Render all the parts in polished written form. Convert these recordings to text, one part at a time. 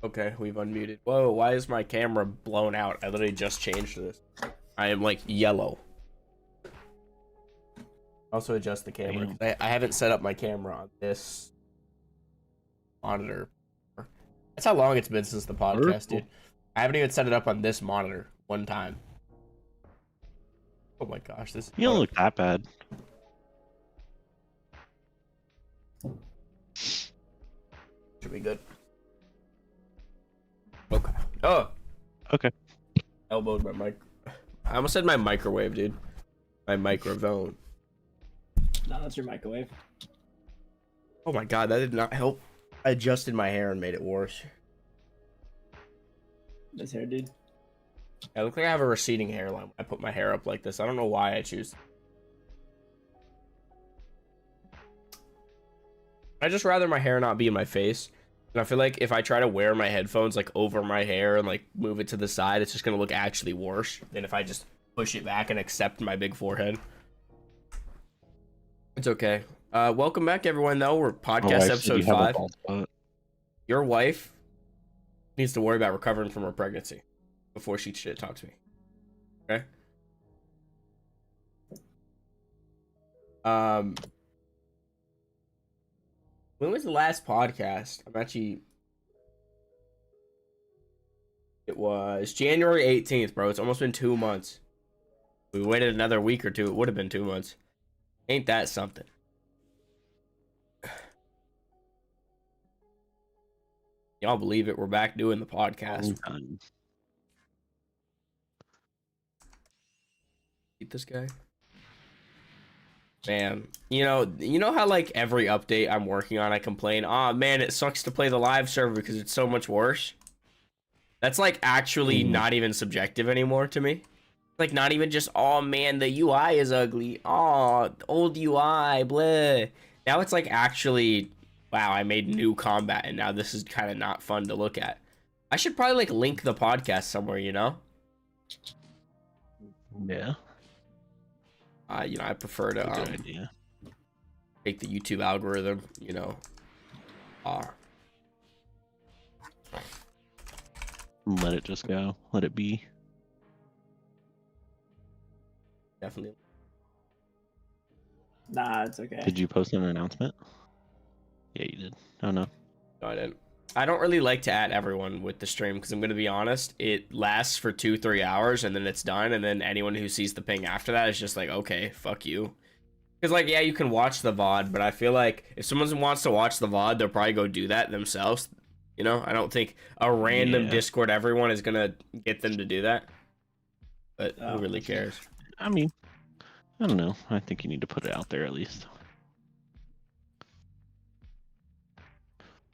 Okay, we've unmuted. Whoa, why is my camera blown out? I literally just changed this. I am like yellow. Also adjust the camera. 'Cause I haven't set up my camera on this monitor. That's how long it's been since the podcast, dude. I haven't even set it up on this monitor one time. Oh my gosh, this. You don't look that bad. Should be good. Okay. Oh. Okay. Elbowed my mic. I almost said my microwave, dude. My microphone. No, that's your microwave. Oh my god, that did not help. I adjusted my hair and made it worse. This hair, dude. I look like I have a receding hairline when I put my hair up like this. I don't know why I choose. I just rather my hair not be in my face. And I feel like if I try to wear my headphones like over my hair and like move it to the side, it's just gonna look actually worse than if I just push it back and accept my big forehead. It's okay. Welcome back, everyone. Though we're podcast episode 5. Your wife needs to worry about recovering from her pregnancy before she shit talks to me. Okay. When was the last podcast? It was January 18th, bro. It's almost been 2 months. We waited another week or two. It would have been 2 months. Ain't that something? Y'all believe it? We're back doing the podcast. Eat this guy. Man, you know how like every update I'm working on, I complain, oh man, it sucks to play the live server because it's so much worse. That's like actually not even subjective anymore to me. Like not even just, oh man, the UI is ugly. Oh, old UI, blah. Now it's like actually, wow, I made new combat and now this is kind of not fun to look at. I should probably like link the podcast somewhere, you know? Yeah. I prefer to Good idea. take the YouTube algorithm, Let it just go. Let it be. Definitely. Nah, it's okay. Did you post an announcement? Yeah, you did. Oh no. No, I didn't. I don't really like to add everyone with the stream because I'm going to be honest, it lasts for 2-3 hours and then it's done, and then anyone who sees the ping after that is just like, okay, fuck you. Because like, yeah, you can watch the VOD, but I feel like if someone wants to watch the VOD, they'll probably go do that themselves. I don't think a random Discord everyone is going to get them to do that. But who really cares? I mean, I don't know. I think you need to put it out there at least.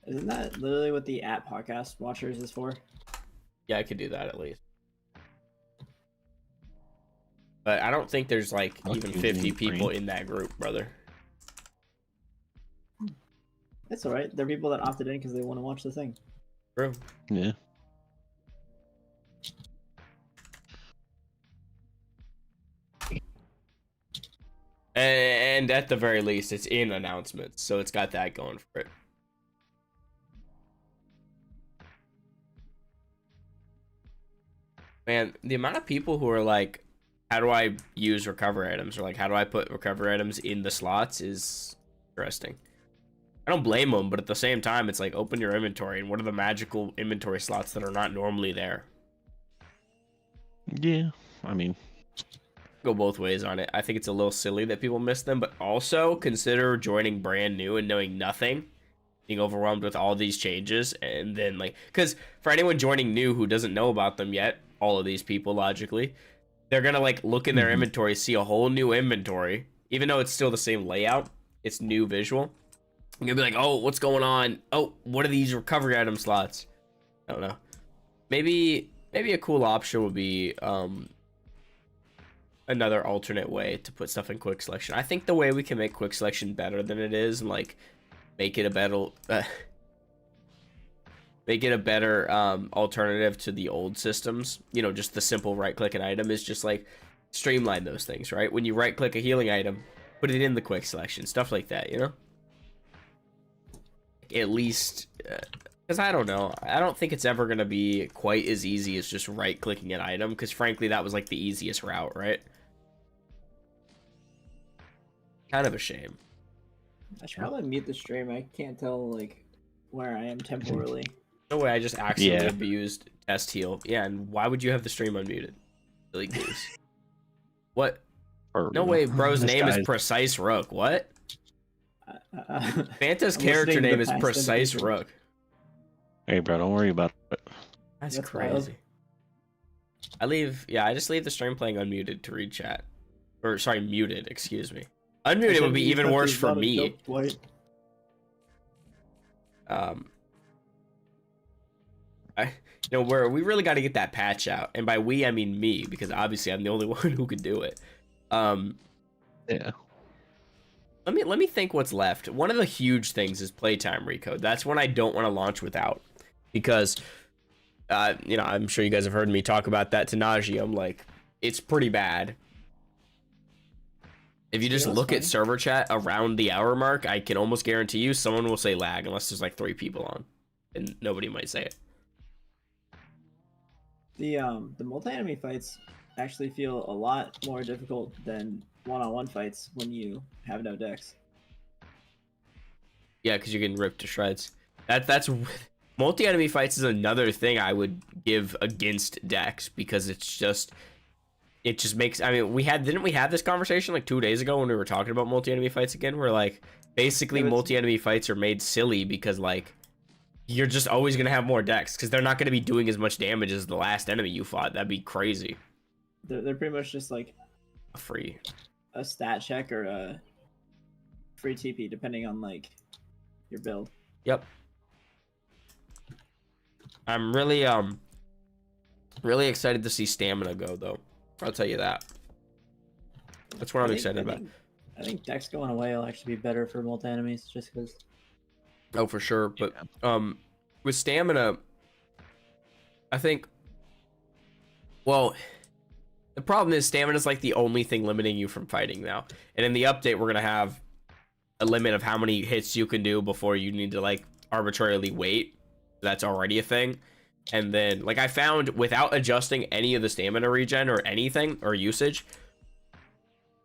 Isn't that literally what the @podcast watchers is for? Yeah, I could do that at least. But I don't think there's like even 50 people in that group, brother. It's alright. There are people that opted in because they want to watch the thing. True. Yeah. And at the very least, it's in announcements, so it's got that going for it. Man, the amount of people who are like, how do I use recovery items? Or like, how do I put recovery items in the slots is interesting. I don't blame them, but at the same time, it's like, open your inventory. And what are the magical inventory slots that are not normally there? Yeah, I mean, go both ways on it. I think it's a little silly that people miss them, but also consider joining brand new and knowing nothing, being overwhelmed with all these changes, and then like, because for anyone joining new who doesn't know about them yet, all of these people logically, they're gonna like look in their inventory, see a whole new inventory, even though it's still the same layout, it's new visual. You're gonna be like, oh, what's going on? Oh, what are these recovery item slots? I don't know. Maybe a cool option would be another alternate way to put stuff in quick selection. I think the way we can make quick selection better than it is, and like make it a better alternative to the old systems, just the simple right click an item, is just like streamline those things, right? When you right click a healing item, put it in the quick selection, stuff like that, at least because Because I don't know. I don't think it's ever going to be quite as easy as just right-clicking an item, because frankly, that was like the easiest route, right? Kind of a shame. I should probably mute the stream. I can't tell like where I am temporally. No way, I just accidentally Yeah. abused test heal. Yeah, and why would you have the stream unmuted? Silly goose. What? For No real. way, bro's This name is guy's- Precise Rook. What? Fanta's I'm character listening to name is past Precise individuals. Rook. Hey, bro, don't worry about it. That's That's crazy. I just leave the stream playing unmuted to read chat. Or, sorry, muted, excuse me. Unmuted would be even worse for me. We really got to get that patch out, and by we I mean me, because obviously I'm the only one who could do it. Yeah. Let me think what's left. One of the huge things is playtime recode. That's one I don't want to launch without, because I'm sure you guys have heard me talk about that to nauseam. Like, it's pretty bad. If you just look at server chat around the hour mark, I can almost guarantee you someone will say lag, unless there's like 3 people on, and nobody might say it. The multi-enemy fights actually feel a lot more difficult than one-on-one fights when you have no decks. Yeah, because you're getting ripped to shreds. That's multi-enemy fights is another thing I would give against decks, because it just makes. I mean, didn't we have this conversation like 2 days ago when we were talking about multi-enemy fights again? Where like basically multi-enemy fights are made silly because like you're just always gonna have more decks because they're not gonna be doing as much damage as the last enemy you fought. That'd be crazy. They're pretty much just like Free. a stat check or a free TP depending on like your build. Yep. I'm really excited to see stamina go though. I'll tell you that. That's what I'm excited about. I think decks going away will actually be better for multi enemies just because. Oh, for sure. But with stamina, I think. Well, the problem is stamina is like the only thing limiting you from fighting now. And in the update, we're gonna have a limit of how many hits you can do before you need to like arbitrarily wait. That's already a thing. And then, like, I found without adjusting any of the stamina regen or anything or usage,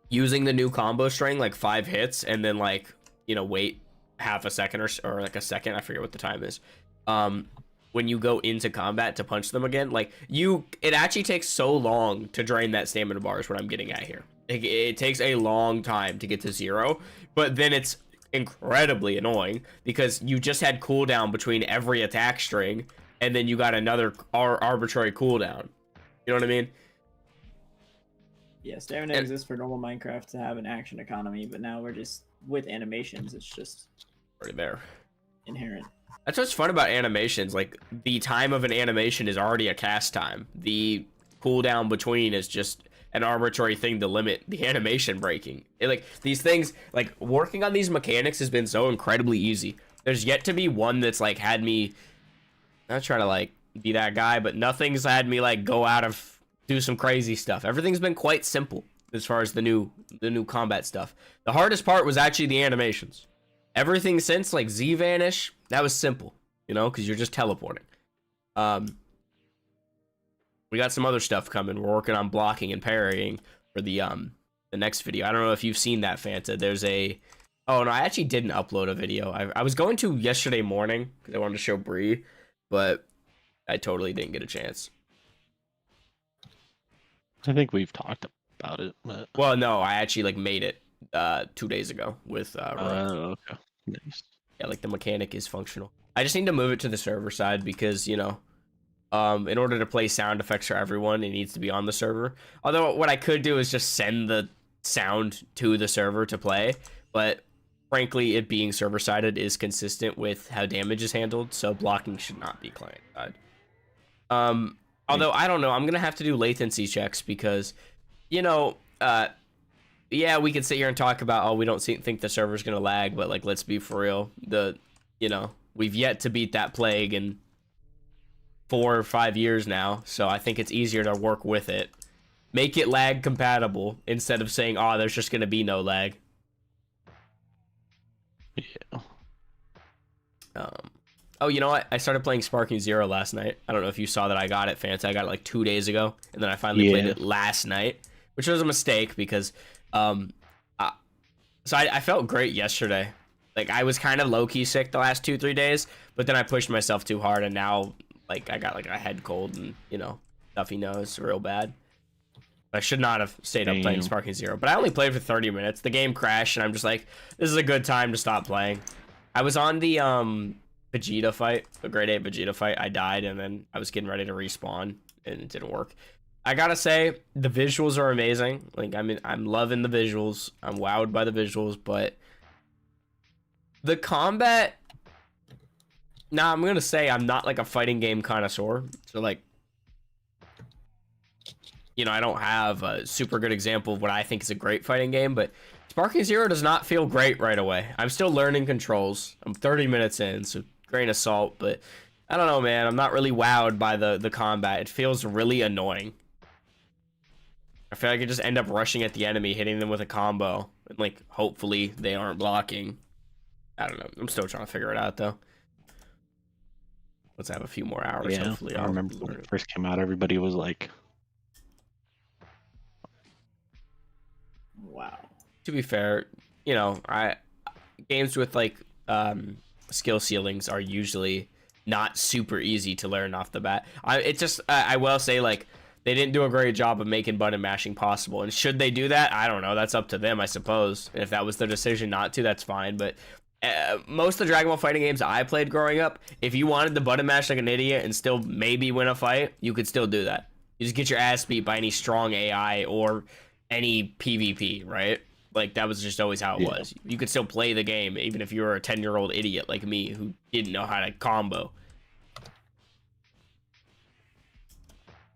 using the new combo string, like 5 hits, and then like wait half a second or like a second, I forget what the time is, when you go into combat to punch them again, like it actually takes so long to drain that stamina bar is what I'm getting at here. It takes a long time to get to 0, but then it's incredibly annoying because you just had cooldown between every attack string, and then you got another arbitrary cooldown. You know what I mean? Yeah, stamina exists for normal Minecraft to have an action economy, but now we're just with animations. It's just Right there. inherent. That's what's fun about animations. Like, the time of an animation is already a cast time. The cooldown between is just an arbitrary thing to limit the animation breaking. Like, these things, like, working on these mechanics has been so incredibly easy. There's yet to be one that's, like, had me, not trying to, like, be that guy, but nothing's had me, like, do some crazy stuff. Everything's been quite simple as far as the new combat stuff. The hardest part was actually the animations. Everything since, like, Z-Vanish, that was simple, because you're just teleporting. We got some other stuff coming. We're working on blocking and parrying for the next video. I don't know if you've seen that, Fanta. There's oh no, I actually didn't upload a video. I was going to yesterday morning because I wanted to show Bree, but I totally didn't get a chance. I think we've talked about it. But... Well, no, I actually like made it 2 days ago with Rook. okay. Nice. Yeah, like the mechanic is functional. I just need to move it to the server side because, in order to play sound effects for everyone, it needs to be on the server. Although what I could do is just send the sound to the server to play, but frankly, it being server-sided is consistent with how damage is handled, so blocking should not be client-side. Although, I don't know, I'm going to have to do latency checks because, yeah, we can sit here and talk about, we don't think the server's going to lag, but, like, let's be for real. We've yet to beat that plague in 4 or 5 years now, so I think it's easier to work with it. Make it lag compatible instead of saying, there's just going to be no lag. Yeah. Oh, you know what? I started playing Sparking Zero last night. I don't know if you saw that I got it, Fancy. I got it like 2 days ago, and then I finally played it last night, which was a mistake because, I felt great yesterday. Like, I was kind of low-key sick the last 2-3 days, but then I pushed myself too hard, and now, like, I got, like, a head cold and, you know, stuffy nose real bad. I should not have stayed up playing Sparking Zero, but I only played for 30 minutes. The game crashed, and I'm just like, this is a good time to stop playing. I was on the, Vegeta fight, the grade 8 Vegeta fight. I died, and then I was getting ready to respawn, and it didn't work. I gotta say, the visuals are amazing. Like, I mean, I'm loving the visuals. I'm wowed by the visuals, but the combat... Nah, I'm gonna say I'm not, like, a fighting game connoisseur. So, like, you know, I don't have a super good example of what I think is a great fighting game, but Sparking Zero does not feel great right away. I'm still learning controls. I'm 30 minutes in, so grain of salt, but I don't know, man. I'm not really wowed by the combat. It feels really annoying. I feel like I just end up rushing at the enemy, hitting them with a combo, and, like, hopefully they aren't blocking. I don't know. I'm still trying to figure it out, though. Let's have a few more hours, hopefully. I remember when it first came out, everybody was like... Wow. To be fair, you know, games with, like, skill ceilings are usually not super easy to learn off the bat. I will say, like, they didn't do a great job of making button mashing possible. And should they do that? I don't know. That's up to them, I suppose. And if that was their decision not to, that's fine. But most of the Dragon Ball fighting games I played growing up, if you wanted to button mash like an idiot and still maybe win a fight, you could still do that. You just get your ass beat by any strong AI or any PvP, right? Like, that was just always how it was. You could still play the game, even if you were a 10-year-old idiot like me who didn't know how to combo.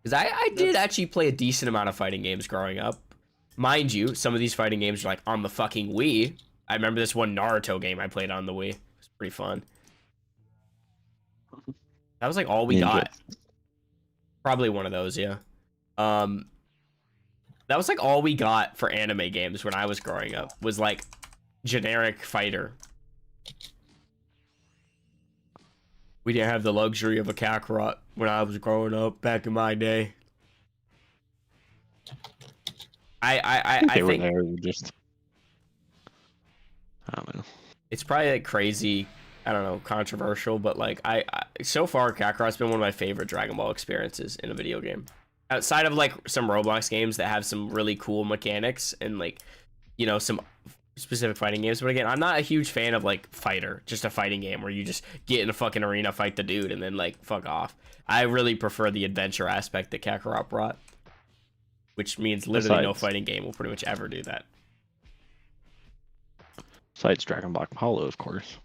Because I did actually play a decent amount of fighting games growing up. Mind you, some of these fighting games are, like, on the fucking Wii. I remember this one Naruto game I played on the Wii. It was pretty fun. That was, like, all we got. Probably one of those, yeah. That was, like, all we got for anime games when I was growing up, was, like, generic fighter. We didn't have the luxury of a Kakarot when I was growing up back in my day. I think they were just... I don't know. It's probably, like, crazy, I don't know, controversial, but, like, so far, Kakarot's been one of my favorite Dragon Ball experiences in a video game. Outside of, like, some Roblox games that have some really cool mechanics and, like, you know, some specific fighting games. But again, I'm not a huge fan of, like, fighter, just a fighting game where you just get in a fucking arena, fight the dude, and then, like, fuck off. I really prefer the adventure aspect that Kakarot brought, which means literally no fighting game will pretty much ever do that. Besides Dragon Ball Apollo, of course.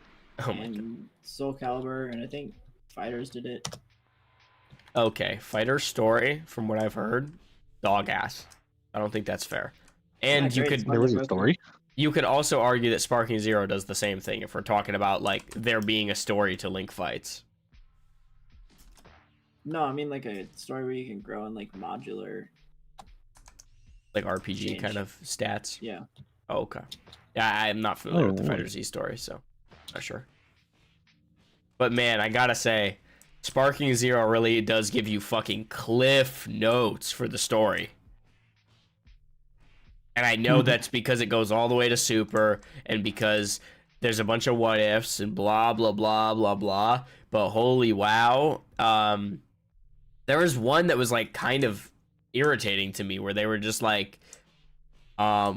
Oh my god. Soul Calibur, and I think Fighters did it. Okay, fighter story, from what I've heard, dog ass. I don't think that's fair. And you could... There was a story? You could also argue that Sparking Zero does the same thing if we're talking about, like, there being a story to Link fights. No, I mean, like, a story where you can grow in, like, modular... Like, RPG kind of stats? Yeah. Oh, okay. Yeah, I'm not familiar with the Fighter Z story, so... Not sure. But, man, I gotta say... Sparking Zero really does give you fucking cliff notes for the story. And I know that's because it goes all the way to Super, and because there's a bunch of what ifs and blah, blah, blah, blah, blah. But holy wow. There was one that was, like, kind of irritating to me, where they were just like, what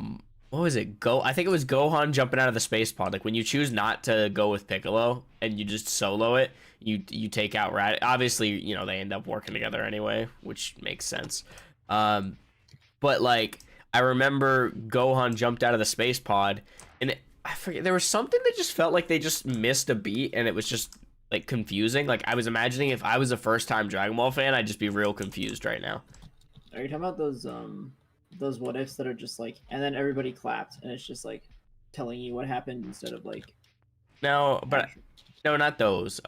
was it? I think it was Gohan jumping out of the space pod. Like, when you choose not to go with Piccolo and you just solo it, you take out Rat. Obviously, you know, they end up working together anyway, which makes sense. But, like, I remember Gohan jumped out of the space pod, and I forget, there was something that just felt like they just missed a beat, and it was just, like, confusing. Like, I was imagining if I was a first-time Dragon Ball fan, I'd just be real confused right now. Are you talking about those what ifs that are just like, and then everybody clapped, and it's just like telling you what happened instead of like... No, but no, not those.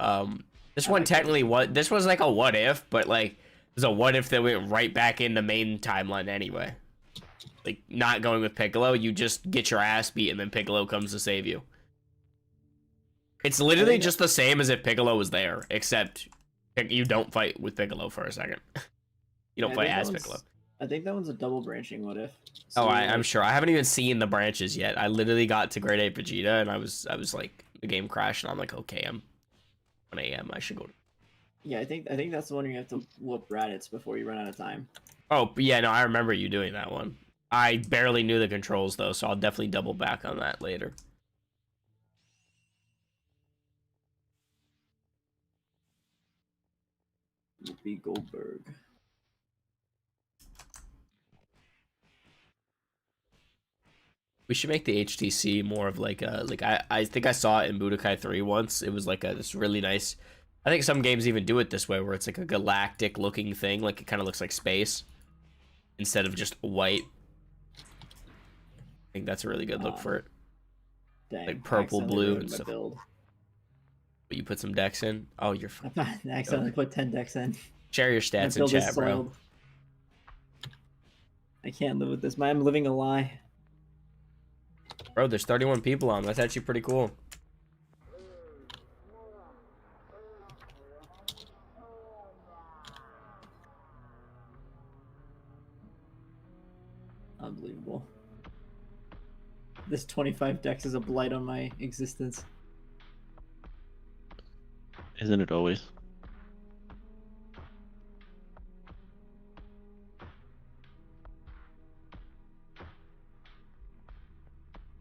This one technically this was like a what if, but like it was a what if that went right back in the main timeline anyway. Like, not going with Piccolo, you just get your ass beat and then Piccolo comes to save you. It's literally think- just the same as if Piccolo was there, except you don't fight with Piccolo for a second. You don't I fight think that as one's- Piccolo. I think that one's a double branching what if. Oh, So, I'm like, sure. I haven't even seen the branches yet. I literally got to grade 8 Vegeta, and I was like, the game crashed, and I'm like, okay, I'm 1 a.m. I should go. Yeah, I think that's the one you have to whoop Raditz before you run out of time. Oh, yeah, no, I remember you doing that one. I barely knew the controls, though, so I'll definitely double back on that later. Whoopi Goldberg. We should make the HTC more of like a I think I saw it in Budokai 3 once. It was like this really nice. I think some games even do it this way where it's like a galactic looking thing, like it kind of looks like space instead of just white. I think that's a really good look for it. Dang, Like purple, accidentally blue, ruined and my stuff. build. But you put some decks in. Oh, you're fine. I accidentally put 10 decks in. Share your My stats in build is chat, bro. soiled. I can't live with this. I'm living a lie. Bro, there's 31 people on. That's actually pretty cool. Unbelievable. This 25 decks is a blight on my existence. Isn't it always?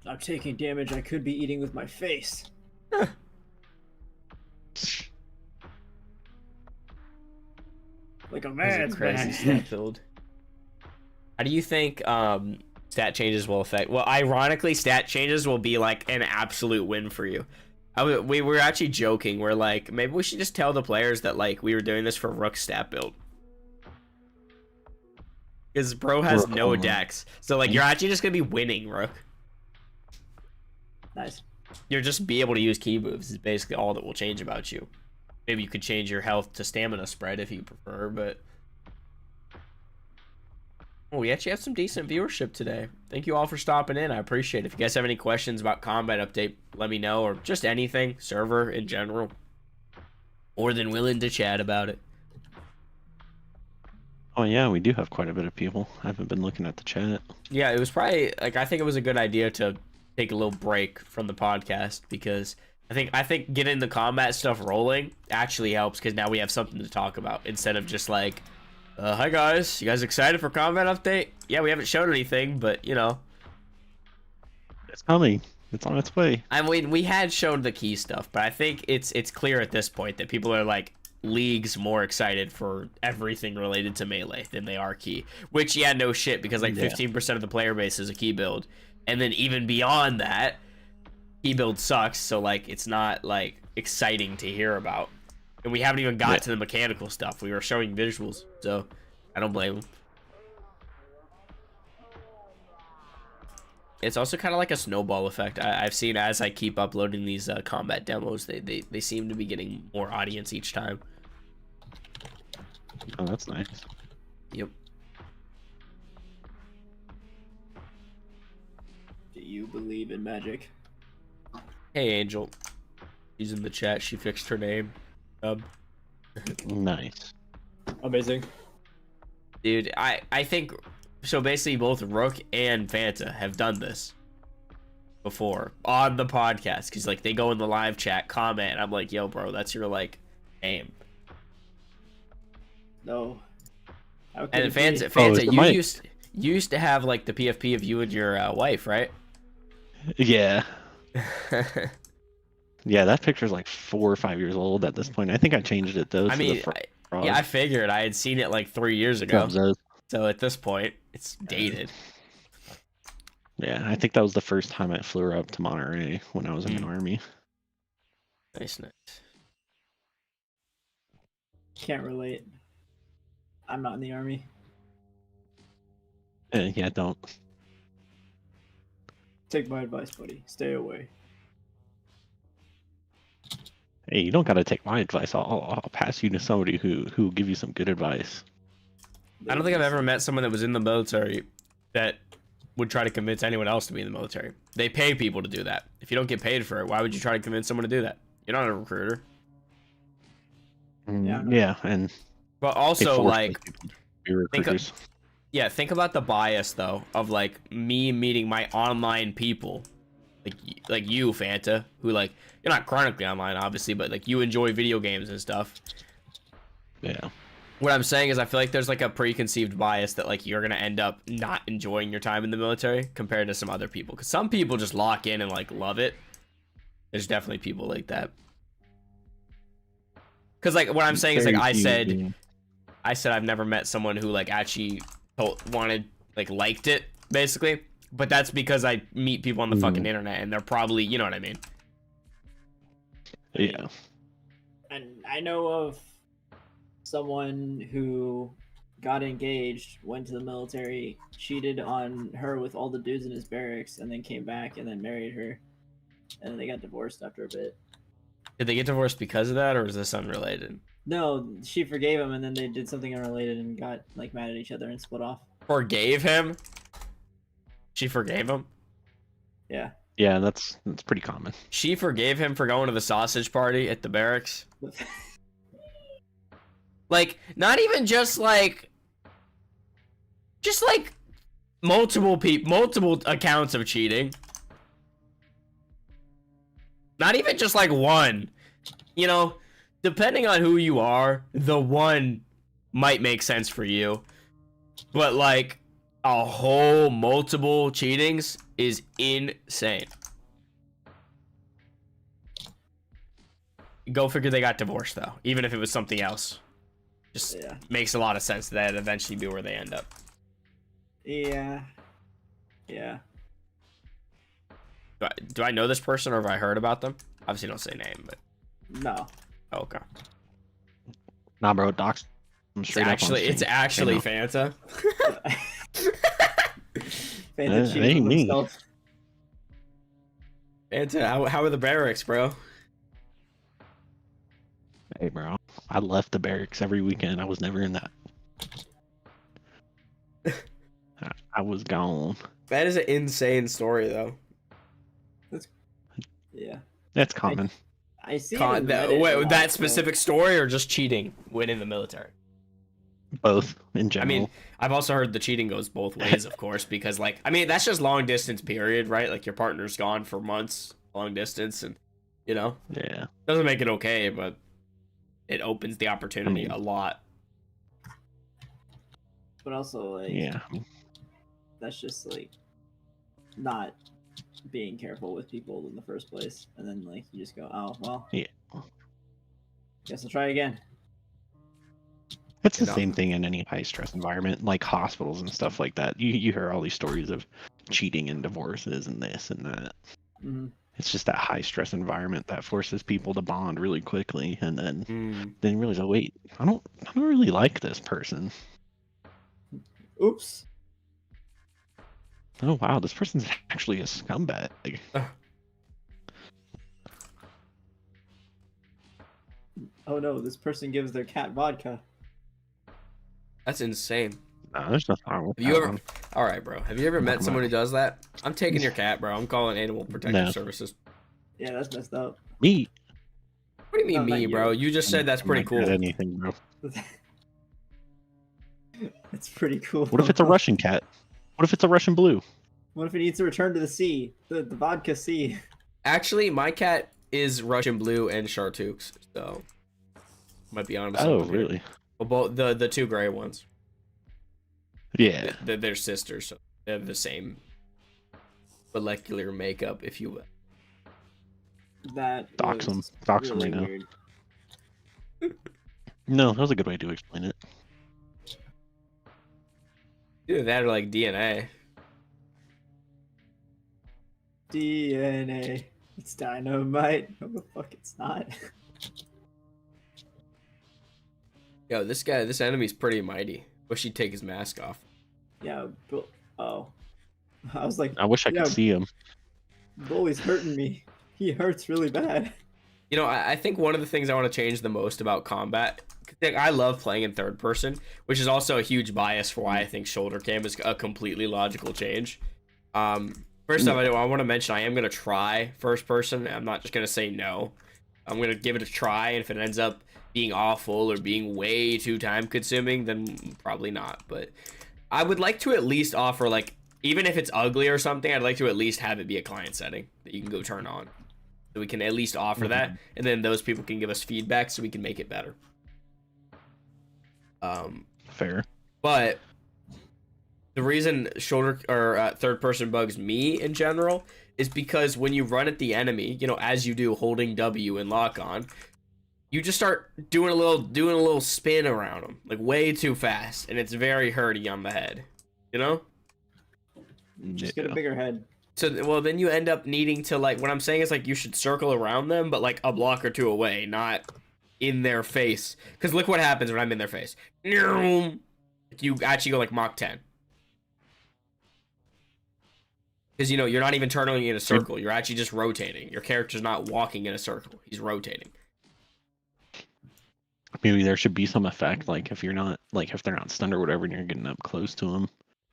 I'm taking damage I could be eating with my face. Like a This is man's a crazy man. stat build. How do you think stat changes will affect? Well, ironically, stat changes will be like an absolute win for you. We were actually joking. We're like, maybe we should just tell the players that like we were doing this for Rook's stat build. Because bro has no decks. So like you're actually just gonna be winning, Rook. Nice. You'll just be able to use key moves is basically all that will change about you. Maybe you could change your health to stamina spread if you prefer, but oh, we actually have some decent viewership today. Thank you all for stopping in. I appreciate it. If you guys have any questions about combat update, let me know, or just anything, server in general. More than willing to chat about it. Oh yeah, we do have quite a bit of people. I haven't been looking at the chat. Yeah, it was probably like I think it was a good idea to take a little break from the podcast because I think getting the combat stuff rolling actually helps because now we have something to talk about instead of just like, hi guys, you guys excited for combat update? Yeah, we haven't shown anything, but you know, It's coming. It's on its way. I mean, we had shown the key stuff, but I think it's clear at this point that people are like leagues more excited for everything related to melee than they are key. Which yeah, no shit, because like 15% of the player base is a key build, and then even beyond that, key build sucks. So like, it's not like exciting to hear about, and we haven't even got to the mechanical stuff. We were showing visuals, so I don't blame them. It's also kind of like a snowball effect. I've seen as I keep uploading these combat demos, they seem to be getting more audience each time. Oh, that's nice. Yep. Do you believe in magic? Hey, Angel. She's in the chat. She fixed her name. Nice. Amazing. Dude, I think... So basically, both Rook and Fanta have done this before on the podcast. Because, like, they go in the live chat, comment, and I'm like, yo, bro, that's your, like, name. No. How could And it be? Fanta, the you mic. used to have, like, the PFP of you and your wife, right? Yeah. Yeah, that picture's like 4 or 5 years old at this point. I think I changed it though. I mean, yeah, I figured. I had seen it, like, 3 years ago. So at this point, it's dated. Yeah, I think that was the first time I flew her up to Monterey when I was in the army. Nice, nice. Can't relate. I'm not in the army. Yeah, don't. Take my advice, buddy. Stay away. Hey, you don't gotta take my advice. I'll pass you to somebody who will give you some good advice. I don't think I've ever met someone that was in the military that would try to convince anyone else to be in the military. They pay people to do that. If you don't get paid for it, why would you try to convince someone to do that? You're not a recruiter. Yeah, and But they also, force like, these people to be recruiters. think about the bias though of like me meeting my online people, like you, Fanta, who like you're not chronically online, obviously, but like you enjoy video games and stuff. Yeah. What I'm saying is, I feel like there's like a preconceived bias that like you're gonna end up not enjoying your time in the military compared to some other people. Because some people just lock in and like love it. There's definitely people like that. Because like what I'm saying is, like I said I've never met someone who like actually liked it, basically. But that's because I meet people on the fucking internet, and they're probably, you know what I mean. Yeah. And I know of someone who got engaged, went to the military, cheated on her with all the dudes in his barracks, and then came back and then married her, and then they got divorced after a bit. Did they get divorced because of that, or is this unrelated? No, she forgave him, and then they did something unrelated and got like mad at each other and split off. Forgave him? She forgave him? Yeah. Yeah, that's pretty common. She forgave him for going to the sausage party at the barracks? Like, not even just like multiple accounts of cheating. Not even just like one. You know, depending on who you are, the one might make sense for you. But like a whole multiple cheatings is insane. Go figure they got divorced though, even if it was something else. Just makes a lot of sense that it'd eventually be where they end up. Yeah. Yeah. Do I know this person, or have I heard about them? Obviously don't say name, but No. Oh, okay. Nah, bro, docs. It's actually Fanta. Fanta cheating ain't on me. himself. Fanta, how are the barracks, bro? Hey, bro, I left the barracks every weekend. I was never in that. I was gone. That is an insane story, though. Yeah. That's common. I see. That specific story, or just cheating when in the military? Both, in general. I mean, I've also heard the cheating goes both ways, of course, because like, I mean, that's just long distance period, right? Like your partner's gone for months, long distance, and you know, yeah, doesn't make it okay, but it opens the opportunity a lot. But also, like, yeah, that's just like not being careful with people in the first place, and then like you just go, oh well, yeah. Guess I'll try again. It's the same thing in any high stress environment, like hospitals and stuff like that. You hear all these stories of cheating and divorces and this and that. Mm-hmm. It's just that high stress environment that forces people to bond really quickly, and then you realize, oh wait, I don't really like this person. Oops. Oh wow, this person's actually a scumbag. Oh no, this person gives their cat vodka. That's insane. Nah, there's nothing wrong with Have you that ever? one. All right, bro. Have you ever met someone who does that? I'm taking your cat, bro. I'm calling Animal Protective No. Services. Yeah, that's messed up. Me? What do you mean, No, not me, you. bro? You just said that's I'm pretty not good cool. at anything, bro. It's pretty cool. What if it's a Russian cat? What if it's a Russian blue? What if it needs to return to the sea? The vodka sea. Actually, my cat is Russian blue and Chartreuse, so might be on to Oh, something here. really? Well, both the two gray ones. Yeah. They're sisters, so they have the same molecular makeup, if you will. That Dox was 'em. Dox 'em really right now. weird. No, that was a good way to explain it. Either that or like DNA. DNA. It's dynamite. No, the fuck, it's not. Yo, this enemy's pretty mighty. Wish he'd take his mask off. Yeah, but oh, I was like, I wish I yeah, could see him. Bully's hurting me. He hurts really bad. You know, I think one of the things I want to change the most about combat, like, I love playing in third person, which is also a huge bias for why I think shoulder cam is a completely logical change. First off, I want to mention I am going to try first person. I'm not just going to say no. I'm gonna give it a try, and if it ends up being awful or being way too time consuming, then probably not. But I would like to at least offer, like, even if it's ugly or something, I'd like to at least have it be a client setting that you can go turn on. So we can at least offer that, and then those people can give us feedback so we can make it better. Fair. But the reason shoulder or third person bugs me in general is because when you run at the enemy, you know, as you do, holding W and lock on, you just start doing a little spin around them, like way too fast, and it's very hurty on the head, you know? Just get a bigger head. So, well, then you end up needing to, like, what I'm saying is, like, you should circle around them, but, like, a block or two away, not in their face. Because look what happens when I'm in their face. You actually go, like, Mach 10. Because, you know, you're not even turning in a circle. You're actually just rotating. Your character's not walking in a circle. He's rotating. Maybe there should be some effect, like if they're not stunned or whatever, and you're getting up close to them.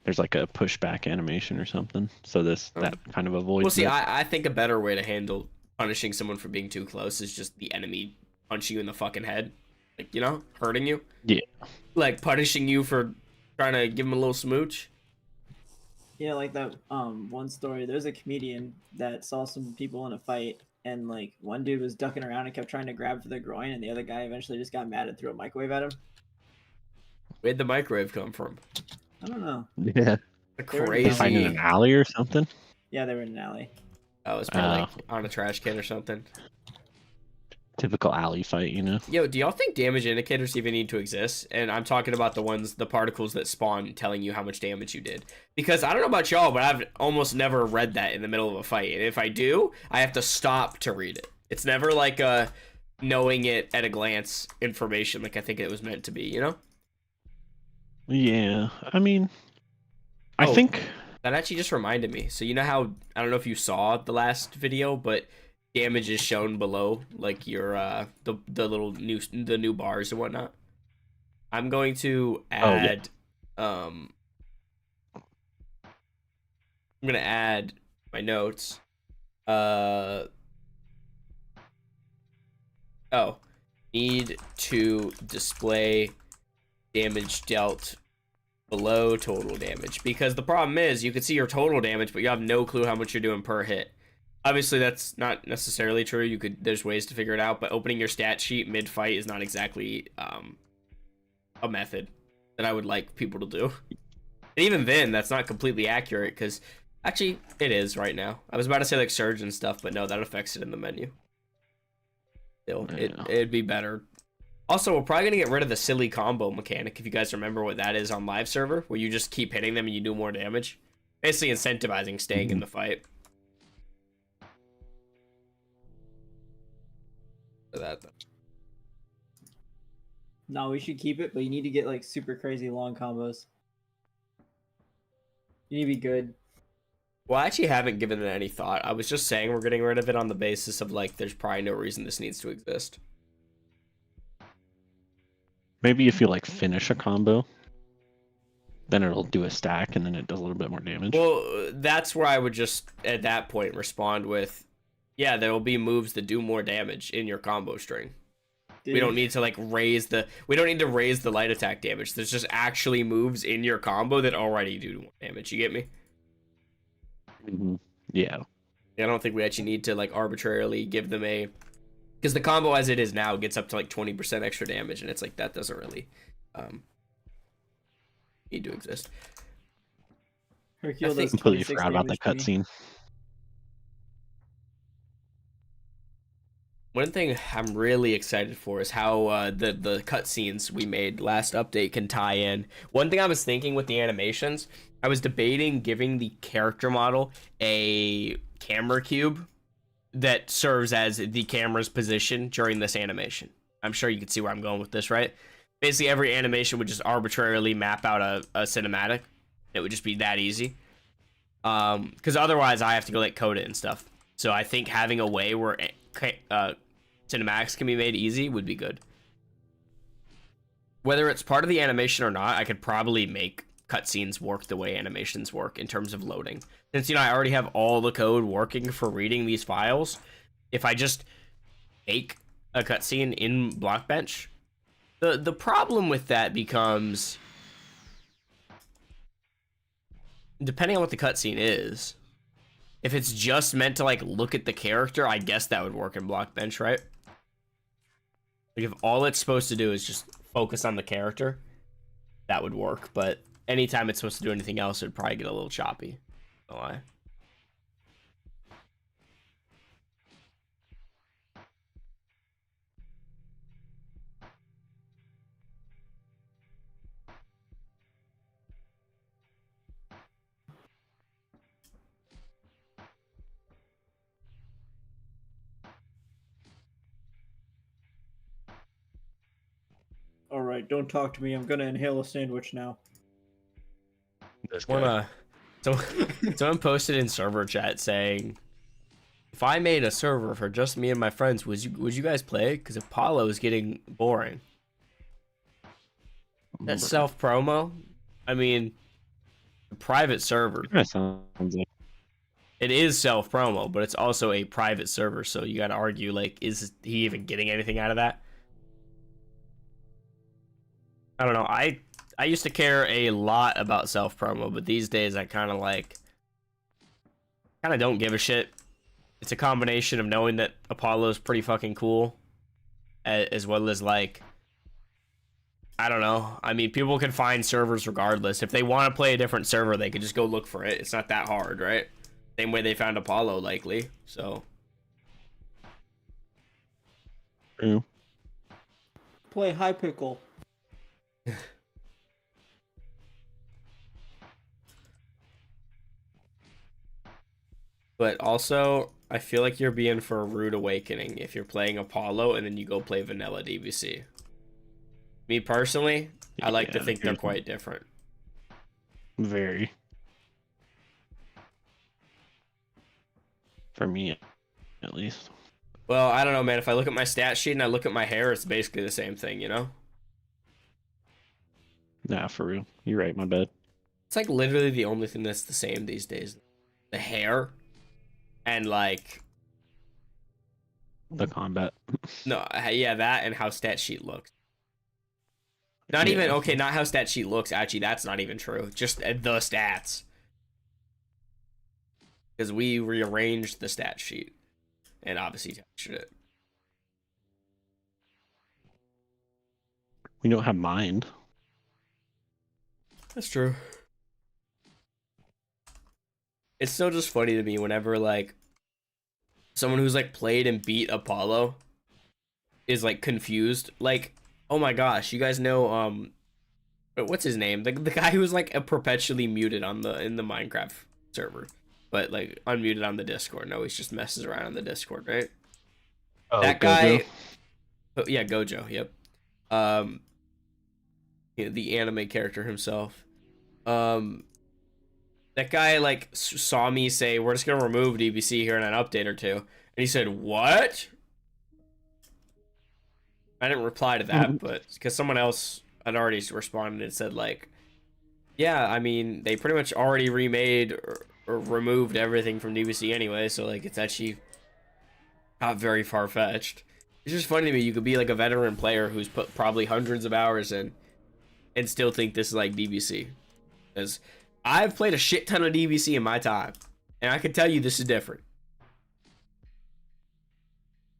There's like a pushback animation or something. So that kind of avoids. Well, see, I think a better way to handle punishing someone for being too close is just the enemy punching you in the fucking head, like, you know, hurting you. Yeah. Like punishing you for trying to give him a little smooch. Yeah, like that one story. There's a comedian that saw some people in a fight, and like one dude was ducking around and kept trying to grab for the groin, and the other guy eventually just got mad and threw a microwave at him. Where'd the microwave come from? I don't know. Yeah. Crazy. Find in an alley or something. Yeah, they were in an alley. Oh, it was probably like on a trash can or something. Typical alley fight, you know? Yo, do y'all think damage indicators even need to exist? And I'm talking about the particles that spawn telling you how much damage you did. Because I don't know about y'all, but I've almost never read that in the middle of a fight. And if I do, I have to stop to read it. It's never like knowing it at a glance information like I think it was meant to be, you know? Yeah, I mean, I think that actually just reminded me. So you know how, I don't know if you saw the last video, but damage is shown below, like your the little new bars and whatnot. I'm going to add I'm gonna add my notes. Need to display damage dealt below total damage, because the problem is you can see your total damage, but you have no clue how much you're doing per hit. Obviously, that's not necessarily true. There's ways to figure it out, but opening your stat sheet mid-fight is not exactly a method that I would like people to do. And even then, that's not completely accurate, because actually, it is right now. I was about to say like surge and stuff, but no, that affects it in the menu. Still, it'd be better. Also, we're probably gonna get rid of the silly combo mechanic, if you guys remember what that is on live server, where you just keep hitting them and you do more damage. Basically incentivizing staying in the fight. For that. No, we should keep it, but you need to get like super crazy long combos. You need to be good. Well, I actually haven't given it any thought. I was just saying we're getting rid of it on the basis of like there's probably no reason this needs to exist. maybe if you like finish a combo, then it'll do a stack and then it does a little bit more damage. Well, that's where I would just at that point respond with, yeah, there will be moves that do more damage in your combo string. Dude. We don't need to like raise the light attack damage. There's just actually moves in your combo that already do more damage. You get me? Mm-hmm. Yeah. I don't think we actually need to like arbitrarily give them because the combo as it is now gets up to like 20% extra damage, and it's like that doesn't really need to exist. Hercule I think does Completely 26 forgot about the damage to me. cutscene. One thing I'm really excited for is how the cutscenes we made last update can tie in. One thing I was thinking with the animations, I was debating giving the character model a camera cube that serves as the camera's position during this animation. I'm sure you can see where I'm going with this, right? Basically, every animation would just arbitrarily map out a cinematic. It would just be that easy. Because otherwise, I have to go like code it and stuff. So I think having a way where cinematics can be made easy would be good. Whether it's part of the animation or not, I could probably make cutscenes work the way animations work in terms of loading. Since, I already have all the code working for reading these files, if I just make a cutscene in Blockbench. The problem with that becomes, depending on what the cutscene is, if it's just meant to like look at the character, I guess that would work in Blockbench, right? Like if all it's supposed to do is just focus on the character, that would work. But anytime it's supposed to do anything else, it would probably get a little choppy. Don't lie. All right, don't talk to me. I'm gonna inhale a sandwich now. This guy. Someone posted in server chat saying, if I made a server for just me and my friends, would you guys play? Because Apollo is getting boring. That's self promo. I mean, a private server. That sounds like It is self promo, but it's also a private server. So you got to argue, like, is he even getting anything out of that? I don't know. I used to care a lot about self promo, but these days I kind of don't give a shit. It's a combination of knowing that Apollo's pretty fucking cool, as well as like, I don't know. I mean, people can find servers regardless. If they want to play a different server, they could just go look for it. It's not that hard, right? Same way they found Apollo, likely. So. true. Play High Pickle. But also, I feel like you're being for a rude awakening if you're playing Apollo and then you go play vanilla DBC. Me personally, I like to think they're quite different. Very. For me, at least. Well, I don't know, man. If I look at my stat sheet and I look at my hair, it's basically the same thing, you know? Nah, for real. You're right, my bad. It's like literally the only thing that's the same these days. The hair and like... The combat. No, yeah, that and how stat sheet looks. Not even, okay, not how stat sheet looks. Actually, that's not even true. Just the stats. Because we rearranged the stat sheet. And obviously textured it. We don't have mind. That's true. It's still just funny to me whenever, like, someone who's, like, played and beat Apollo is, like, confused. Like, oh my gosh, you guys know, what's his name? The guy who was, like, perpetually muted on in the Minecraft server. But, like, unmuted on the Discord. No, he's just messes around on the Discord, right? Oh, that guy... Oh, yeah, Gojo, yep. You know, the anime character himself. That guy like saw me say we're just gonna remove DBC here in an update or two, and he said what? I didn't reply to that, but because someone else had already responded and said like, yeah, I mean they pretty much already remade or removed everything from DBC anyway, so like it's actually not very far fetched. It's just funny to me. You could be like a veteran player who's put probably hundreds of hours in, and still think this is like DBC, because I've played a shit ton of DBC in my time, and I can tell you this is different.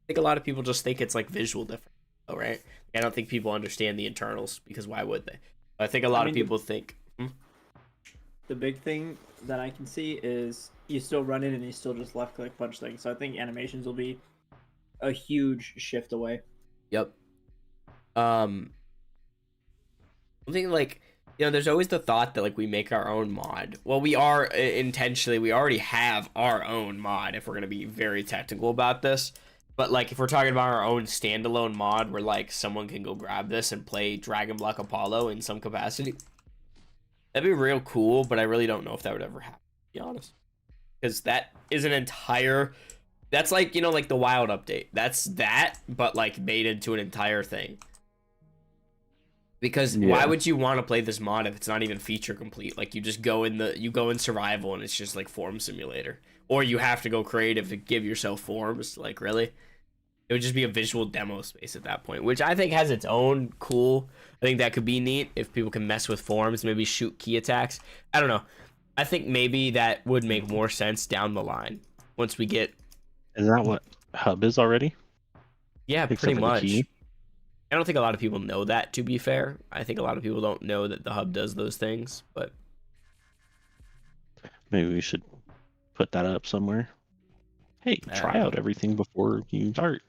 I think a lot of people just think it's like visual different, though, right? I don't think people understand the internals, because why would they? I think a lot of people think. The big thing that I can see is you still run in and you still just left click punch things. So I think animations will be a huge shift away. Yep. I think like, you know, there's always the thought that like we make our own mod. Well, we are intentionally, we already have our own mod if we're going to be very technical about this. But like if we're talking about our own standalone mod where like someone can go grab this and play Dragon Block Apollo in some capacity, that'd be real cool, but I really don't know if that would ever happen, to be honest. Because that is an entire, that's like, you know, like the WoW update. That's that, but like made into an entire thing. Because why would you want to play this mod if it's not even feature complete? Like you just go in survival and it's just like form simulator. Or you have to go creative to give yourself forms. Like really? It would just be a visual demo space at that point, which I think has its own cool. I think that could be neat if people can mess with forms, maybe shoot key attacks. I don't know. I think maybe that would make more sense down the line once we get. Is that what hub is already? Yeah, Except pretty for the much. key? I don't think a lot of people know that, to be fair. I think a lot of people don't know that the hub does those things, but Maybe we should put that up somewhere. Hey, try out everything before you start.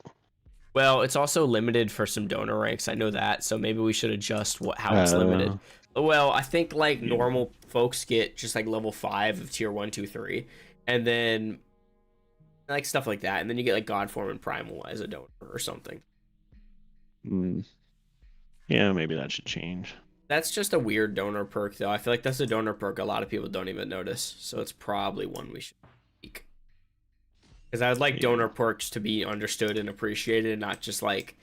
well, it's also limited for some donor ranks. I know that, so maybe we should adjust how it's limited. Well, I think like normal folks get just like level 5 of tier 1, 2, 3, and then like stuff like that, and then you get like Godform and Primal as a donor or something. Yeah, maybe that should change. That's just a weird donor perk, though. I feel like that's a donor perk a lot of people don't even notice, so it's probably one we should tweak. Because I would like donor perks to be understood and appreciated, and not just like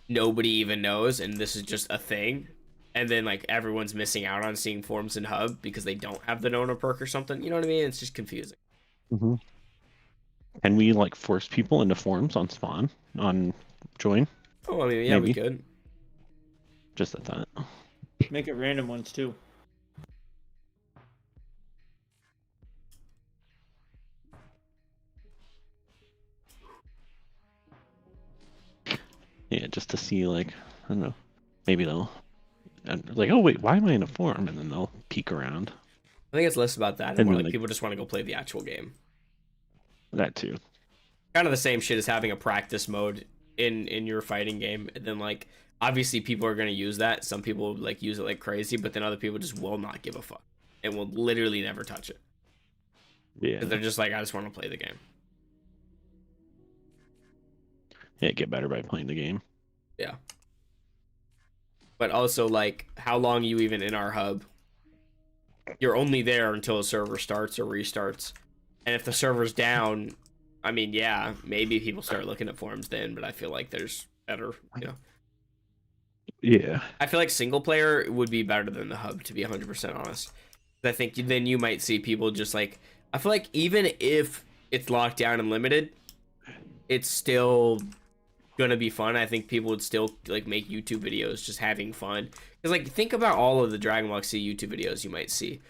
nobody even knows, and this is just a thing. And then like everyone's missing out on seeing forms in hub because they don't have the donor perk or something. You know what I mean? It's just confusing. Can we like force people into forms on spawn on join? Oh, I mean, yeah, we could. Just a thought. Make it random ones too. Yeah, just to see like, I don't know, maybe they'll like, oh wait, why am I in a form? And then they'll peek around. I think it's less about that and And more then, like like- people just want to go play the actual game. That too. Kind of the same shit as having a practice mode in your fighting game, and then like obviously people are going to use that. Some people like use it like crazy, but then other people just will not give a fuck and will literally never touch it. Yeah. 'Cause they're just like, I just want to play the game. Yeah, get better by playing the game. Yeah. But also like, how long are you even in our hub? You're only there until a server starts or restarts. And if the server's down, I mean, yeah, maybe people start looking at forums then, but I feel like there's better, you know. Yeah. I feel like single player would be better than the hub, to be 100% honest. I think then you might see people just like, I feel like even if it's locked down and limited, it's still gonna be fun. I think people would still like make YouTube videos just having fun. Because like, think about all of the Dragon Ball Z YouTube videos you might see.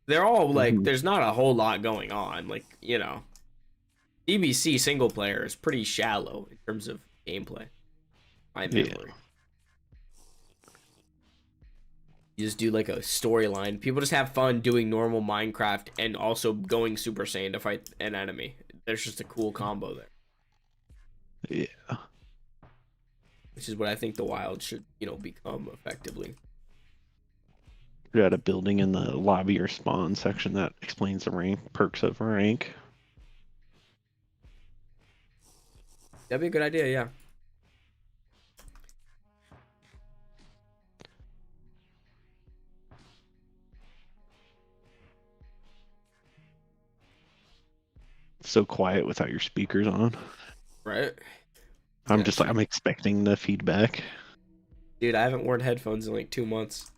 They're all like, there's not a whole lot going on. Like, you know, DBC single player is pretty shallow in terms of gameplay. My memory. You just do like a storyline. People just have fun doing normal Minecraft and also going Super Saiyan to fight an enemy. There's just a cool combo there. Yeah. Which is what I think the wild should, you know, become effectively. We got a building in the lobby or spawn section that explains the rank perks of rank. That'd be a good idea, yeah. So quiet without your speakers on. Right? I'm Yeah, just like, I'm expecting the feedback. Dude, I haven't worn headphones in like 2 months.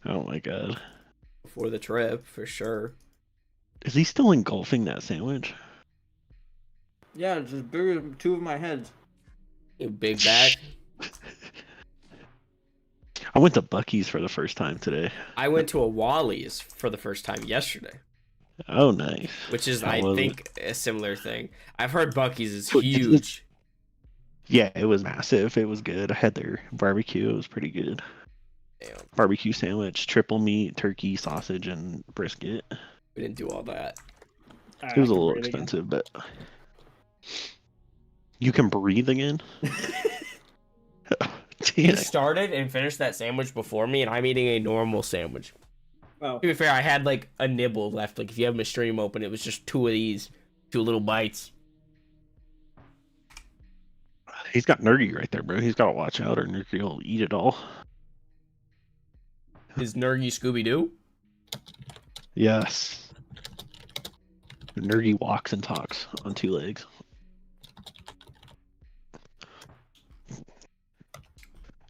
Oh my god. Before the trip, for sure. Is he still engulfing that sandwich? Yeah, it's just bigger than 2 of my heads. You big bag. I went to Bucky's for the first time today. I went to a Wally's for the first time yesterday. Oh, nice. Which is, How I was think, a similar thing. I've heard Bucky's is Well, it's- huge. Yeah, it was massive. It was good. I had their barbecue. It was pretty good. Damn, Barbecue sandwich, triple meat, turkey, sausage, and brisket. we didn't do all that. It was a little expensive, but you can breathe again. He Damn. started and finished that sandwich before me, and I'm eating a normal sandwich. Oh, To be fair, I had like a nibble left. Like if you have my stream open, it was just 2 of these, 2 little bites. He's got Nergy right there, bro. He's got to watch out, or Nergy will eat it all. Is Nergy Scooby Doo? Yes. Nergy walks and talks on 2 legs.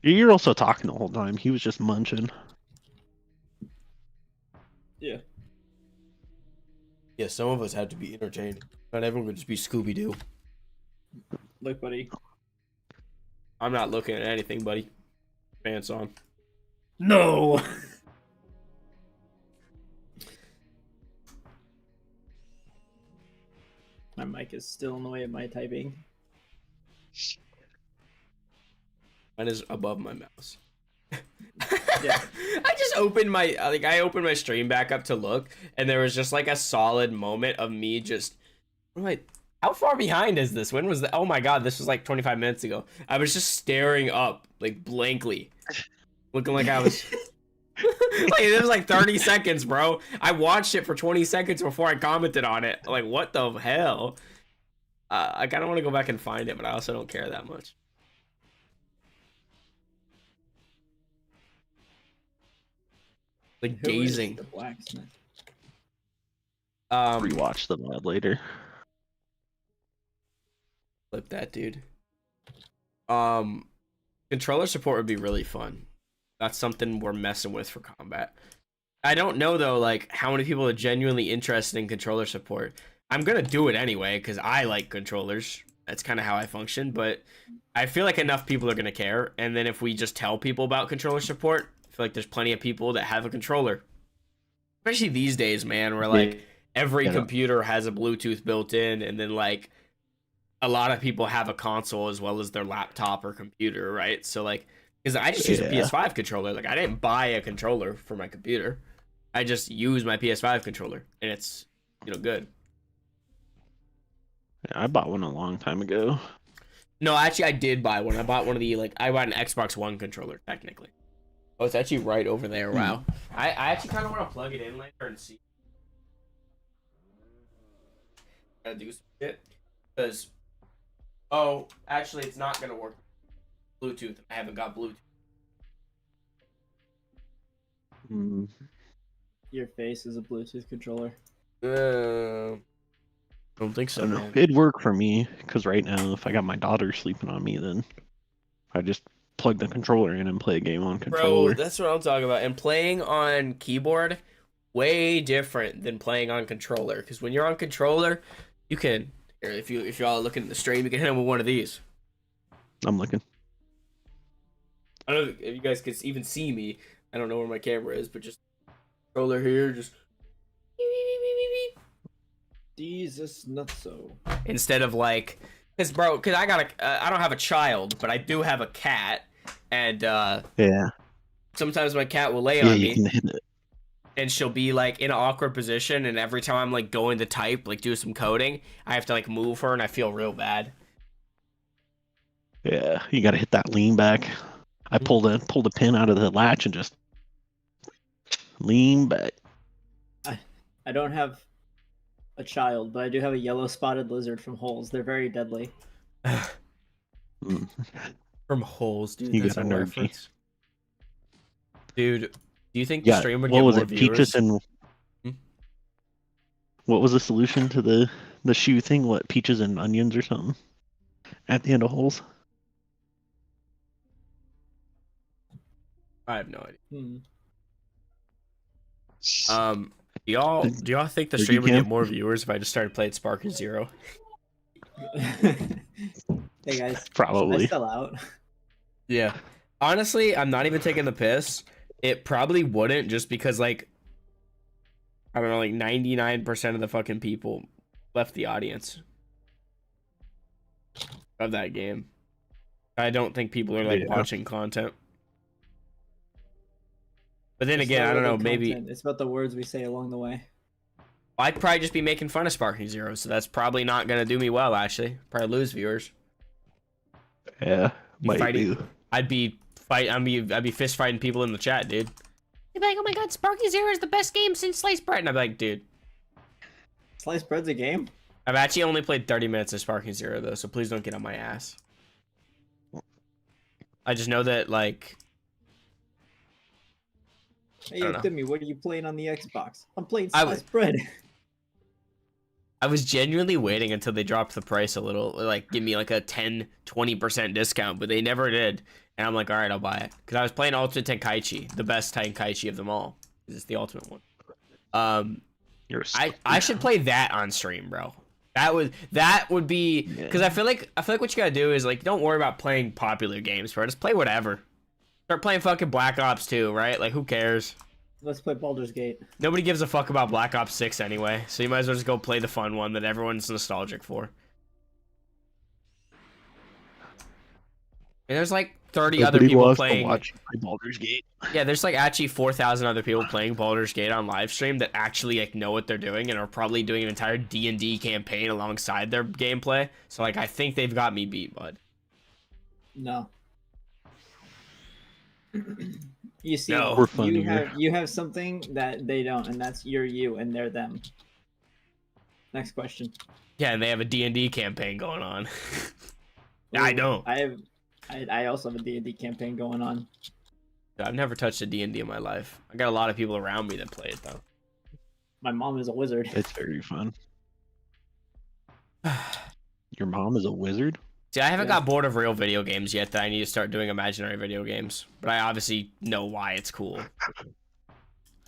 You're also talking the whole time. He was just munching. yeah. Yeah, some of us had to be entertained. Not everyone would just be Scooby Doo. Look, buddy. I'm not looking at anything, buddy. Pants on. No. My mic is still in the way of my typing. Mine is above my mouse. Yeah. I just opened I opened my stream back up to look, and there was just like a solid moment of me just, I'm like, how far behind is this? When was that? Oh my god, this was like 25 minutes ago. I was just staring up like blankly, looking like I was like, it was like 30 seconds, bro. I watched it for 20 seconds before I commented on it. Like, what the hell? I kind of want to go back and find it, but I also don't care that much. Like Who is gazing. the blacksmith? Rewatch the mod later. Flip that, dude. Controller support would be really fun. That's something we're messing with for combat. I don't know though, like how many people are genuinely interested in controller support. I'm gonna do it anyway because I like controllers. That's kind of how I function. But I feel like enough people are gonna care. And then if we just tell people about controller support, I feel like there's plenty of people that have a controller. Especially these days, man, where like every computer has a Bluetooth built in, and then like a lot of people have a console as well as their laptop or computer, right? So like, because I just use a PS5 controller. Like I didn't buy a controller for my computer. I just use my PS5 controller, and it's, you know, good. Yeah, I bought one a long time ago. No, actually, I did buy one. I bought one of the I bought an Xbox One controller technically. Oh, it's actually right over there. Wow. I actually kind of want to plug it in later and see. Gotta do some shit because. Oh, actually, it's not gonna work. Bluetooth. I haven't got Bluetooth. Your face is a Bluetooth controller. Don't think so. I don't know. It'd work for me because right now, if I got my daughter sleeping on me, then I just plug the controller in and play a game on controller. Bro, that's what I'm talking about. And playing on keyboard, way different than playing on controller. Because when you're on controller, you can. If y'all are looking at the stream, you can hit him with one of these. I'm looking. I don't know if you guys can even see me. I don't know where my camera is, but just controller here, just. Jesus nutso. Instead of like, because I don't have a child, but I do have a cat, and sometimes my cat will lay on me, and she'll be like in an awkward position, and every time I'm like going to type, like do some coding, I have to like move her, and I feel real bad. Yeah, you gotta hit that lean back. I pulled a pin out of the latch and just lean back. I don't have a child, but I do have a yellow spotted lizard from holes. They're very deadly. From holes, dude. You That's got a a reference. Dude, do you think the stream would get what was more it? viewers? Peaches and what was the solution to the shoe thing? What, peaches and onions or something? At the end of holes. I have no idea. Hmm. Do y'all think the stream would get more viewers if I just started playing Sparking Zero? Hey guys, Probably. I sell out. Yeah. Honestly, I'm not even taking the piss. It probably wouldn't, just because like I don't know, like 99% of the fucking people left the audience of that game. I don't think people are like watching content. But then again, I don't know, maybe it's about the words we say along the way. I'd probably just be making fun of Sparking Zero, so that's probably not gonna do me well. Actually, probably lose viewers. Yeah, might do. I'd be fist fighting people in the chat, dude. They'd be like, "Oh my god, Sparking Zero is the best game since Sliced Bread," and I'd be like, "Dude, Sliced Bread's a game." I've actually only played 30 minutes of Sparking Zero though, so please don't get on my ass. I just know that like. Hey, Timmy, what are you playing on the Xbox? I'm playing Sliced Bread. I was genuinely waiting until they dropped the price a little, like give me like a 10-20% discount, but they never did. And I'm like, all right, I'll buy it. Because I was playing Ultimate Tenkaichi, the best Tenkaichi of them all. It's the ultimate one. I should play that on stream, bro. That would be because Yeah. I feel like what you gotta do is like don't worry about playing popular games, bro. Just play whatever. Start playing fucking Black Ops 2, right? Like who cares? Let's play Baldur's Gate. Nobody gives a fuck about Black Ops 6 anyway, so you might as well just go play the fun one that everyone's nostalgic for. And there's like 30 other Nobody people wants playing. to watch Baldur's Gate. Yeah, there's like actually 4,000 other people playing Baldur's Gate on live stream that actually like know what they're doing and are probably doing an entire D&D campaign alongside their gameplay. So like I think they've got me beat, bud. No. You see, No. We're funnier. you have something that they don't, and that's you're you and they're them. Next question. Yeah, and they have a D&D campaign going on. I don't. I also have a D&D campaign going on. I've never touched a D&D in my life. I got a lot of people around me that play it though. My mom is a wizard. It's very fun. Your mom is a wizard? See, I haven't Yeah. got bored of real video games yet that I need to start doing imaginary video games. But I obviously know why it's cool.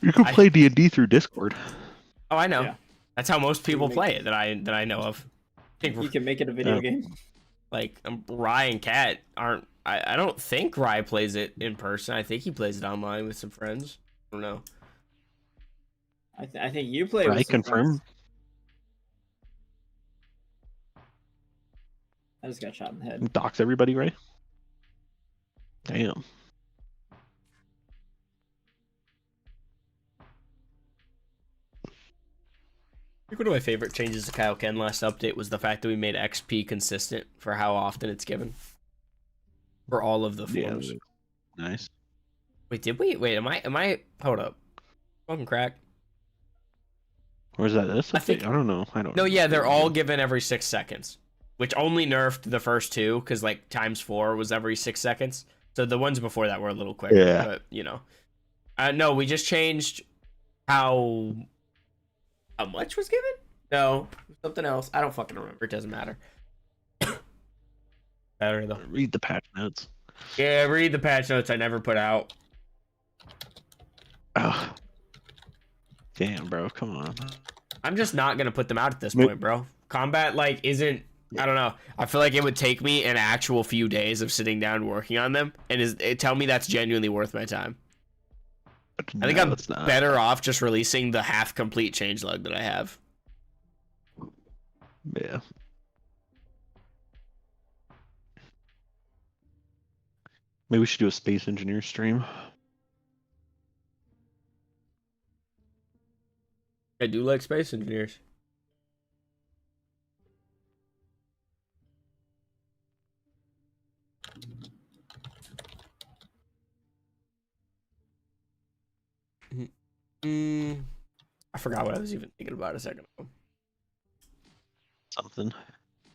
You can play D&D through Discord. Oh, I know. Yeah. That's how most people make- play it that I know of. I You think can make it a video Yeah. game. like Rye and Kat aren't. I don't think Rye plays it in person. I think he plays it online with some friends. I don't know. I think you play. Right, with some confirm. friends. I just got shot in the head. Dox everybody, right? Damn. I think one of my favorite changes to Kaioken last update was the fact that we made XP consistent for how often it's given. For all of the forms. Yeah, nice. Wait, did we? Wait, am I? Hold up. Fucking crack. Or is that this? I think- I don't know. I don't No, know. yeah, they're all given every 6 seconds, which only nerfed the first two because like ×4 was every 6 seconds. So the ones before that were a little quicker. Yeah. But you know, no, we just changed how much was given. No, something else. I don't fucking remember. It doesn't matter. Better though. Read the patch notes. Yeah, read the patch notes I never put out. Oh. Damn, bro. Come on. I'm just not gonna put them out at this Ma- point, bro. Combat like isn't. I don't know. I feel like it would take me an actual few days of sitting down working on them, and tell me that's genuinely worth my time. I think No, I'm it's not. better off just releasing the half complete changelog that I have. Yeah. Maybe we should do a space engineer stream. I do like space engineers. I forgot what I was even thinking about a second ago.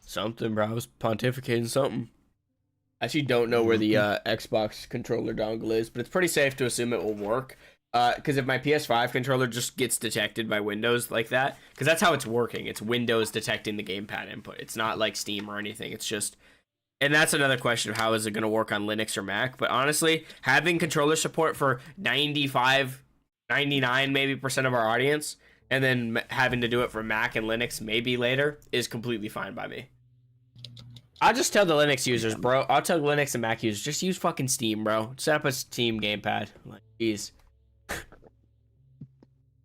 Something, bro. I was pontificating something. I actually don't know where the Xbox controller dongle is, but it's pretty safe to assume it will work. Because if my PS5 controller just gets detected by Windows like that, because that's how it's working. It's Windows detecting the gamepad input. It's not like Steam or anything. It's just, and that's another question of how is it going to work on Linux or Mac. But honestly, having controller support for 95, 99 maybe % of our audience, and then having to do it for Mac and Linux maybe later is completely fine by me. I'll just tell the Linux users, bro. I'll tell Linux and Mac users, just use fucking Steam, bro. Set up a Steam gamepad. Like, jeez.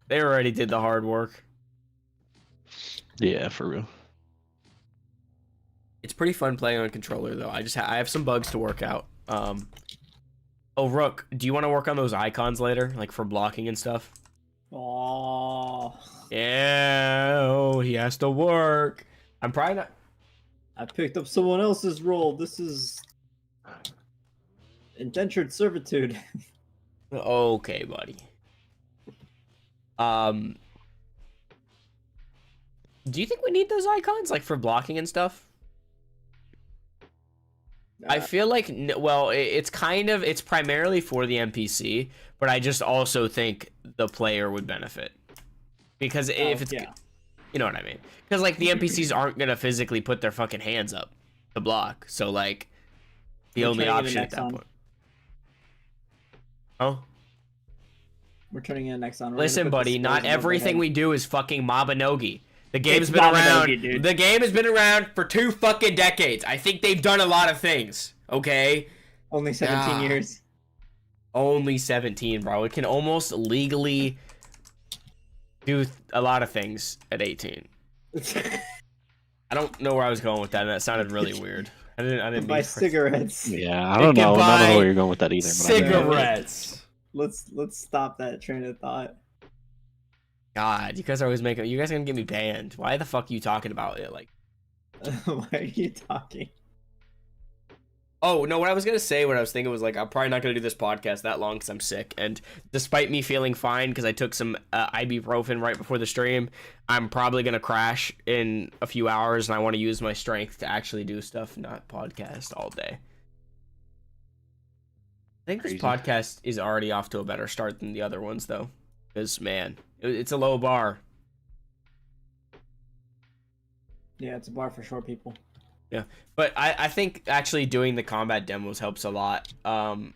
They already did the hard work. Yeah, for real. It's pretty fun playing on controller, though. I have some bugs to work out. Oh, Rook, do you want to work on those icons later, like for blocking and stuff? Oh, Yeah, oh, he has to work. I'm probably not. I picked up someone else's role. This is indentured servitude. Okay, buddy. Do you think we need those icons, like for blocking and stuff? I feel like, well, it's primarily for the NPC, but I just also think the player would benefit. Because if it's, you know what I mean? Because, like, the NPCs aren't going to physically put their fucking hands up to block. So, like, the only option at that point. Oh? We're turning in next on. Listen, buddy, not everything we do is fucking Mabinogi. The game's It's been not around. Minogi, dude. The game has been around for 2 fucking decades. I think they've done a lot of things. Okay. Only 17 years. Only 17, bro. It can almost legally do a lot of things at 18. I don't know where I was going with that, and that sounded really weird. I didn't Buy mean cigarettes. Yeah, I don't know. I don't know where you're going with that either. But cigarettes. Let's stop that train of thought. God, you guys are always making. You guys are gonna get me banned. Why the fuck are you talking about it? Like, Why are you talking? oh no, what I was gonna say, what I was thinking was like, I'm probably not gonna do this podcast that long because I'm sick, and despite me feeling fine because I took some ibuprofen right before the stream, I'm probably gonna crash in a few hours, and I want to use my strength to actually do stuff, not podcast all day. I think this podcast is already off to a better start than the other ones, though, because man, it's a low bar. Yeah, it's a bar for short people. Yeah, but I think actually doing the combat demos helps a lot. To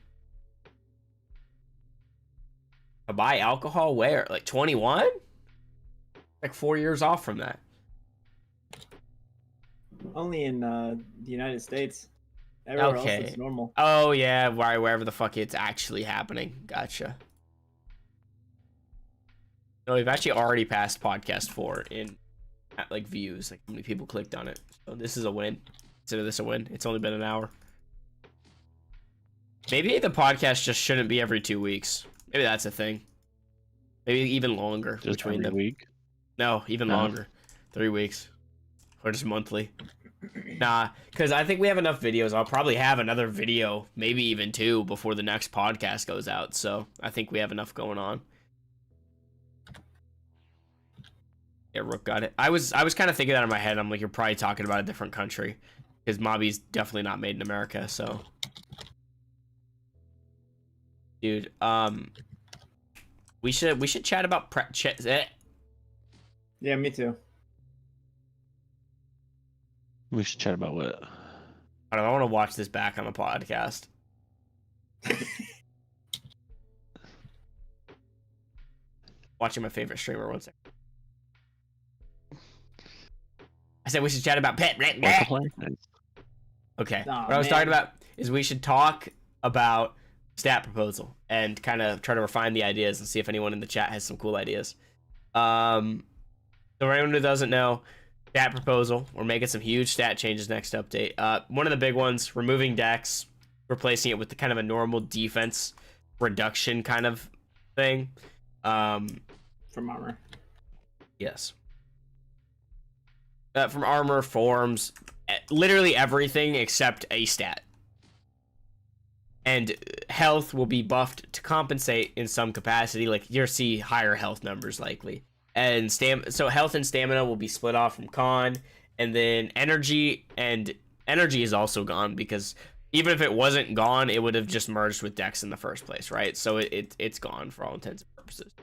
buy alcohol where? Like 21? Like 4 years off from that. Only in the United States. Everywhere Okay. else is normal. Oh yeah, wherever the fuck it's actually happening. Gotcha. No, we've actually already passed podcast 4 in like views. Like how many people clicked on it. So this is a win. Consider this a win. It's only been an hour. Maybe the podcast just shouldn't be every 2 weeks. Maybe that's a thing. Maybe even longer just between every them. week. No, even longer. 3 weeks. Or just monthly. Nah, because I think we have enough videos. I'll probably have another video, maybe even 2, before the next podcast goes out. So I think we have enough going on. Yeah, Rook got it. I was kind of thinking that in my head. I'm like, you're probably talking about a different country. Because Mobby's definitely not made in America, so. Dude, we should chat about Yeah, me too. We should chat about what? I don't know, I want to watch this back on the podcast. Watching my favorite streamer, 1 second. I said we should chat about pet. Okay. Aw, what I was man. talking about is we should talk about stat proposal and kind of try to refine the ideas and see if anyone in the chat has some cool ideas. So for anyone who doesn't know, stat proposal, we're making some huge stat changes next update. One of the big ones, removing Dex, replacing it with the kind of a normal defense reduction kind of thing. From armor. Yes. From armor, forms, literally everything except a stat. And health will be buffed to compensate in some capacity. Like you'll see higher health numbers likely. And so health and stamina will be split off from con. And then energy is also gone because even if it wasn't gone, it would have just merged with Dex in the first place, right? So it's gone for all intents and purposes.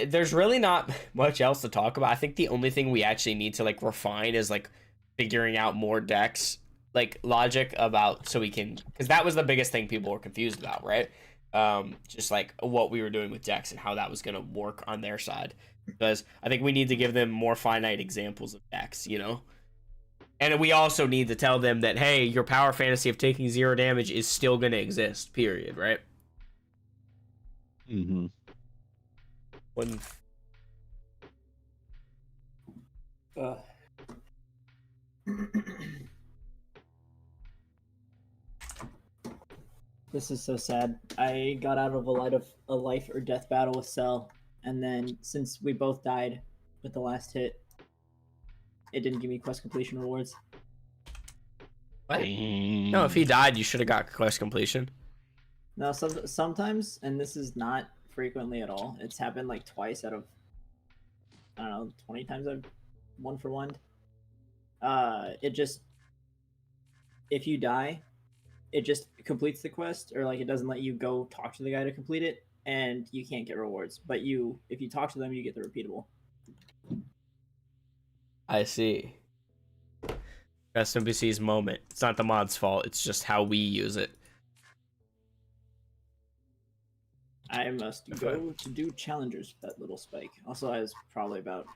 There's really not much else to talk about. I think the only thing we actually need to like refine is like figuring out more Dex like logic about so we can, because that was the biggest thing people were confused about, right? Just like what we were doing with Dex and how that was gonna work on their side. Because I think we need to give them more finite examples of Dex, you know? And we also need to tell them that, hey, your power fantasy of taking 0 damage is still gonna exist, period, right? Mm-hmm. When This is so sad. I got out of a life or death battle with Cell, and then since we both died with the last hit, it didn't give me quest completion rewards. what? No, if he died, you should have got quest completion. No, sometimes, and this is not frequently at all. It's happened like twice out of, I don't know, 20 times I've 1-for-1'd. It just, if you die, it just completes the quest, or like it doesn't let you go talk to the guy to complete it, and you can't get rewards. But if you talk to them, you get the repeatable. I see. Custom PC's moment. It's not the mod's fault. It's just how we use it. I must go to do challengers with that little spike. Also, I was probably about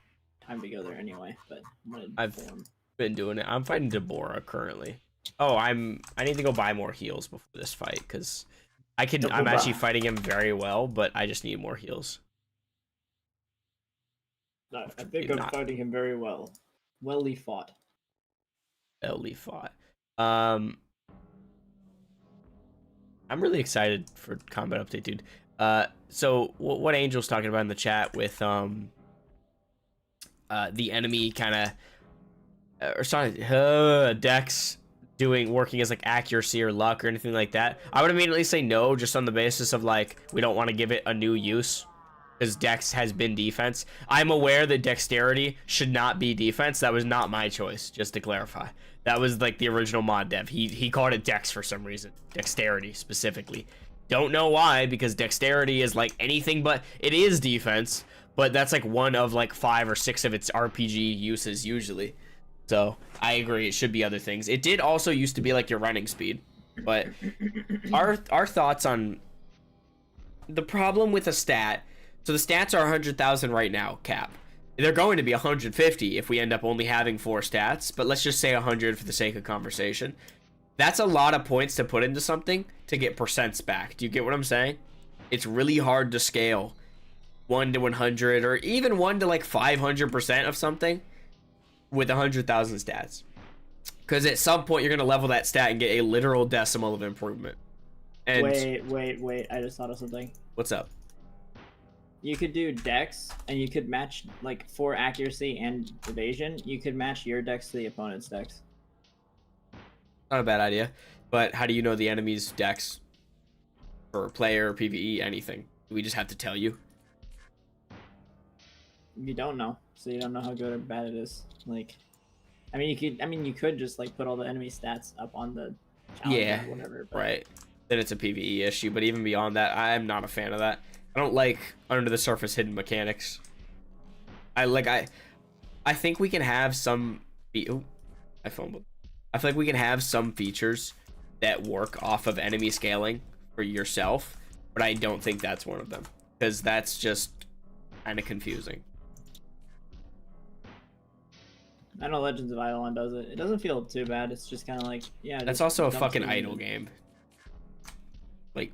time to go there anyway, but I'm gonna I've form. been doing it. I'm fighting Deborah currently. Oh, I need to go buy more heals before this fight because I'm actually fighting him very well, but I just need more heals. No, I think I'm fighting him very well. Welly fought. Welly fought. I'm really excited for combat update, dude. So what Angel's talking about in the chat with the enemy kind of or sorry, Dex working as like accuracy or luck or anything like that. I would immediately say no, just on the basis of like we don't want to give it a new use because Dex has been defense. I'm aware that dexterity should not be defense. That was not my choice, just to clarify. That was like the original mod dev. He called it Dex for some reason. Dexterity specifically. Don't know why, because dexterity is like anything but it is defense, but that's like one of like 5 or 6 of its RPG uses usually. So I agree, it should be other things. It did also used to be like your running speed, but our thoughts on the problem with a stat. So the stats are 100,000 right now, cap. They're going to be 150 if we end up only having 4 stats, but let's just say 100 for the sake of conversation. That's a lot of points to put into something to get percents back. Do you get what I'm saying? It's really hard to scale 1 to 100 or even 1 to like 500% of something with 100,000 stats, because at some point you're gonna level that stat and get a literal decimal of improvement. And wait! I just thought of something. What's up? You could do dex, and you could match like for accuracy and evasion. You could match your dex to the opponent's dex. Not a bad idea, but how do you know the enemy's dex for player, PvE, anything? Do we just have to tell you? You don't know, so you don't know how good or bad it is. Like, I mean, you could just like put all the enemy stats up on the challenge or whatever. But... Right. Then it's a PvE issue, but even beyond that, I'm not a fan of that. I don't like under the surface hidden mechanics. I think we can have some. I fumbled. I feel like we can have some features that work off of enemy scaling for yourself, but I don't think that's one of them, because that's just kind of confusing. I know Legends of Eidolon does it. It doesn't feel too bad. It's just kind of like, yeah. That's also a fucking idle game. Like,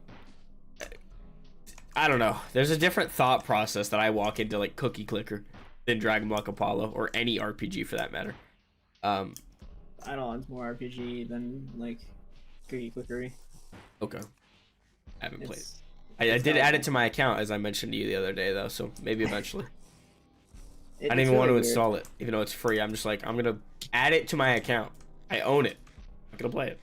I don't know. There's a different thought process that I walk into like Cookie Clicker than Dragon Block Apollo or any RPG for that matter. Eidolon's more RPG than like Cookie Clickery. Okay. I haven't played. I did add it to my account as I mentioned to you the other day though, so maybe eventually. I didn't even want to install it, even though it's free. I'm just like, I'm gonna add it to my account. I own it. I'm gonna play it.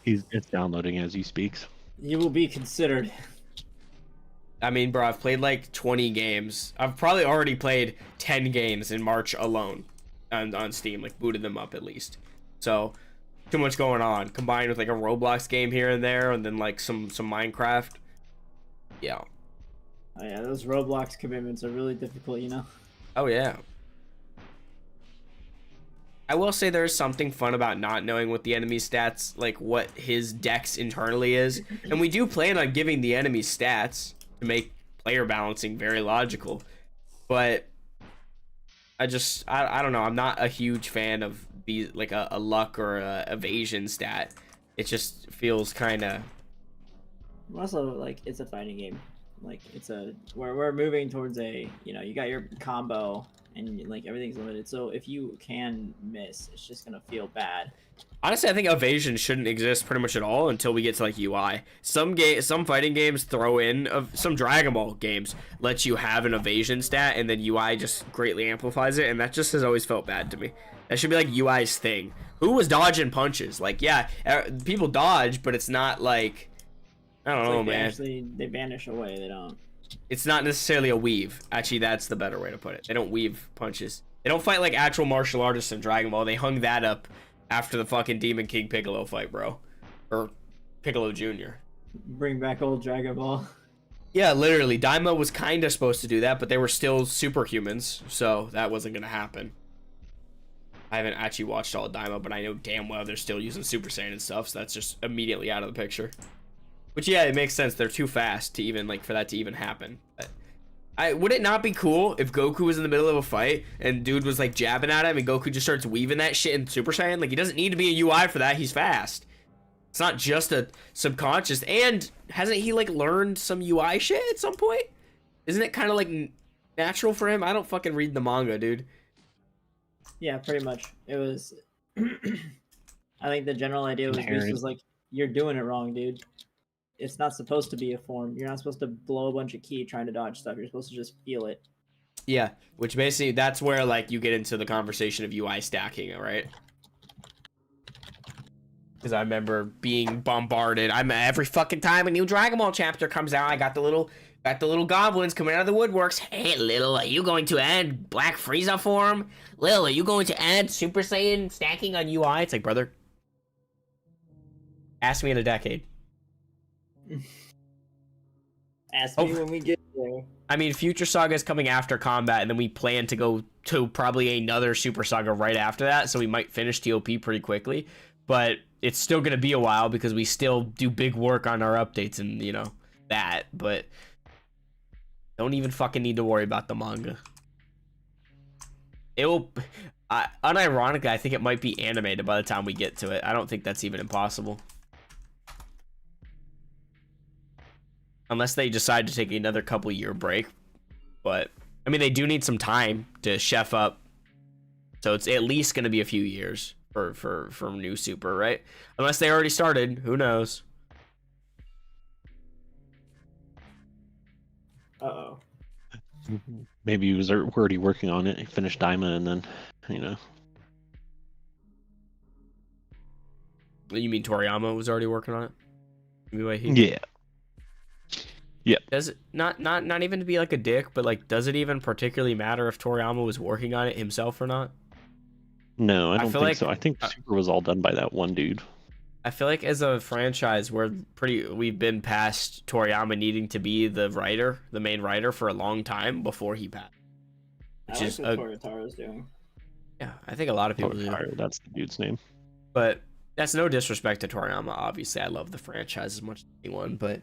It's downloading as he speaks. You will be considered. I mean, bro, I've played like 20 games. I've probably already played 10 games in March alone on Steam, like booted them up at least. So, too much going on, combined with like a Roblox game here and there, and then like some Minecraft. Yeah. Oh yeah, those Roblox commitments are really difficult, you know? Oh yeah. I will say there's something fun about not knowing what the enemy's stats, like what his dex internally is. And we do plan on giving the enemy stats to make player balancing very logical. But I don't know. I'm not a huge fan of like a luck or a evasion stat. It just feels kind of... Also, like, it's a fighting game. Like, we're moving towards you got your combo and like everything's limited, so if you can miss, it's just gonna feel bad. Honestly, I think evasion shouldn't exist pretty much at all until we get to like UI. Some fighting games throw in some Dragon Ball games let you have an evasion stat and then UI just greatly amplifies it, and that just has always felt bad to me. That should be like UI's thing. Who was dodging punches? Like, yeah, people dodge, but it's not like, I don't know, man. They vanish away. They don't. It's not necessarily a weave. Actually, that's the better way to put it. They don't weave punches. They don't fight like actual martial artists in Dragon Ball. They hung that up after the fucking Demon King Piccolo fight, bro. Or Piccolo Jr. Bring back old Dragon Ball. Yeah, literally. Daima was kind of supposed to do that, but they were still superhumans, so that wasn't going to happen. I haven't actually watched all of Daima, but I know damn well they're still using Super Saiyan and stuff, so that's just immediately out of the picture. Which, yeah, it makes sense. They're too fast to even, like, for that to even happen. But would it not be cool if Goku was in the middle of a fight and dude was, like, jabbing at him and Goku just starts weaving that shit in Super Saiyan? Like, he doesn't need to be a UI for that. He's fast. It's not just a subconscious. And hasn't he, like, learned some UI shit at some point? Isn't it kind of, like, natural for him? I don't fucking read the manga, dude. Yeah, pretty much. It was... I think the general idea was Beast was like, you're doing it wrong, dude. It's not supposed to be a form. You're not supposed to blow a bunch of ki trying to dodge stuff. You're supposed to just feel it. Yeah, which basically, that's where, like, you get into the conversation of UI stacking, right? Because I remember being bombarded. Every fucking time a new Dragon Ball chapter comes out, I got the little goblins coming out of the woodworks. Hey, Lil, are you going to add Black Frieza form? Lil, are you going to add Super Saiyan stacking on UI? It's like, brother, ask me in a decade. Ask me when we get there. I mean, Future Saga is coming after Combat, and then we plan to go to probably another Super Saga right after that, so we might finish TOP pretty quickly. But it's still going to be a while because we still do big work on our updates and, you know, that. But don't even fucking need to worry about the manga. It will... unironically, I think it might be animated by the time we get to it. I don't think that's even impossible. Unless they decide to take another couple year break. But, I mean, they do need some time to chef up. So it's at least going to be a few years for new Super, right? Unless they already started. Who knows? Uh-oh. Maybe he was already working on it. He finished Daima and then, you know. You mean Toriyama was already working on it? Yeah. Yeah. Does it not even to be like a dick, but like, does it even particularly matter if Toriyama was working on it himself or not? No, I don't think like, so. I think Super was all done by that one dude. I feel like as a franchise, we've been past Toriyama needing to be the main writer for a long time before he passed. Which is what Toyotaro's doing. Yeah, I think a lot of people do. That's the dude's name. But that's no disrespect to Toriyama. Obviously, I love the franchise as much as anyone, but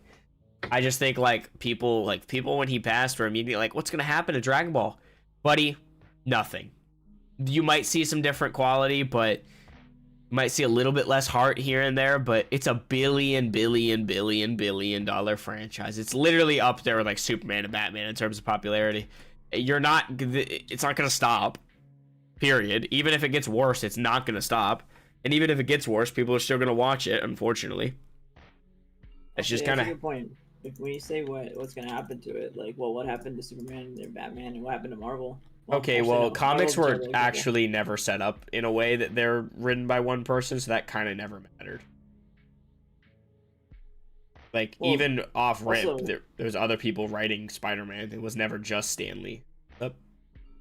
I just think people when he passed were immediately like, what's gonna happen to Dragon Ball? Buddy, nothing. You might see some different quality, but you might see a little bit less heart here and there, but it's a billion dollar franchise. It's literally up there with like Superman and Batman in terms of popularity. It's not gonna stop. Period. Even if it gets worse, it's not gonna stop. And even if it gets worse, people are still gonna watch it, unfortunately. It's just kind of a good point. When you say what's gonna happen to it, like, well, what happened to Superman and Batman, and what happened to Marvel? Well, okay, actually, well, no, comics Marvel's were really actually never set up in a way that they're written by one person, so that kind of never mattered. Like, Well, even off rip, also- there's other people writing Spider-Man. It was never just Stan Lee.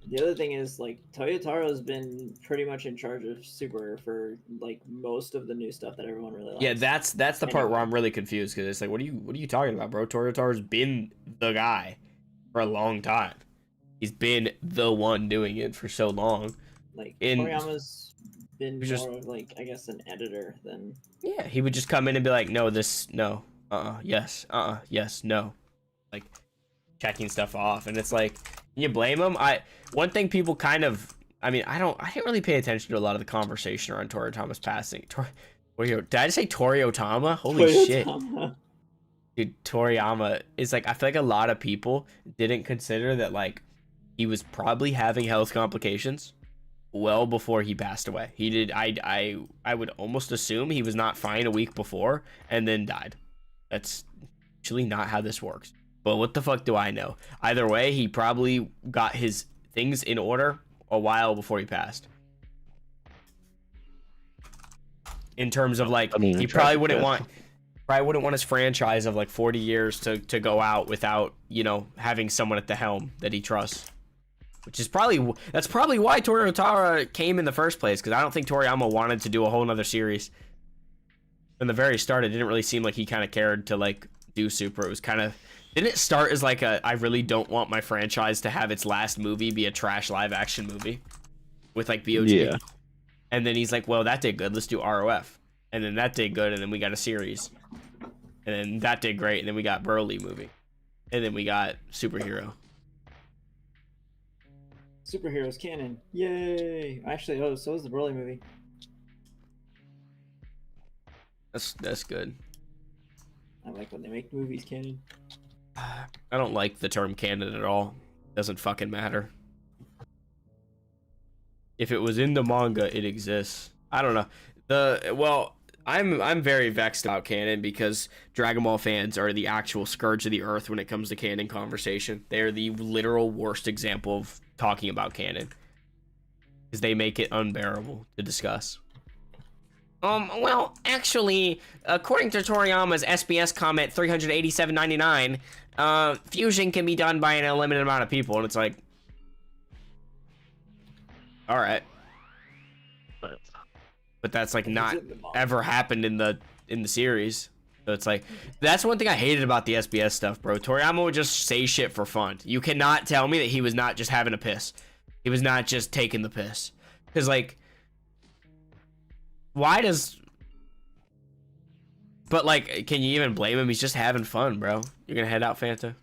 The other thing is, like, Toyotaro's been pretty much in charge of Super for like most of the new stuff that everyone really likes. Yeah, that's the part where I'm really confused, because it's like, what are you talking about, bro? Toyotaro's been the guy for a long time. He's been the one doing it for so long. Like, Toriyama's been more just, of, like, I guess, an editor than... Yeah, he would just come in and be like, no, yes, yes, no. Like, checking stuff off. And it's like, you blame him? One thing people kind of... I mean, I didn't really pay attention to a lot of the conversation around Toriyama's passing. Did I just say Toriyama? Holy shit. Dude, Toriyama is like... I feel like a lot of people didn't consider that, like, he was probably having health complications well before he passed away. He did. I would almost assume he was not fine a week before and then died. That's actually not how this works. But what the fuck do I know? Either way, he probably got his things in order a while before he passed. In terms of, like, he probably wouldn't want his franchise of like 40 years to go out without, you know, having someone at the helm that he trusts. Which is that's probably why Toyotaro came in the first place, because I don't think Toriyama wanted to do a whole nother series. From the very start, it didn't really seem like he kind of cared to, like, do Super. It was kind of... Didn't it start as, like, I really don't want my franchise to have its last movie be a trash live-action movie? With, like, BOG. Yeah. And then he's like, well, that did good. Let's do ROF. And then that did good, and then we got a series. and then that did great. And then we got Broly movie, and then we got superhero. Superheroes canon. Yay! Actually, oh, so is the Broly movie. That's good. I like when they make movies canon. I don't like the term canon at all. Doesn't fucking matter. If it was in the manga, it exists. I don't know. I'm very vexed about canon because Dragon Ball fans are the actual scourge of the earth when it comes to canon conversation. They are the literal worst example of talking about canon, because they make it unbearable to discuss. Well, actually, according to Toriyama's SBS comment 387.99, fusion can be done by an unlimited amount of people, and it's like, all right, but that's like not ever happened in the series. So it's like, that's one thing I hated about the SBS stuff, bro. Toriyama would just say shit for fun. You cannot tell me that he was not just having a piss. He was not just taking the piss, because like, why does... But, like, can you even blame him? He's just having fun, bro. You're gonna head out, Fanta?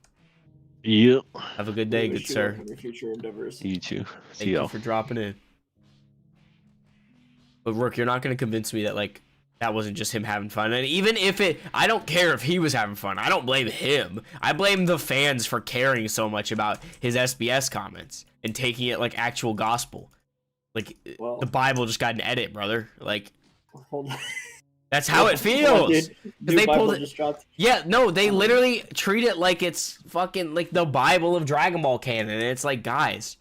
Yep. Have a good day, good sir. Your future endeavors. You too. Thank you for dropping in. But, Rook, you're not gonna convince me that, like, that wasn't just him having fun. And even if it... I don't care if he was having fun. I don't blame him. I blame the fans for caring so much about his SBS comments and taking it like actual gospel. Like, well, the Bible just got an edit, brother. Like... Hold on. That's how it feels. They pulled it. Yeah, no, they literally treat it like it's fucking like the Bible of Dragon Ball canon. And it's like, guys,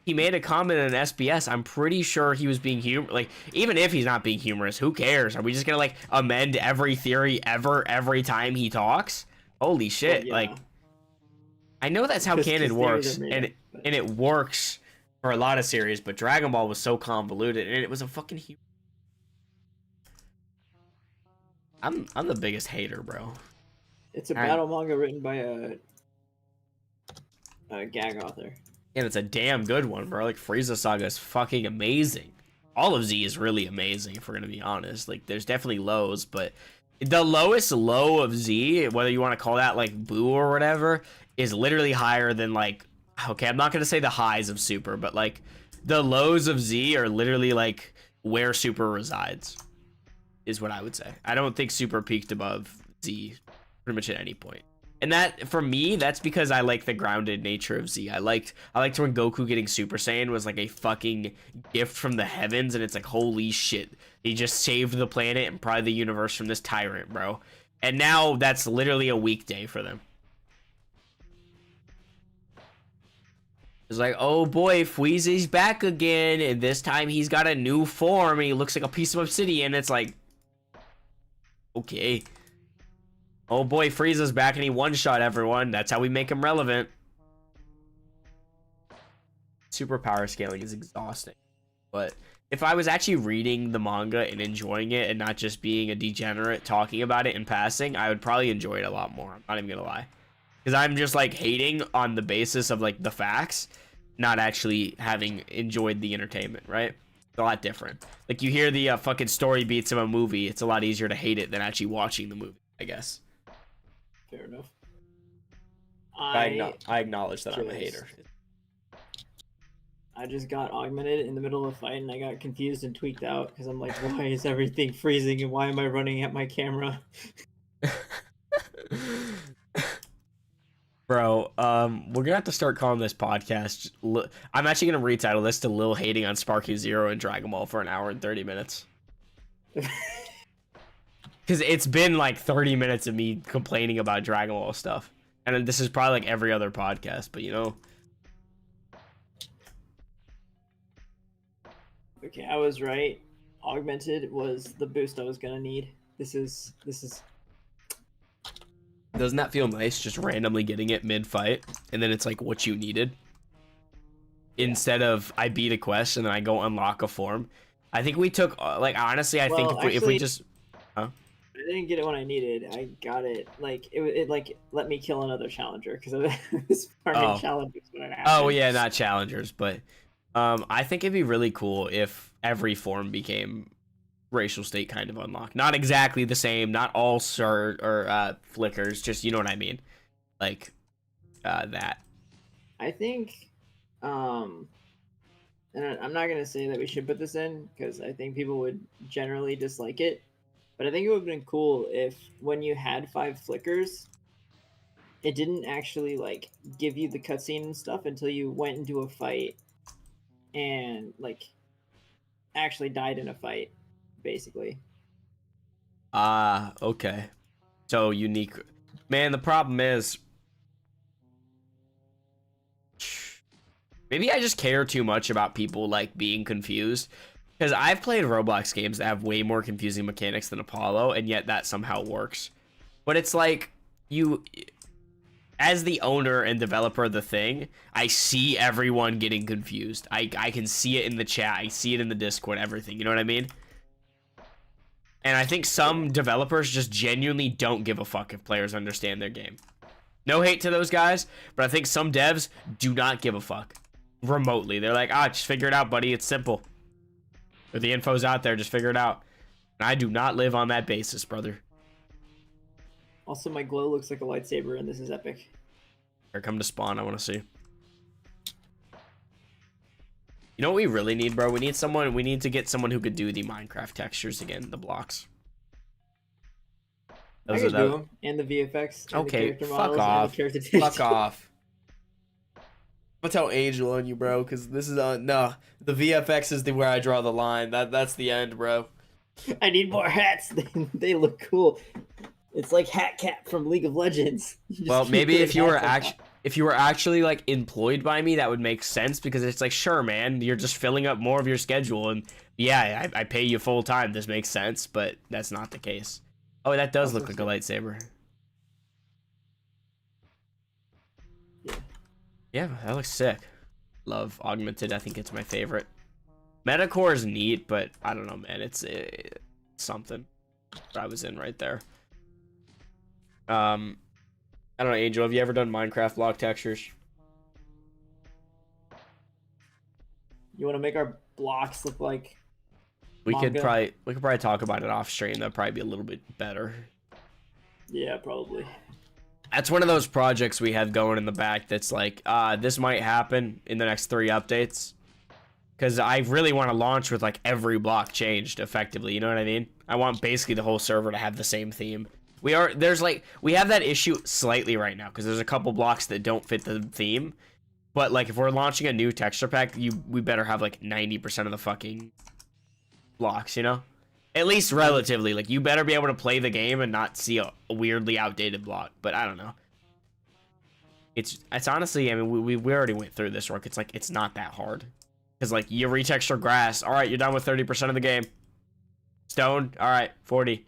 he made a comment in SBS. I'm pretty sure he was being humorous. Like, even if he's not being humorous, who cares? Are we just gonna like amend every theory ever every time he talks? Holy shit! Well, yeah. Like, I know that's how canon works, and it works for a lot of series. But Dragon Ball was so convoluted, and it was a fucking. I'm the biggest hater, bro. It's a battle manga written by a gag author. And it's a damn good one, bro. Like, Frieza Saga is fucking amazing. All of Z is really amazing, if we're gonna be honest. Like, there's definitely lows, but the lowest low of Z, whether you want to call that like Boo or whatever, is literally higher than like, okay, I'm not gonna say the highs of Super, but like the lows of Z are literally like where Super resides. Is what I would say. I don't think Super peaked above Z pretty much at any point. And that, for me, that's because I like the grounded nature of Z. I liked when Goku getting Super Saiyan was like a fucking gift from the heavens, and it's like, holy shit. He just saved the planet and probably the universe from this tyrant, bro. And now that's literally a weekday for them. It's like, oh boy, Frieza's back again, and this time he's got a new form, and he looks like a piece of obsidian. It's like, okay. Oh boy, Frieza's back and he one-shot everyone. That's how we make him relevant. Superpower scaling is exhausting. But if I was actually reading the manga and enjoying it and not just being a degenerate talking about it in passing, I would probably enjoy it a lot more. I'm not even gonna lie. Because I'm just like hating on the basis of like the facts, not actually having enjoyed the entertainment, right? A lot different. Like, you hear the fucking story beats of a movie, it's a lot easier to hate it than actually watching the movie, I guess. Fair enough. I acknowledge that I'm a hater. I just got augmented in the middle of a fight and I got confused and tweaked out because I'm like, why is everything freezing and why am I running at my camera? Bro, we're gonna have to start calling this podcast. I'm actually gonna retitle this to Lil hating on Sparky Zero and Dragon Ball for an hour and 30 minutes. Because it's been like 30 minutes of me complaining about Dragon Ball stuff. And this is probably like every other podcast, but you know. Okay, I was right. Augmented was the boost I was gonna need. This is Doesn't that feel nice, just randomly getting it mid-fight, and then it's like what you needed? Instead of I beat a quest and then I go unlock a form. I think we took, like, honestly, I think if we just... Huh? I didn't get it when I needed. I got it, like, it like, let me kill another challenger, because I was farming challengers when it happened. Oh, yeah, not challengers, but I think it'd be really cool if every form became racial state kind of unlock. Not exactly the same, not all flickers, just you know what I mean. Like that. I think, and I'm not gonna say that we should put this in because I think people would generally dislike it. But I think it would have been cool if when you had 5 flickers, it didn't actually like give you the cutscene and stuff until you went into a fight and like actually died in a fight, basically. Okay. So unique. Man, the problem is maybe I just care too much about people like being confused. Because I've played Roblox games that have way more confusing mechanics than Apollo, and yet that somehow works. But it's like, you, as the owner and developer of the thing, I see everyone getting confused. I can see it in the chat, I see it in the Discord, everything, you know what I mean? And I think some developers just genuinely don't give a fuck if players understand their game. No hate to those guys, but I think some devs do not give a fuck. Remotely. They're like, just figure it out, buddy, it's simple. Or the info's out there, just figure it out. And I do not live on that basis, brother. Also, my glow looks like a lightsaber, and this is epic. Here, come to spawn, I want to see. You know what we really need, bro? We need to get someone who could do the Minecraft textures again, the blocks. I can do them, and the VFX, and okay, the character fuck models, off. and the character textures. Fuck off. I'm gonna tell Angel on you, bro, because this is no. The VFX is where I draw the line. That's the end, bro. I need more hats. They look cool. It's like Hat Cat from League of Legends. Well, maybe if you were actually like employed by me, that would make sense, because it's like, sure, man, you're just filling up more of your schedule, and yeah, I pay you full time. This makes sense, but that's not the case. Oh, that does look like a lightsaber. Yeah, that looks sick. Love augmented. I think it's my favorite. Metacore is neat, but I don't know, man. It's something. I was in right there. I don't know, Angel. Have you ever done Minecraft block textures? You want to make our blocks look like We manga? could probably talk about it off stream. That'd probably be a little bit better. Yeah, probably. That's one of those projects we have going in the back that's like, this might happen in the next 3 updates. Because I really want to launch with like every block changed effectively, you know what I mean? I want basically the whole server to have the same theme. We have that issue slightly right now, because there's a couple blocks that don't fit the theme. But like if we're launching a new texture pack, we better have like 90% of the fucking blocks, you know? At least relatively. Like, you better be able to play the game and not see a weirdly outdated block. But I don't know. It's honestly, I mean, we already went through this work. It's like, it's not that hard. Because like, you retexture grass. All right, you're done with 30% of the game. Stone. All right, 40.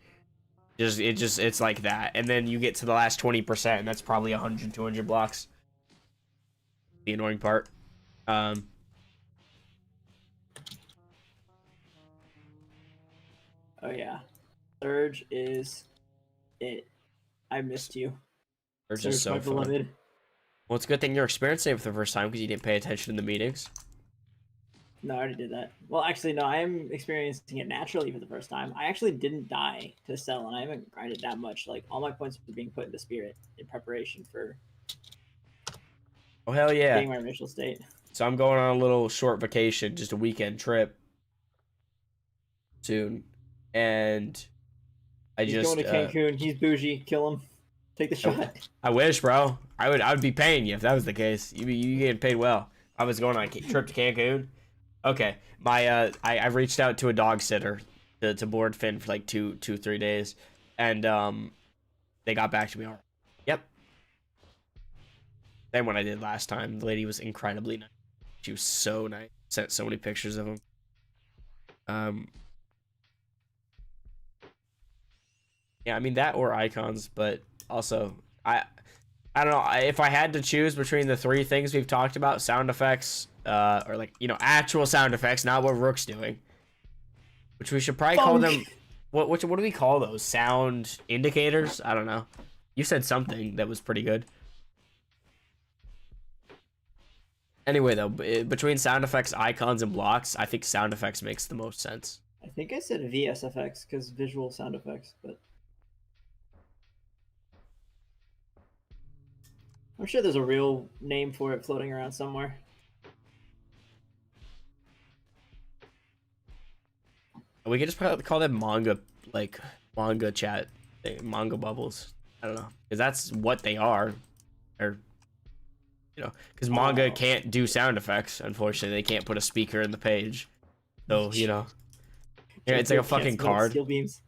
It's like that. And then you get to the last 20%, and that's probably 100, 200 blocks. The annoying part. Oh yeah, Surge is it. I missed you. Surge is so my fun. beloved. Well, it's a good thing you're experiencing it for the first time, because you didn't pay attention in the meetings. No, I already did that. Well, actually, no, I am experiencing it naturally for the first time. I actually didn't die to sell, and I haven't grinded that much. Like, all my points were being put into Spirit in preparation for Oh, hell yeah. getting my initial state. So I'm going on a little short vacation, just a weekend trip soon. And He's going to Cancun. He's bougie. Kill him. Take the shot. I wish, bro. I would be paying you if that was the case. You getting paid well. I was going on a trip to Cancun. Okay, I reached out to a dog sitter to board Finn for like 3 days, and they got back to me. Yep. Same what I did last time. The lady was incredibly nice. She was so nice. Sent so many pictures of him. Yeah, I mean that or icons, but also I don't know, if I had to choose between the 3 things we've talked about, sound effects, or like, you know, actual sound effects, not what Rook's doing, which we should probably call them, what do we call those? Sound indicators? I don't know. You said something that was pretty good. Anyway, though, between sound effects, icons, and blocks, I think sound effects makes the most sense. I I think I said VSFX because visual sound effects, but I'm sure there's a real name for it floating around somewhere. We could just probably call them manga, like manga chat, manga bubbles. I don't know, because that's what they are. Or, you know, because manga can't do sound effects. Unfortunately, they can't put a speaker in the page. So you know, yeah, it's like a fucking card. Steel beams.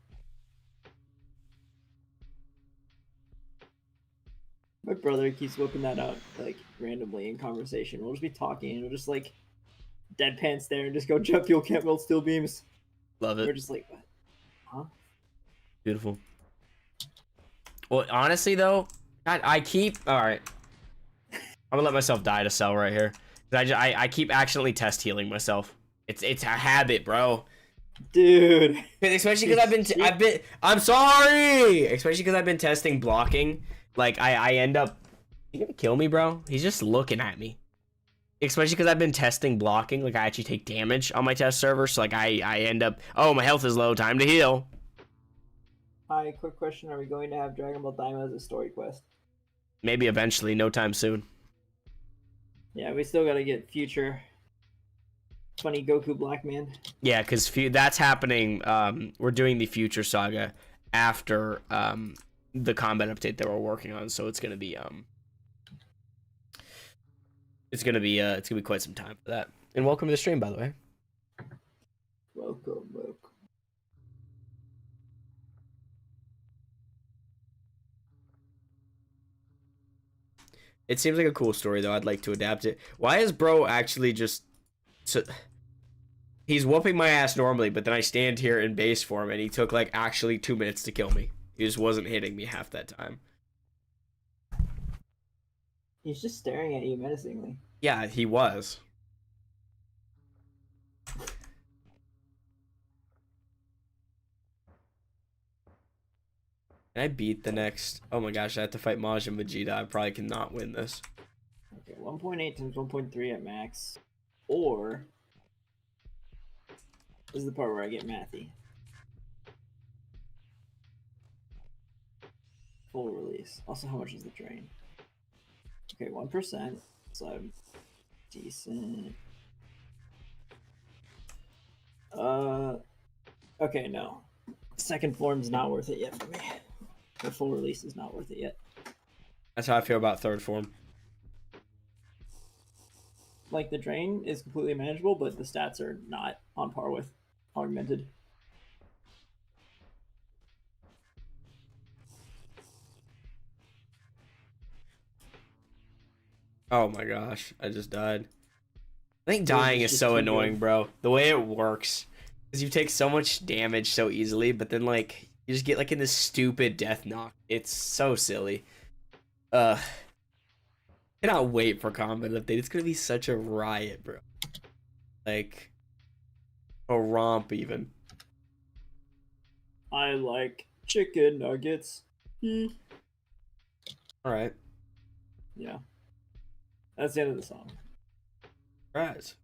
My brother keeps whipping that out like randomly in conversation. We'll just be talking and we'll just like deadpan stare and just go, jet fuel can't melt steel beams. Love it. We're just like, what? Huh? Beautiful. Well, honestly though, I keep all right. I'm gonna let myself die to sell right here. I keep accidentally test healing myself. It's a habit, bro. Dude. Especially because I'm sorry. Especially because I've been testing blocking. Like I end up. You gonna kill me, bro? He's just looking at me. Especially because I've been testing blocking. Like I actually take damage on my test server. So like I end up. Oh, my health is low. Time to heal. Hi, quick question. Are we going to have Dragon Ball Daima as a story quest? Maybe eventually. No time soon. Yeah, we still gotta get future funny Goku Black Man. Yeah, because that's happening. We're doing the Future Saga after the combat update that we're working on, so it's gonna be it's gonna be quite some time for that. And welcome to the stream, by the way. Welcome. It seems like a cool story though. I'd like to adapt it. Why is bro actually just so? He's whooping my ass normally, but then I stand here in base form, and he took like actually 2 minutes to kill me. He just wasn't hitting me half that time. He's just staring at you menacingly. Yeah, he was. Can I beat the next? Oh my gosh, I have to fight Maj and Vegeta. I probably cannot win this. Okay, 1.8 times 1.3 at max. Or this is the part where I get mathy. Full release. Also, how much is the drain? Okay, 1%. So I'm decent. Okay, no. Second form's not worth it yet for me. The full release is not worth it yet. That's how I feel about third form. Like, the drain is completely manageable, but the stats are not on par with augmented. Oh my gosh, I just died. I think dying is so annoying, bro. The way it works is you take so much damage so easily, but then like you just get like in this stupid death knock. It's so silly. Cannot wait for combat update. It's gonna be such a riot, bro. Like a romp even. I like chicken nuggets. All right. Yeah. That's the end of the song. Right.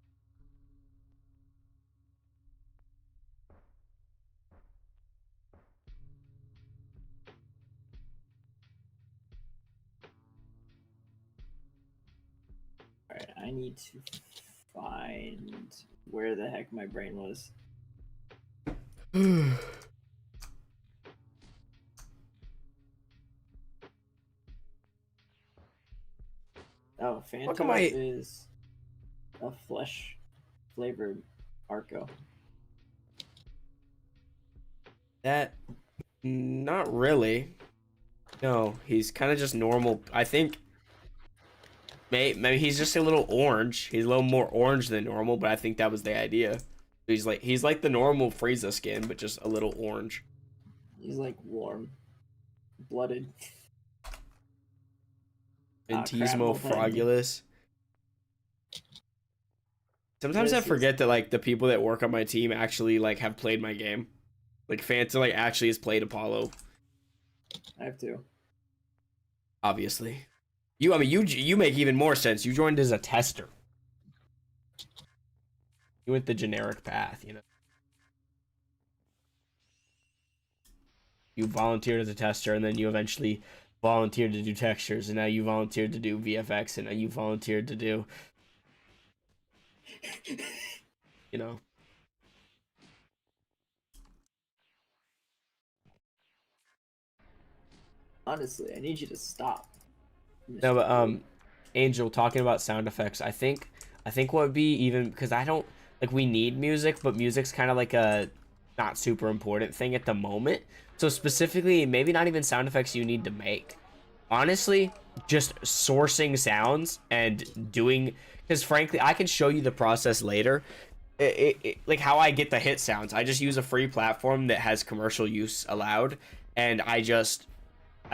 Alright, I need to find where the heck my brain was. Oh, Fanta is a flesh flavored Arco. That not really. No, he's kind of just normal. I think maybe he's just a little orange. He's a little more orange than normal, but I think that was the idea. He's like the normal Frieza skin, but just a little orange. He's like warm blooded. Ventismo Frogulus. Sometimes I forget that like the people that work on my team actually like have played my game. Like Fanta like actually has played Apollo. I have to. Obviously. I mean you make even more sense. You joined as a tester. You went the generic path, you know. You volunteered as a tester, and then you eventually volunteered to do textures, and now you volunteered to do VFX, and now you volunteered to do, you know. Honestly, I need you to stop. No, but Angel, talking about sound effects, I think what would be, even because I don't like, we need music, but music's kind of like a not super important thing at the moment. So specifically, maybe not even sound effects you need to make. Honestly, just sourcing sounds and doing, because frankly, I can show you the process later. Like how I get the hit sounds. I just use a free platform that has commercial use allowed, and I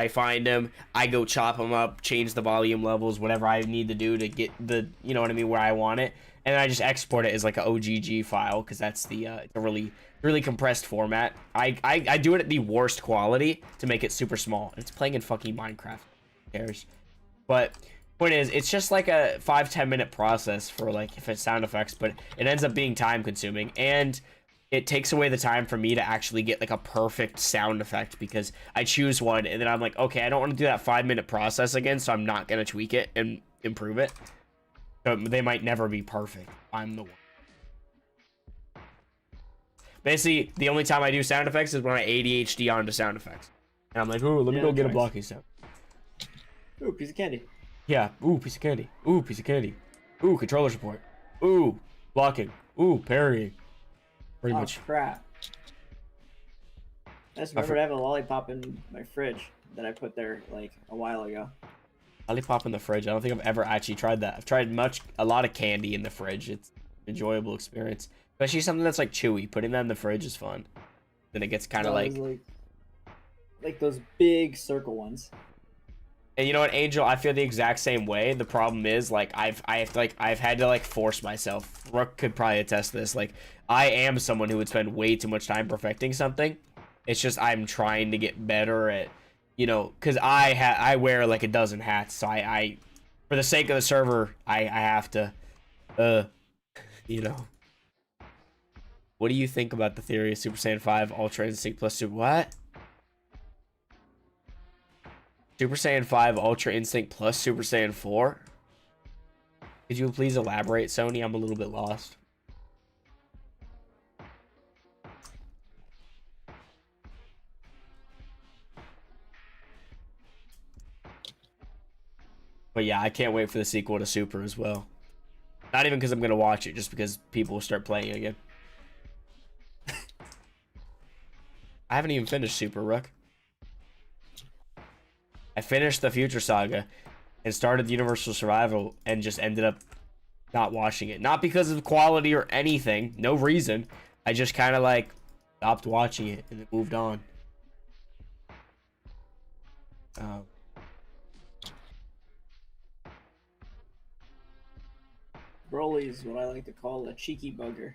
find them, I go chop them up, change the volume levels, whatever I need to do to get the, you know what I mean, where I want it, and then I just export it as like an OGG file, because that's the it's a really compressed format. I do it at the worst quality to make it super small. It's playing in fucking Minecraft. Who cares? But point is, it's just like a 5-10 minute process for like if it's sound effects, but it ends up being time consuming, and it takes away the time for me to actually get like a perfect sound effect, because I choose one and then I'm like, okay, I don't want to do that 5-minute process again, so I'm not gonna tweak it and improve it. So they might never be perfect. I'm the one. Basically, the only time I do sound effects is when I ADHD onto sound effects, and I'm like, ooh, let me go get a blocking sound. Ooh, piece of candy. Yeah. Ooh, piece of candy. Ooh, piece of candy. Ooh, controller support. Ooh, blocking. Ooh, parrying. Pretty much. Crap. I just remembered I have a lollipop in my fridge that I put there like a while ago. Lollipop in the fridge. I don't think I've ever actually tried that. I've tried a lot of candy in the fridge. It's an enjoyable experience, especially something that's like chewy. Putting that in the fridge is fun. Then it gets kind of like those big circle ones. And you know what, Angel? I feel the exact same way. The problem is, like, I've had to like force myself. Rook could probably attest to this. Like, I am someone who would spend way too much time perfecting something. It's just I'm trying to get better at, you know, because I wear like a dozen hats, so I for the sake of the server, I have to, you know. What do you think about the theory of Super Saiyan 5 Ultra Instinct plus Super what? Super Saiyan 5 Ultra Instinct plus Super Saiyan 4? Could you please elaborate, Sony? I'm a little bit lost. But yeah, I can't wait for the sequel to Super as well. Not even because I'm going to watch it, just because people will start playing again. I haven't even finished Super, Rook. I finished the Future Saga and started the Universal Survival and just ended up not watching it. Not because of quality or anything. No reason. I just kind of like stopped watching it and it moved on. Broly's what I like to call a cheeky bugger.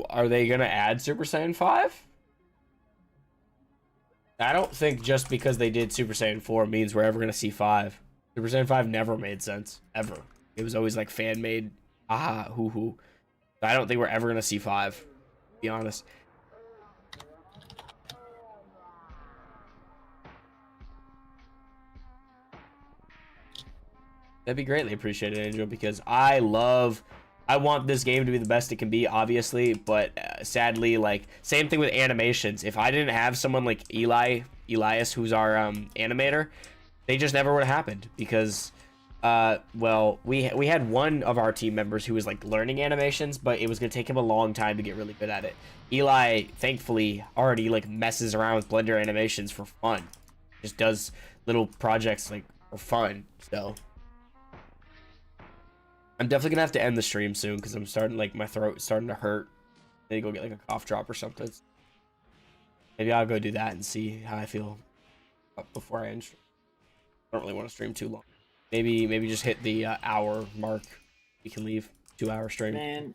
Are they gonna add Super Saiyan 5? I don't think just because they did Super Saiyan 4 means we're ever gonna see 5. Super Saiyan 5 never made sense. Ever. It was always like fan made. Aha, hoo hoo. I don't think we're ever gonna see 5. To be honest. That'd be greatly appreciated, Angel, because I want this game to be the best it can be, obviously, but sadly, like, same thing with animations. If I didn't have someone like Elias, who's our animator, they just never would have happened, because, well, we had one of our team members who was, like, learning animations, but it was going to take him a long time to get really good at it. Eli, thankfully, already, like, messes around with Blender animations for fun. Just does little projects, like, for fun, so... I'm definitely gonna have to end the stream soon because I'm starting, like, my throat's starting to hurt. Maybe go get like a cough drop or something. Maybe I'll go do that and see how I feel before I end. I don't really want to stream too long. Maybe just hit the hour mark. We can leave 2-hour stream. Man,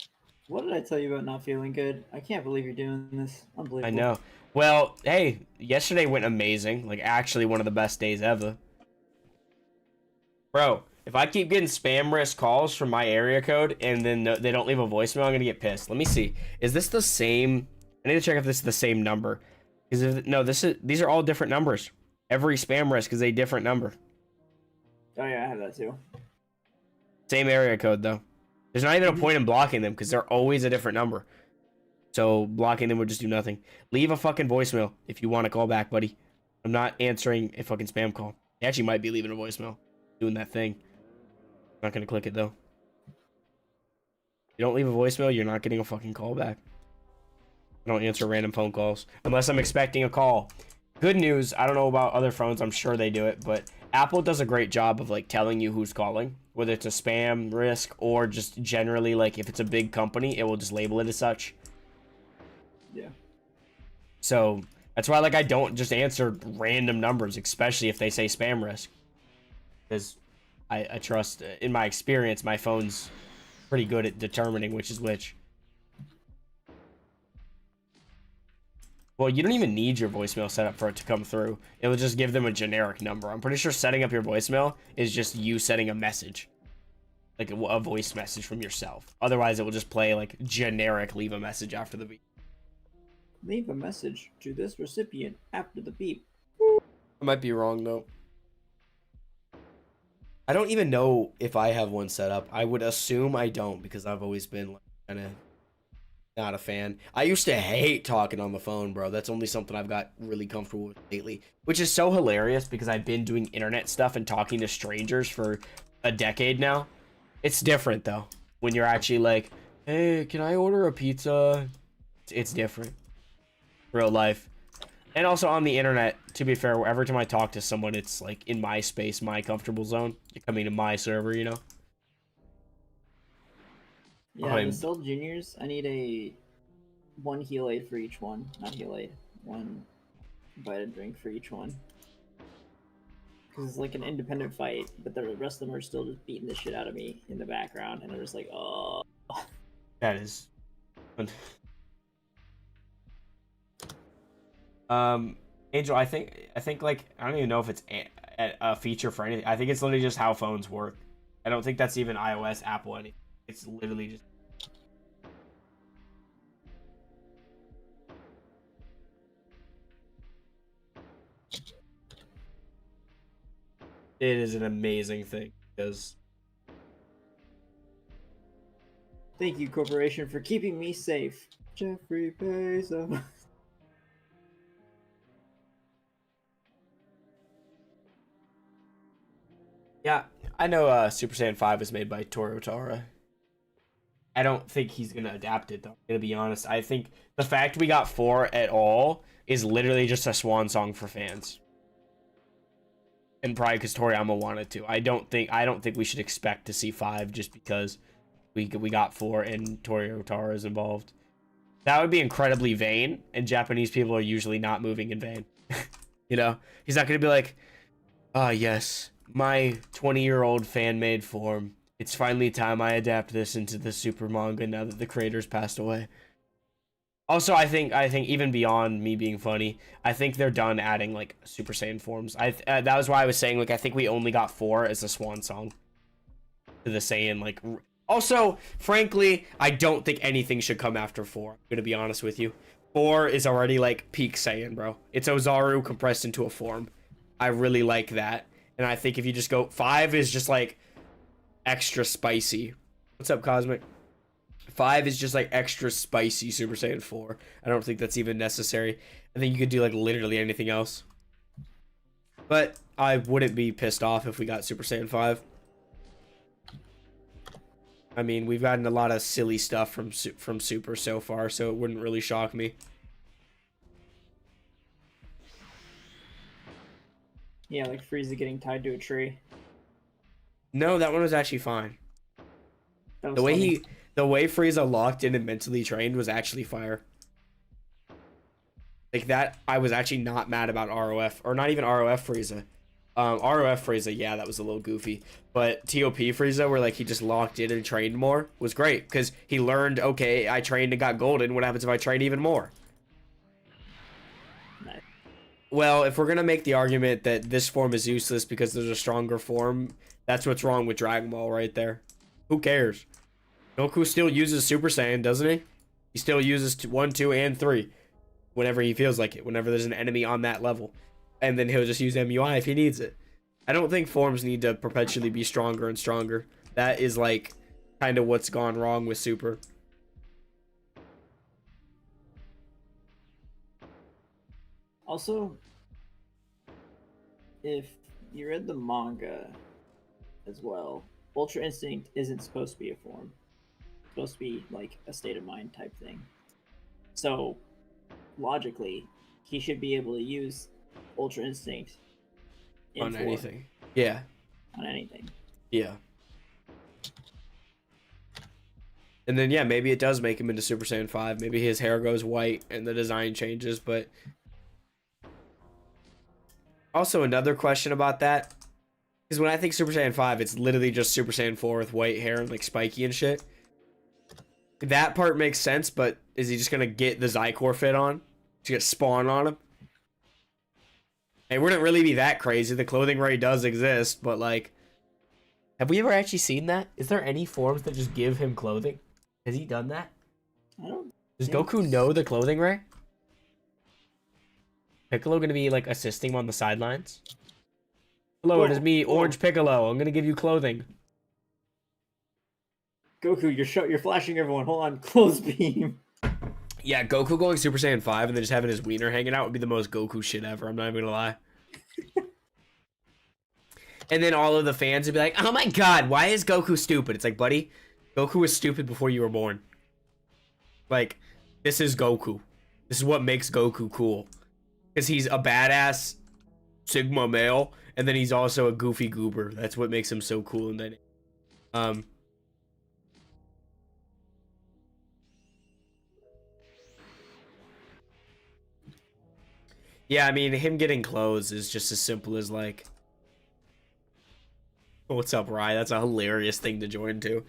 what did I tell you about not feeling good? I can't believe you're doing this. Unbelievable. I know. Well, hey, yesterday went amazing. Like, actually one of the best days ever. Bro, if I keep getting spam risk calls from my area code and then they don't leave a voicemail, I'm gonna get pissed. Let me see. Is this the same? I need to check if this is the same number. Because no, these are all different numbers. Every spam risk is a different number. Oh yeah, I have that too. Same area code though. There's not even a point in blocking them because they're always a different number. So blocking them would just do nothing. Leave a fucking voicemail if you want to call back, buddy. I'm not answering a fucking spam call. He actually might be leaving a voicemail. Doing that thing. I'm not gonna click it though. You don't leave a voicemail, you're not getting a fucking call back. I don't answer random phone calls unless I'm expecting a call. Good news, I don't know about other phones, I'm sure they do it, but Apple does a great job of like telling you who's calling, whether it's a spam risk or just generally like if it's a big company, it will just label it as such. Yeah. So that's why like I don't just answer random numbers, especially if they say spam risk. Because I trust, in my experience, my phone's pretty good at determining which is which. Well, you don't even need your voicemail set up for it to come through. It will just give them a generic number. I'm pretty sure setting up your voicemail is just you setting a message. Like a voice message from yourself. Otherwise, it will just play like generic leave a message after the beep. Leave a message to this recipient after the beep. I might be wrong, though. I don't even know if I have one set up. I would assume I don't because I've always been like, kind of not a fan. I used to hate talking on the phone, bro. That's only something I've got really comfortable with lately, which is so hilarious because I've been doing internet stuff and talking to strangers for a decade now. It's different though when you're actually like, hey, can I order a pizza? It's different. Real life. And also on the internet, to be fair, every time I talk to someone, it's like in my space, my comfortable zone. You're coming to my server, you know? Yeah, the Stealth Juniors, I need one heal aid for each one. Not heal aid. One invited drink for each one. Because it's like an independent fight, but the rest of them are still just beating the shit out of me in the background, and they're just like, oh. That is... Angel, I think like I don't even know if it's a feature for anything. I think it's literally just how phones work. I don't think that's even iOS, Apple, anything. It's literally just. It is an amazing thing because. Thank you, corporation, for keeping me safe. Jeffrey Bezos. Yeah, I know Super Saiyan 5 is made by Toru Tara. I don't think he's going to adapt it, though. I'm going to be honest. I think the fact we got 4 at all is literally just a swan song for fans. And probably because Toriyama wanted to. I don't think we should expect to see 5 just because we got 4 and Toru Tara is involved. That would be incredibly vain, and Japanese people are usually not moving in vain. You know? He's not going to be like, ah, yes, my 20-year-old fan-made form. It's finally time I adapt this into the super manga now that the creator's passed away. Also, I think even beyond me being funny, I think they're done adding like Super Saiyan forms. That was why I was saying like I think we only got 4 as a swan song to the Saiyan like. Also, frankly, I don't think anything should come after 4. I'm gonna be honest with you. 4 is already like peak Saiyan, bro. It's Ozaru compressed into a form. I really like that. And I think if you just go 5 is just like extra spicy. What's up, Cosmic? 5 is just like extra spicy Super Saiyan 4. I don't think that's even necessary. I think you could do like literally anything else. But I wouldn't be pissed off if we got Super Saiyan 5. I mean, we've gotten a lot of silly stuff from Super so far, so it wouldn't really shock me. Yeah, like Frieza getting tied to a tree. No, that one was actually fine. That was The way funny. the way Frieza locked in and mentally trained was actually fire. Like that, I was actually not mad about ROF, or not even ROF Frieza. ROF Frieza, yeah, that was a little goofy. But TOP Frieza, where like he just locked in and trained more, was great because he learned, okay, I trained and got golden. What happens if I train even more? Nice. Well, if we're gonna make the argument that this form is useless because there's a stronger form, that's what's wrong with Dragon Ball right there. Who cares? Goku still uses Super Saiyan, doesn't he? He still uses 1, 2, and 3 whenever he feels like it, whenever there's an enemy on that level. And then he'll just use MUI if he needs it. I don't think forms need to perpetually be stronger and stronger. That is like kind of what's gone wrong with Super. Also, if you read the manga as well, Ultra Instinct isn't supposed to be a form. It's supposed to be like a state of mind type thing. So, logically, he should be able to use Ultra Instinct On anything. Yeah. On anything. Yeah. And then, yeah, maybe it does make him into Super Saiyan 5. Maybe his hair goes white and the design changes, but... Also, another question about that, because when I think Super Saiyan 5, it's literally just Super Saiyan 4 with white hair and, like, spiky and shit. That part makes sense, but is he just going to get the Zycor fit on? To get Spawn on him? It wouldn't really be that crazy. The clothing ray does exist, but, like... Have we ever actually seen that? Is there any forms that just give him clothing? Has he done that? I don't Does Goku know the clothing ray? Piccolo gonna be like assisting him on the sidelines? Hello, it is me, Orange Piccolo. I'm gonna give you clothing. Goku, you're flashing everyone. Hold on, close beam. Yeah, Goku going Super Saiyan 5 and then just having his wiener hanging out would be the most Goku shit ever. I'm not even gonna lie. And then all of the fans would be like, "Oh my god, why is Goku stupid?" It's like, buddy, Goku was stupid before you were born. Like, this is Goku. This is what makes Goku cool. Because he's a badass Sigma male, and then he's also a goofy goober. That's what makes him so cool. And then, yeah, I mean, him getting clothes is just as simple as like, what's up, Rye? That's a hilarious thing to join to.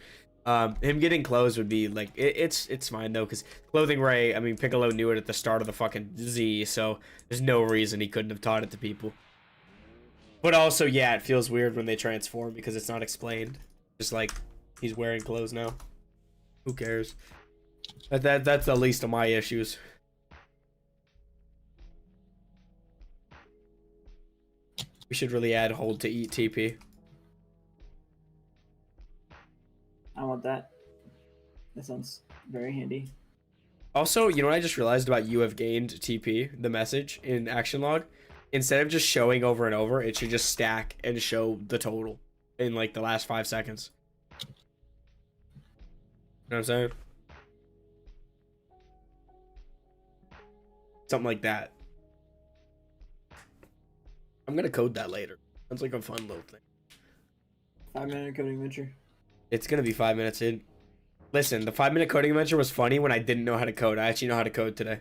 Him getting clothes would be like it's fine though, because clothing ray, I mean, Piccolo knew it at the start of the fucking Z, so there's no reason he couldn't have taught it to people. But also, yeah, it feels weird when they transform because it's not explained. Just like he's wearing clothes now. Who cares? That's the least of my issues. We should really add hold to eat TP. I want that. That sounds very handy. Also, you know what I just realized about you have gained TP, the message in action log? Instead of just showing over and over, it should just stack and show the total in like the last 5 seconds. You know what I'm saying? Something like that. I'm gonna code that later. Sounds like a fun little thing. 5-minute coding adventure. It's gonna be 5 minutes in. Listen, the 5-minute coding adventure was funny when I didn't know how to code. I actually know how to code today.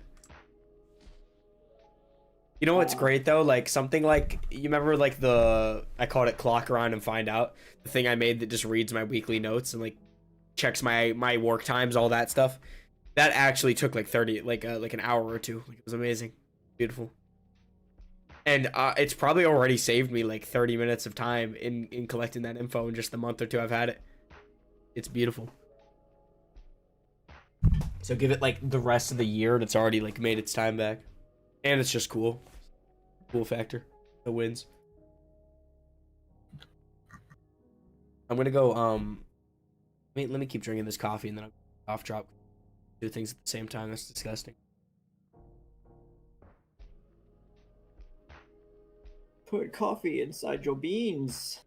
You know what's great though? Like something like, you remember like I called it clock around and find out, the thing I made that just reads my weekly notes and like checks my work times, all that stuff. That actually took like 30, like an hour or two. Like, it was amazing, beautiful. And it's probably already saved me like 30 minutes of time in collecting that info in just the month or two I've had it. It's beautiful. So give it like the rest of the year and it's already like made its time back. And it's just cool. Cool factor. The wins. I'm gonna go let me keep drinking this coffee and then I'll off drop. Do things at the same time. That's disgusting. Put coffee inside your beans.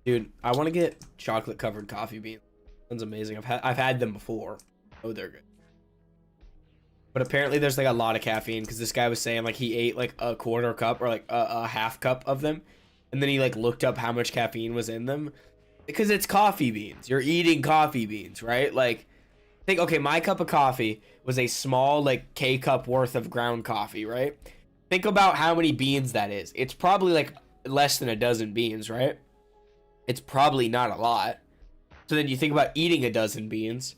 Dude, I want to get chocolate covered coffee beans. Sounds amazing. I've had them before. Oh, they're good. But apparently there's like a lot of caffeine because this guy was saying like he ate like a quarter cup or like a half cup of them, and then he like looked up how much caffeine was in them because it's coffee beans. You're eating coffee beans, right? Like, think, okay, my cup of coffee was a small like K cup worth of ground coffee, right? Think about how many beans that is. It's probably like less than a dozen beans, right? It's probably not a lot. So then you think about eating a dozen beans.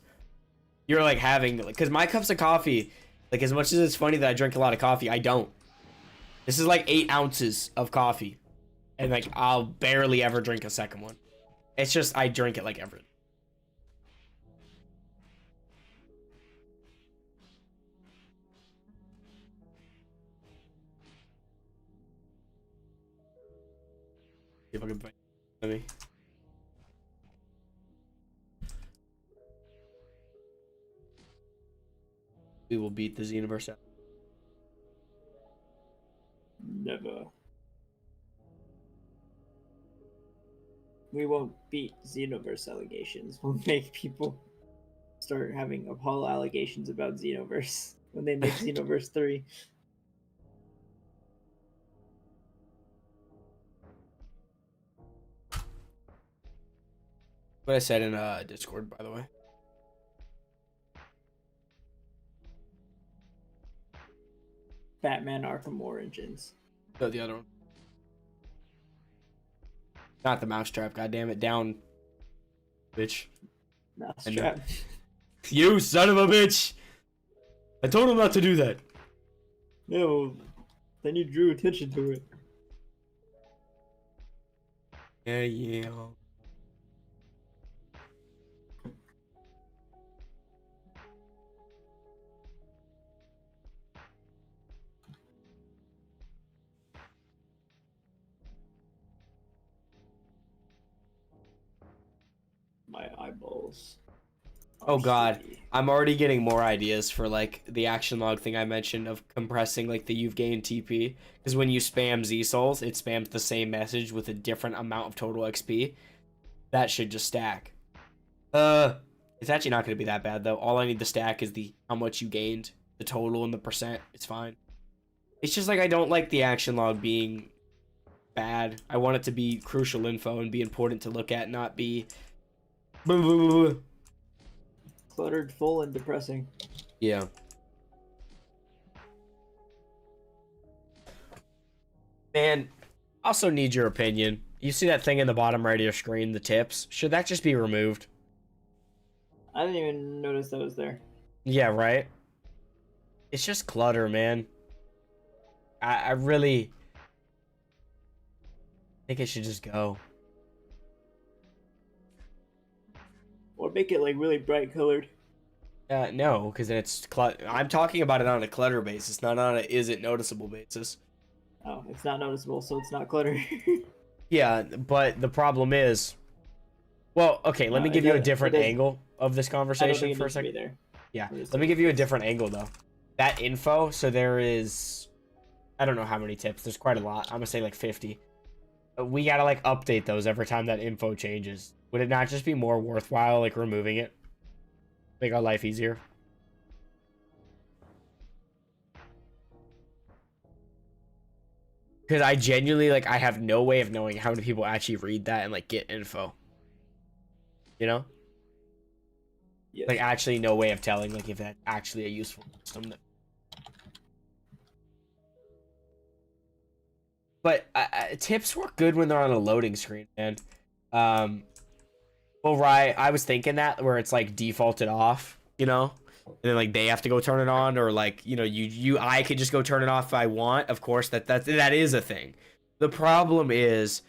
You're like having, like, because my cups of coffee, like as much as it's funny that I drink a lot of coffee, I don't. This is like 8 ounces of coffee. And like I'll barely ever drink a second one. It's just I drink it like every. See if I can find me. We will beat this universe out. Never. We won't beat Xenoverse allegations. We'll make people start having Apollo allegations about Xenoverse when they make Xenoverse 3. What I said in Discord, by the way. Batman Arkham Origins. No, the other one. Not the mousetrap, goddammit. Down, bitch. Mousetrap. You son of a bitch! I told him not to do that. No, then you drew attention to it. Yeah. My eyeballs. Oh god, shitty. I'm already getting more ideas for like the action log thing I mentioned of compressing like the you've gained TP, because when you spam Z souls, it spams the same message with a different amount of total XP. That should just stack. It's actually not going to be that bad though. All I need to stack is the how much you gained, the total and the percent. It's fine. It's just like I don't like the action log being bad. I want it to be crucial info and be important to look at, not be Cluttered, full, and depressing. yeah. Man, also need your opinion. You see that thing in the bottom right of your screen, the tips? Should that just be removed? I didn't even notice that was there. Yeah, right? It's just clutter, man. I really think it should just go. Or make it like really bright colored. No, because then it's I'm talking about it on a clutter basis, not on a is it noticeable basis. Oh, it's not noticeable, so it's not clutter. Yeah, but the problem is, well, okay, let me give you a different angle of this conversation for a second. There. Yeah, let me give you a different angle though. That info, so there is, I don't know how many tips. There's quite a lot. I'm gonna say like 50. We gotta like update those every time that info changes. Would it not just be more worthwhile like removing it? Make our life easier. Because I genuinely like I have no way of knowing how many people actually read that and like get info. You know? Yes. Like actually no way of telling like if that's actually a useful system. But tips work good when they're on a loading screen, man. Well, right, I was thinking that where it's like defaulted off, you know, and then like they have to go turn it on, or like I could just go turn it off if I want. Of course, that is a thing. The problem is,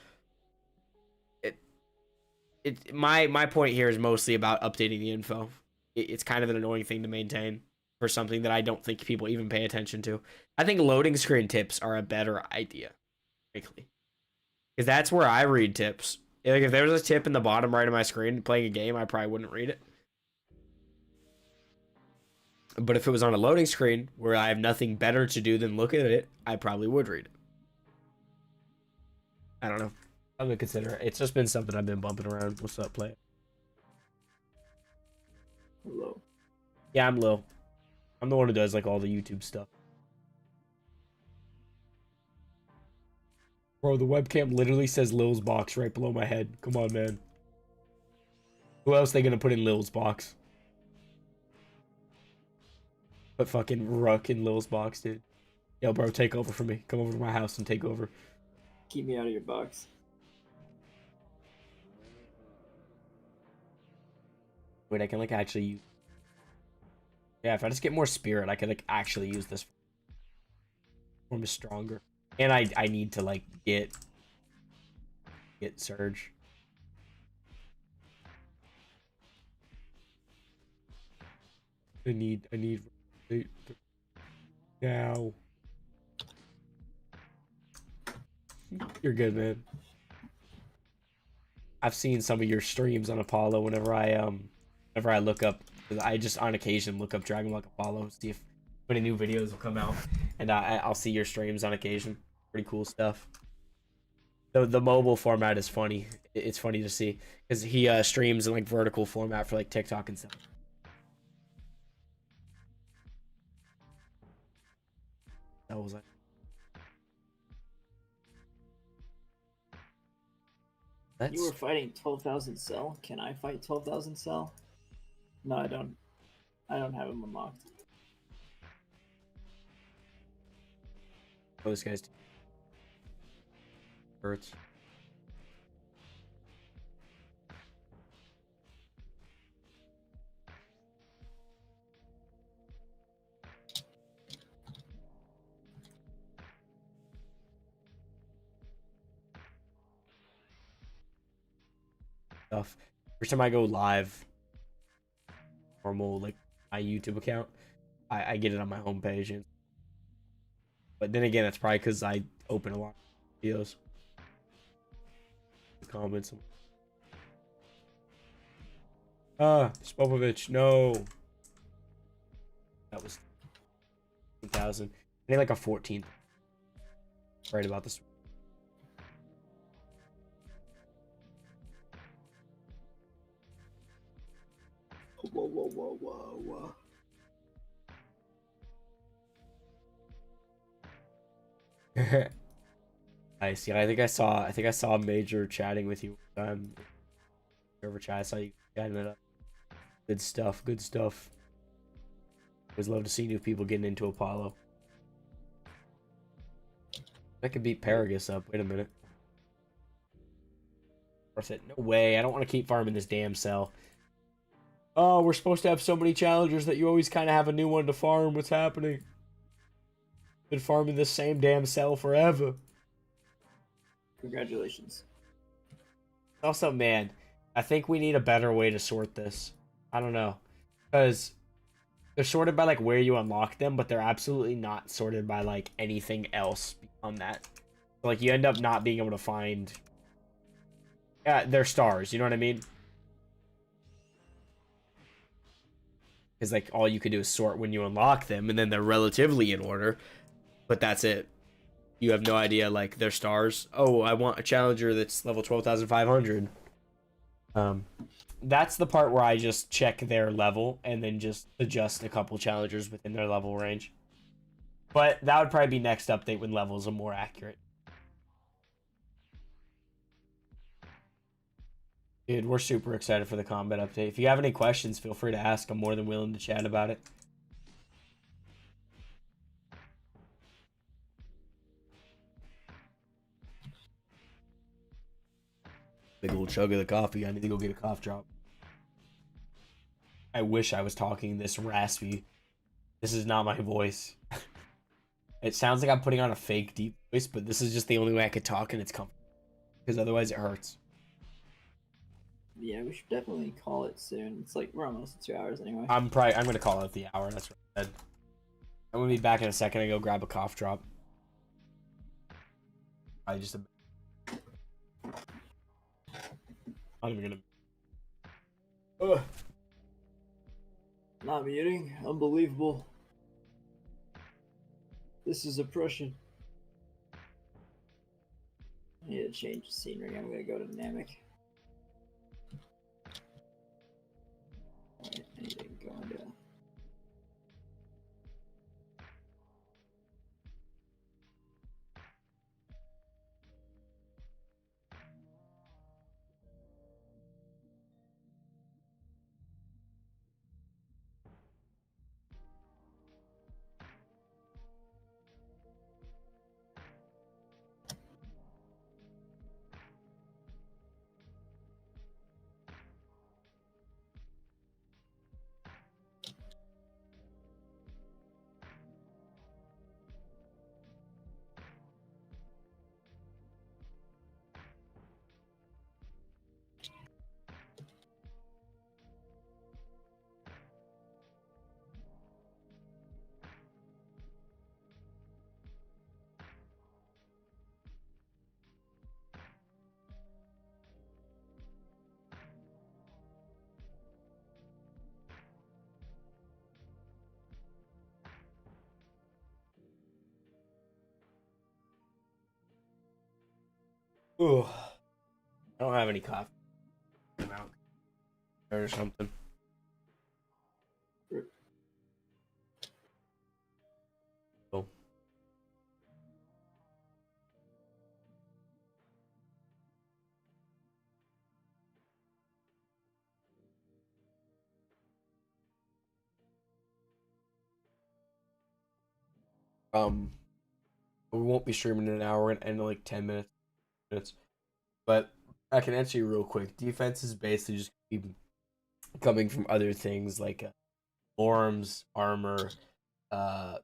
my point here is mostly about updating the info. It's kind of an annoying thing to maintain for something that I don't think people even pay attention to. I think loading screen tips are a better idea, frankly, because that's where I read tips. Like if there was a tip in the bottom right of my screen playing a game, I probably wouldn't read it. But if it was on a loading screen where I have nothing better to do than look at it, I probably would read it. I don't know. I'm gonna consider it. It's just been something I've been bumping around. What's up, play? Hello. Yeah, I'm Lil. I'm the one who does like all the YouTube stuff. Bro, the webcam literally says Lil's box right below my head. Come on, man. Who else they gonna put in Lil's box? Put fucking Ruck in Lil's box, dude. Yo, bro, take over for me. Come over to my house and take over. Keep me out of your box. Wait, I can like actually use... Yeah, if I just get more spirit, I can like actually use this. Form is stronger. And I need to like get Surge. I need now. You're good, man. I've seen some of your streams on Apollo whenever I look up. I just on occasion look up Dragon Ball Apollo, see if any new videos will come out, and I'll see your streams on occasion. Pretty cool stuff. The mobile format is funny. It's funny to see because he streams in like vertical format for like TikTok and stuff. That was like. You were fighting 12,000 cell. Can I fight 12,000 cell? No, I don't. I don't have him unlocked. Oh, this guy's hurts. Stuff. Every time I go live, normal like my YouTube account, I get it on my homepage, and but then again, that's probably because I open a lot of videos, comments. Spopovich, no. That was 1,000. I need like a 14. Right about this. Whoa. I see. I think I saw Major chatting with you. Over chat. I saw you chatting it up. Good stuff. Good stuff. Always love to see new people getting into Apollo. I could beat Paragus up. Wait a minute. Worth it. No way. I don't want to keep farming this damn cell. Oh, we're supposed to have so many challengers that you always kind of have a new one to farm. What's happening? Been farming this same damn cell forever. Congratulations. Also, man, I think we need a better way to sort this. I don't know. Because they're sorted by like where you unlock them, but they're absolutely not sorted by like anything else beyond that. So, like you end up not being able to find their stars, you know what I mean? Because like all you could do is sort when you unlock them, and then they're relatively in order, but that's it. You have no idea like their stars. Oh, I want a challenger that's level 12,500. That's the part where I just check their level and then just adjust a couple challengers within their level range. But that would probably be next update when levels are more accurate. Dude, we're super excited for the combat update. If you have any questions, feel free to ask. I'm more than willing to chat about it. Big old chug of the coffee. I need to go get a cough drop. I wish I was talking this raspy. This is not my voice. It sounds like I'm putting on a fake deep voice, but this is just the only way I could talk, and it's comfortable. Because otherwise it hurts. Yeah, we should definitely call it soon. It's like we're almost at 2 hours anyway. I'm gonna call it the hour. That's what I said. I'm gonna be back in a second. I go grab a cough drop. I just. I'm even gonna. Ugh. Not muting. Unbelievable. This is oppression. I need to change the scenery. I'm gonna go to Namek. Alright, I need to go into... Ooh, I don't have any coffee. Or something. Cool. We won't be streaming in an hour. We're gonna end in like 10 minutes. But I can answer you real quick. Defense is basically just coming from other things like forms, armor, uh,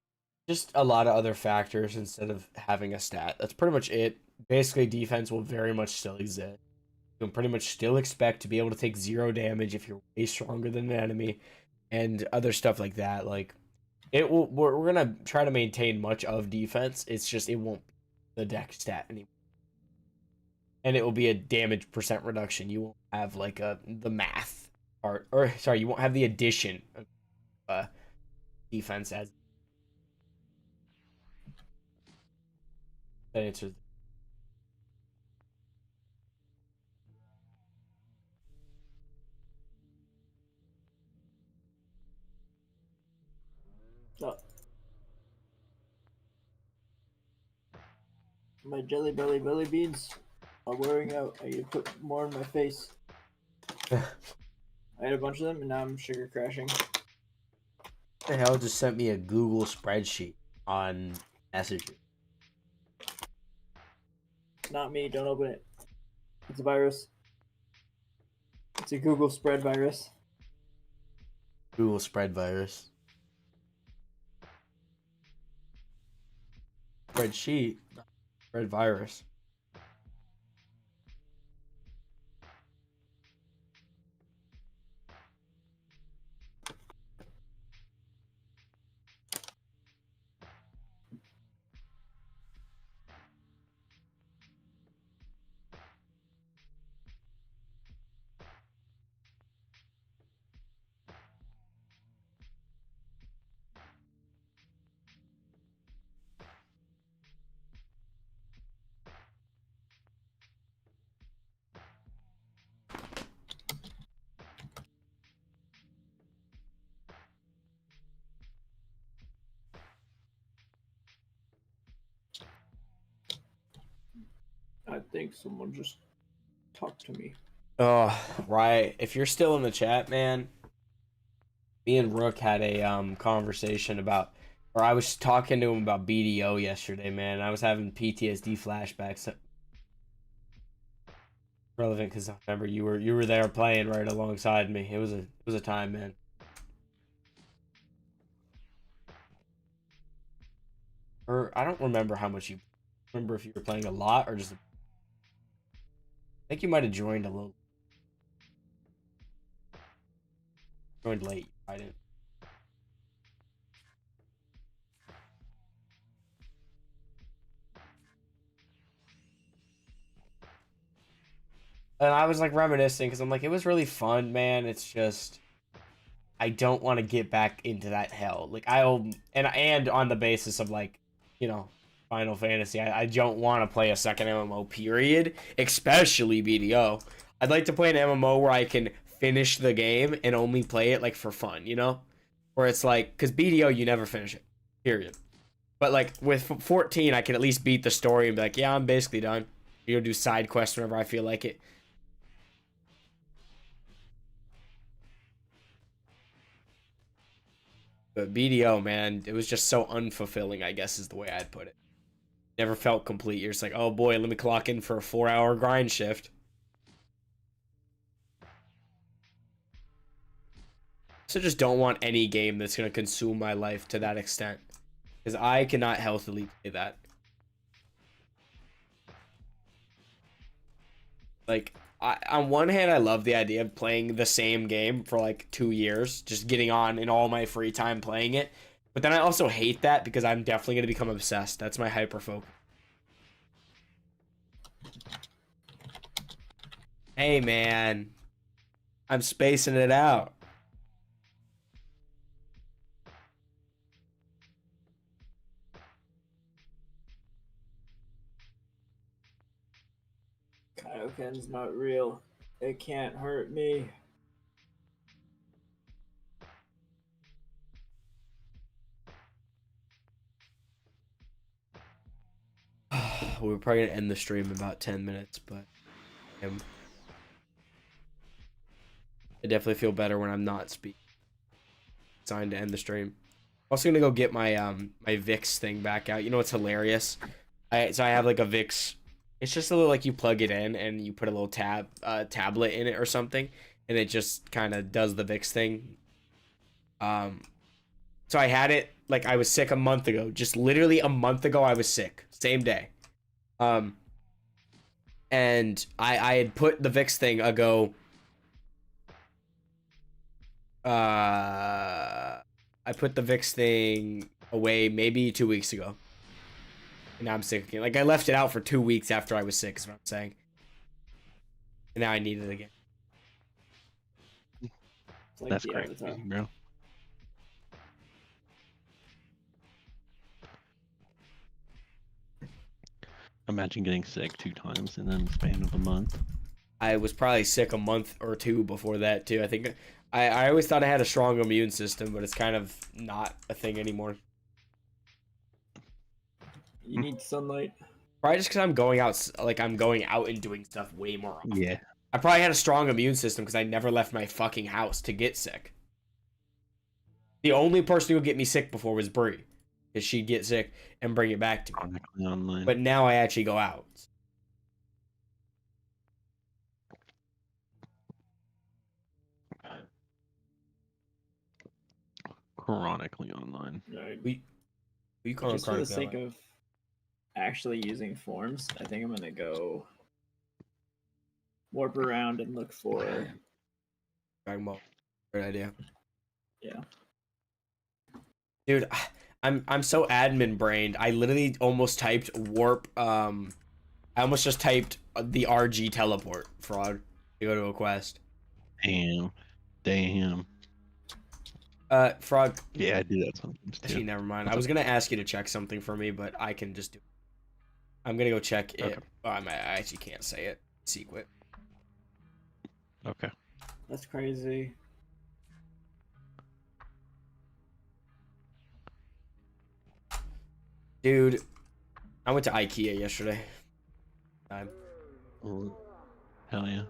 just a lot of other factors instead of having a stat. That's pretty much it. Basically, defense will very much still exist. You can pretty much still expect to be able to take 0 damage if you're way stronger than an enemy, and other stuff like that. Like it will. We're gonna try to maintain much of defense. It's just it won't be the deck stat anymore, and it will be a damage percent reduction. You won't have like the math part, or sorry, you won't have the addition of defense as that answers. Oh, my jelly belly beans are wearing out. I need to put more in my face. I had a bunch of them, and now I'm sugar crashing. The hell just sent me a Google spreadsheet on Messenger. It's not me. Don't open it. It's a virus. It's a Google spread virus. Google spread virus. Spreadsheet. Spread virus. I think someone just talked to me. Oh, right. If you're still in the chat, man, me and Rook had a conversation about, or I was talking to him about BDO yesterday, man. I was having PTSD flashbacks. Relevant because I remember you were there playing right alongside me. It was a time, man. Or I don't remember how much you remember if you were playing a lot or just. I think you might have joined a little. Joined late. I didn't. And I was like reminiscing because I'm like, it was really fun, man. It's just I don't want to get back into that hell. Like I'll and on the basis of like, you know, Final Fantasy, I don't want to play a second MMO period, especially BDO. I'd like to play an MMO where I can finish the game and only play it like for fun, you know, where it's like because BDO you never finish it, period. But like with 14, I can at least beat the story and be like, yeah, I'm basically done. You know, do side quests whenever I feel like it. But BDO, man, it was just so unfulfilling, I guess is the way I'd put it. Never felt complete. You're just like, oh boy, let me clock in for a 4-hour grind shift. So just don't want any game that's going to consume my life to that extent. Because I cannot healthily play that. Like, on one hand, I love the idea of playing the same game for like 2 years. Just getting on in all my free time playing it. But then I also hate that because I'm definitely going to become obsessed. That's my hyper focus. Hey, man. I'm spacing it out. Kaioken's not real. It can't hurt me. We were probably gonna end the stream in about 10 minutes, but I definitely feel better when I'm not speaking. Signed to end the stream. I'm also gonna go get my my VIX thing back out. You know what's hilarious? I have like a VIX. It's just a little like you plug it in and you put a little tablet in it or something, and it just kind of does the VIX thing. So I had it like I was sick a month ago. Just literally a month ago, I was sick. Same day. And I had put the VIX thing ago. I put the VIX thing away maybe 2 weeks ago. And now I'm sick again. Like I left it out for 2 weeks after I was sick, is what I'm saying. And now I need it again. It's like That's the great, Avatar. bro. Imagine getting sick 2 times in the span of a month. I was probably sick a month or two before that too. I think I always thought I had a strong immune system, but it's kind of not a thing anymore. You need sunlight. Probably just because I'm going out, like I'm going out and doing stuff way more often. Yeah. I probably had a strong immune system because I never left my fucking house to get sick. The only person who would get me sick before was Brie, because she'd get sick and bring it back to me. Chronically online. But now I actually go out. Chronically online. Right. You call Just for the sake of actually using forms, I think I'm gonna go warp around and look for. Dragon Ball. Great idea. Yeah. Dude, I'm so admin brained. I literally almost typed warp. I almost just typed the RG teleport frog to go to a quest. Damn. Frog. Yeah, I do that sometimes too. Actually, never mind. I was gonna ask you to check something for me, but I can just do it. I'm gonna go check it. Okay. Oh, I actually can't say it. Secret. Okay. That's crazy. Dude, I went to Ikea yesterday. Hell yeah.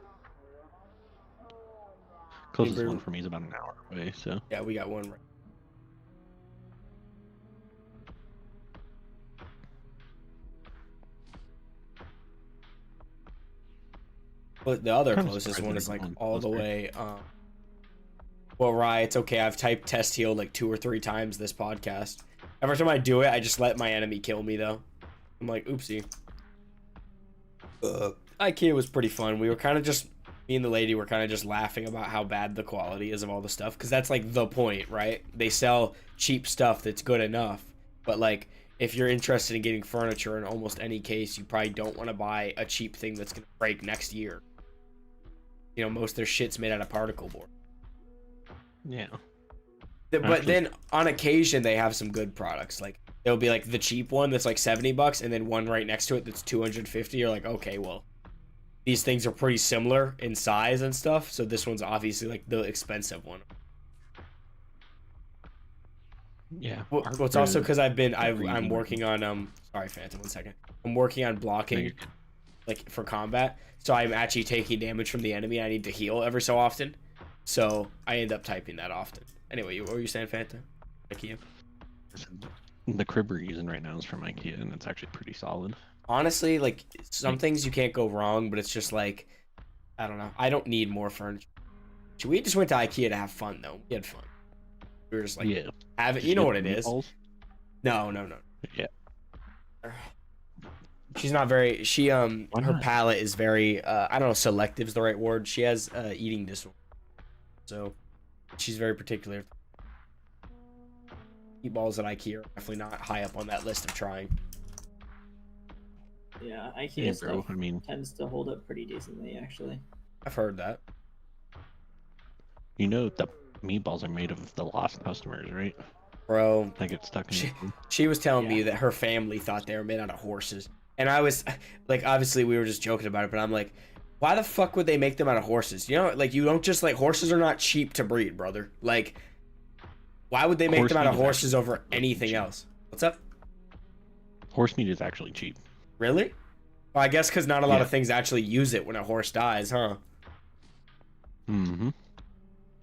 Closest one for me is about an hour away, so. Yeah, we got one right. But the other closest one is like all the way. Well, Rye, it's okay. I've typed test heal like 2 or 3 times this podcast. Every time I do it, I just let my enemy kill me though. I'm like, oopsie. Ikea was pretty fun. We were kind of just, me and the lady were kind of just laughing about how bad the quality is of all the stuff, because that's like the point, right? They sell cheap stuff that's good enough, but like if you're interested in getting furniture in almost any case, you probably don't want to buy a cheap thing that's gonna break next year. You know, most of their shit's made out of particle board. Yeah. But then on occasion they have some good products. Like it'll be like the cheap one that's like $70, and then one right next to it that's $250. You're like, okay, well, these things are pretty similar in size and stuff, so this one's obviously like the expensive one. Yeah. Well, it's also because I'm working on sorry Phantom, 1 second. I'm working on blocking like for combat, so I'm actually taking damage from the enemy. I need to heal every so often, so I end up typing that often. Anyway, what were you saying, Phantom? Ikea? The crib we're using right now is from Ikea, and it's actually pretty solid. Honestly, like some things you can't go wrong, but it's just like, I don't know. I don't need more furniture. We just went to Ikea to have fun though. We had fun. We were just like, have it. You know what it is? No. Yeah. She's not very. She her palate is very. I don't know. Selective is the right word. She has eating disorder, so she's very particular. Meatballs at Ikea are definitely not high up on that list of trying. Yeah, IKEA stuff I mean, tends to hold up pretty decently, actually. I've heard that. You know the meatballs are made of the lost customers, right? Bro, They get stuck in she was telling me that her family thought they were made out of horses. And I was like, obviously we were just joking about it, but I'm like, why the fuck would they make them out of horses? You know, like you don't just like horses are not cheap to breed, brother. Like, why would they make them out of horses over anything else? What's up? Horse meat is actually cheap. Really? Well, I guess because not a lot of things actually use it when a horse dies, huh? Mm-hmm.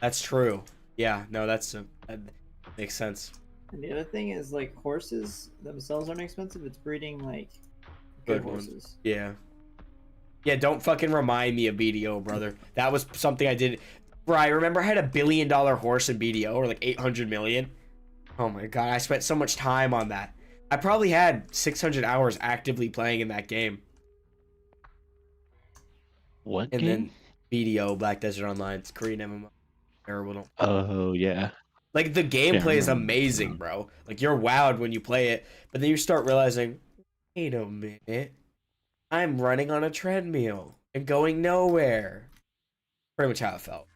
That's true. Yeah, no, that makes sense. And the other thing is, like, horses themselves aren't expensive. It's breeding, like, good horses. Yeah. Yeah, don't fucking remind me of BDO, brother. That was something I did. Bro, I remember I had $1 billion horse in BDO, or like 800 million. Oh my god, I spent so much time on that. I probably had 600 hours actively playing in that game. What and game? Then BDO, Black Desert Online. It's Korean MMO. Terrible. Oh, yeah. Like, the gameplay is amazing, bro. Like, you're wowed when you play it, but then you start realizing, wait a minute. I'm running on a treadmill and going nowhere. Pretty much how it felt.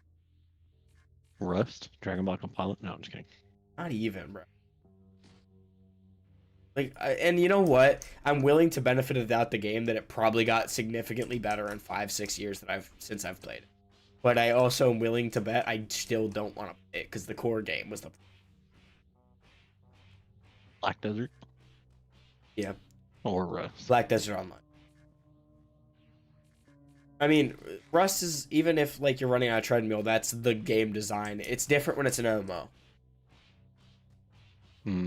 Rust? Dragon Ball Compilot? No, I'm just kidding. Not even, bro. Like, and you know what? I'm willing to benefit without the game that it probably got significantly better in 5-6 years that since I've played it. But I also am willing to bet I still don't want to play it because the core game was the Black Desert? Yeah. Or Rust? Black Desert Online. I mean, Rust is, even if like you're running on a treadmill, that's the game design. It's different when it's an MMO. Hmm.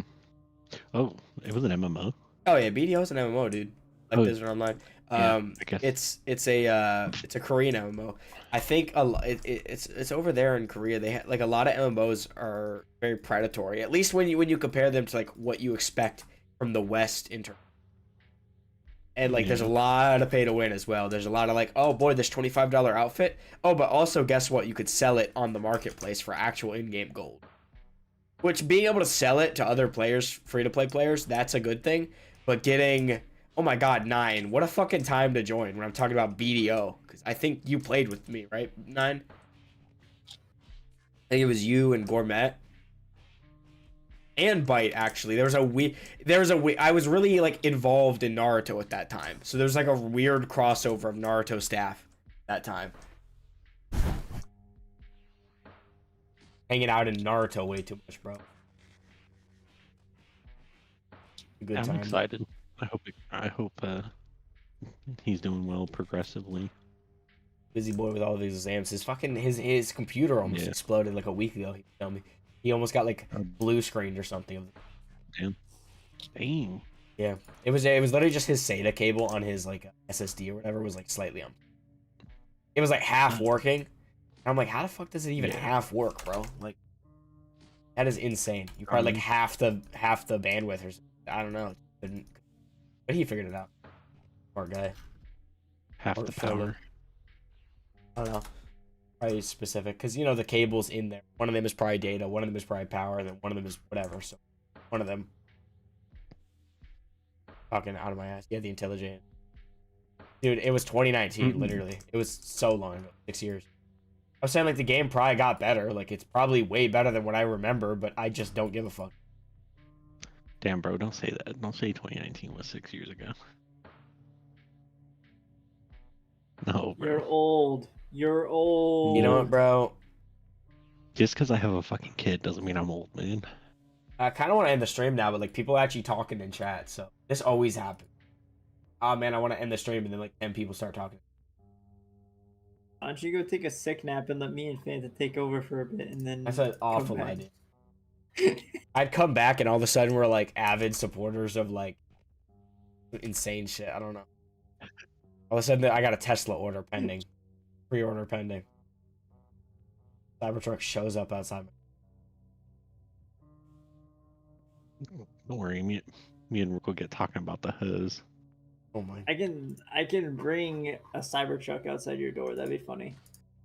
Oh, it was an MMO? Oh yeah, BDO is an MMO, dude. Black Desert Online. Yeah, I guess. It's a Korean MMO. I think it's over there in Korea. They like a lot of MMOs are very predatory. At least when you compare them to like what you expect from the West and like there's a lot of pay to win as well. There's a lot of like, oh boy, this $25 outfit. Oh, but also guess what? You could sell it on the marketplace for actual in-game gold. Which, being able to sell it to other players, free-to-play players, that's a good thing. But getting, oh my god, 9. What a fucking time to join when I'm talking about BDO. Because I think you played with me, right, 9? I think it was you and Gourmet. And Bite, actually. I was really, like, involved in Naruto at that time. So there's, like, a weird crossover of Naruto staff that time. Hanging out in Naruto way too much, bro. Good time. I'm excited. I hope he's doing well progressively. Busy boy with all these exams. His computer almost exploded like a week ago. He told me he almost got like blue screened or something. Damn. Dang. Yeah, it was literally just his SATA cable on his like SSD or whatever was like slightly on. It was like half working. I'm like, how the fuck does it even half work, bro? Like, that is insane. You probably like half the bandwidth or something. I don't know. But he figured it out. Poor guy. Half the power. I don't know. Probably specific. Because, you know, the cable's in there. One of them is probably data. One of them is probably power. And then one of them is whatever. So, one of them. Fucking out of my ass. Yeah, the intelligent. Dude, it was 2019, literally. It was so long ago. 6 years. I was saying, like, the game probably got better. Like, it's probably way better than what I remember, but I just don't give a fuck. Damn, bro, don't say that. Don't say 2019 was 6 years ago. No, bro. You're old. You're old. You know what, bro? Just because I have a fucking kid doesn't mean I'm old, man. I kind of want to end the stream now, but, like, people are actually talking in chat, so this always happens. Oh, man, I want to end the stream, and then, like, 10 people start talking. Why don't you go take a sick nap and let me and Fanta take over for a bit, and then that's an awful idea. I'd come back and all of a sudden we're like avid supporters of like insane shit. I don't know. All of a sudden I got a Tesla order pending, pre-order pending. Cybertruck shows up outside. Don't worry, me and Rick will get talking about the hose. Oh my! I can bring a Cybertruck outside your door. That'd be funny.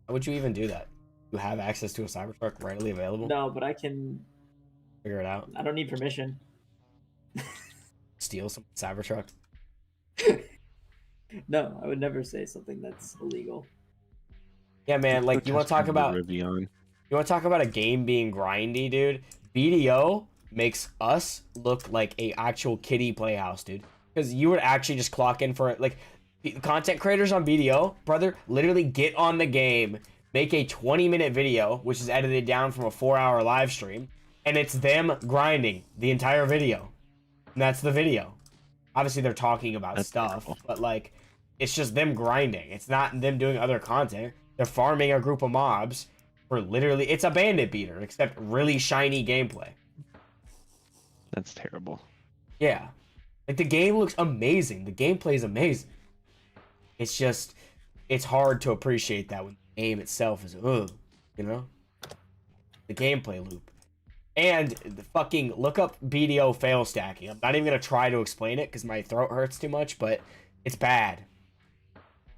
How would you even do that? You have access to a Cybertruck readily available? No, but I can figure it out. I don't need permission. Steal some Cybertruck? No, I would never say something that's illegal. Yeah, man. Like, you want to talk about a game being grindy, dude? BDO makes us look like a actual kiddie playhouse, dude. because you would actually just clock in for it. Like, content creators on BDO, brother, literally get on the game, make a 20-minute video, which is edited down from a 4-hour live stream, and it's them grinding the entire video. And that's the video. Obviously, they're talking about That's stuff, terrible. but like, it's just them grinding. It's not them doing other content. They're farming a group of mobs for literally, it's a bandit beater, except really shiny gameplay. That's terrible. Yeah. Like, the game looks amazing. The gameplay is amazing. It's just, it's hard to appreciate that when the game itself is, ugh, you know? The gameplay loop. And the fucking, look up BDO fail stacking. I'm not even going to try to explain it because my throat hurts too much, but it's bad.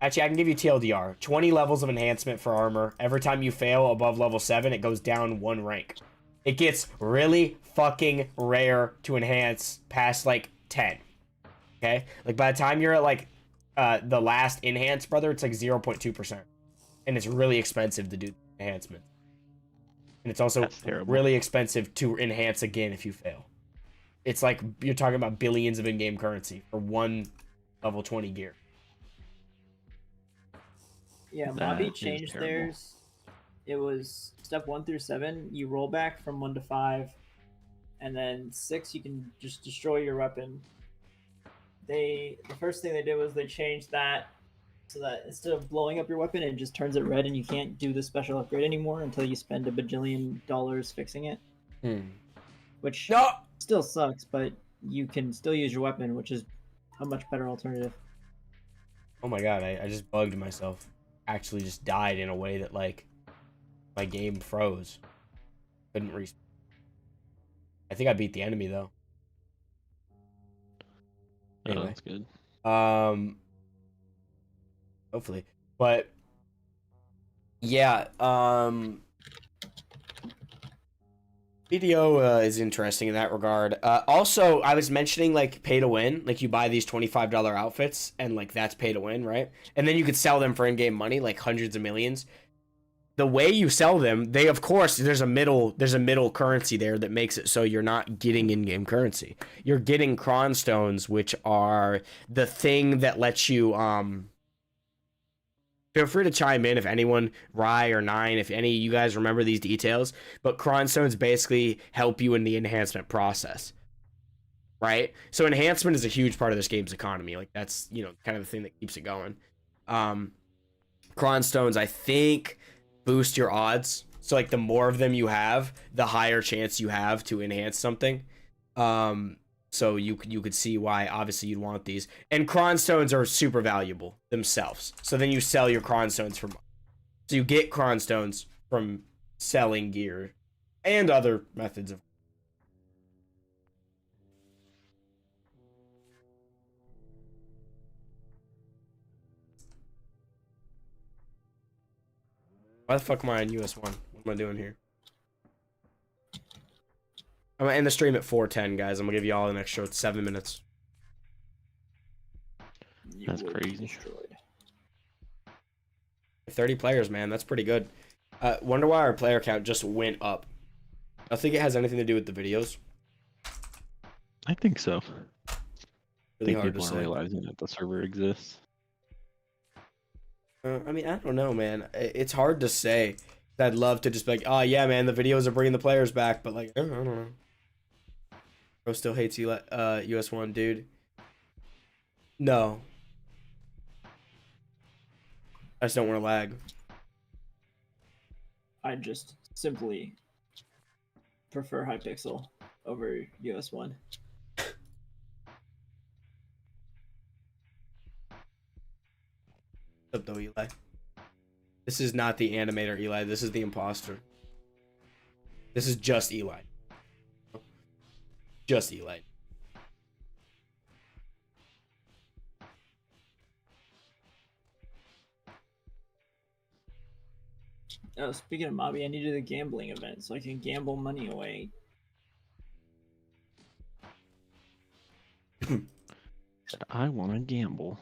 Actually, I can give you TLDR. 20 levels of enhancement for armor. Every time you fail above level 7, it goes down 1 rank. It gets really fucking rare to enhance past, like, 10. Okay? Like, by the time you're at, like, the last enhance, brother, it's, like, 0.2%. And it's really expensive to do enhancement. And it's also really expensive to enhance again if you fail. It's like, you're talking about billions of in-game currency for one level 20 gear. Yeah, Mobby changed theirs. It was step 1 through 7. You roll back from 1 to 5, and then 6 you can just destroy your weapon. The first thing they did was they changed that so that instead of blowing up your weapon, it just turns it red, and you can't do the special upgrade anymore until you spend $1 bajillion fixing it. Which still sucks, but you can still use your weapon, which is a much better alternative. Oh my god, I just bugged myself. Actually just died in a way that, like, my game froze. Couldn't respawn. I think I beat the enemy, though. Anyway. Oh, that's good. Hopefully. But, yeah, BDO is interesting in that regard. Also, I was mentioning, like, pay to win. Like, you buy these $25 outfits, and, like, that's pay to win, right? And then you could sell them for in-game money, like hundreds of millions. The way you sell them, they, of course, there's a middle currency there that makes it so you're not getting in-game currency. You're getting cron stones, which are the thing that lets you, feel free to chime in if anyone, Rye or Nine, if any of you guys remember these details. But cron stones basically help you in the enhancement process, right? So enhancement is a huge part of this game's economy. Like, that's, you know, kind of the thing that keeps it going. Cron stones, I think, boost your odds. So, like, the more of them you have, the higher chance you have to enhance something. So you could see why, obviously, you'd want these. And cron stones are super valuable themselves. So then you sell your cron stones for money. So you get cron stones from selling gear and other methods of. Why the fuck am I on US1? What am I doing here? I'm gonna end the stream at 4:10, guys. I'm gonna give you all an extra 7 minutes. That's crazy. 30 players, man. That's pretty good. Wonder why our player count just went up. I think it has anything to do with the videos. I think so. Really I think hard people to are say. realizing that the server exists. I memean, I don't know, man. It's hard to say. I'd love to just be like, oh yeah, man, the videos are bringing the players back, but like, I don't know. Bro still hates US1, dude. No. I just don't want to lag. I just simply prefer Hypixel over US1. What's up, though, Eli? This is not the animator, Eli. This is the imposter. This is just Eli. Just Eli. Oh, speaking of Mobby, I need to do the gambling event so I can gamble money away. Said I want to gamble.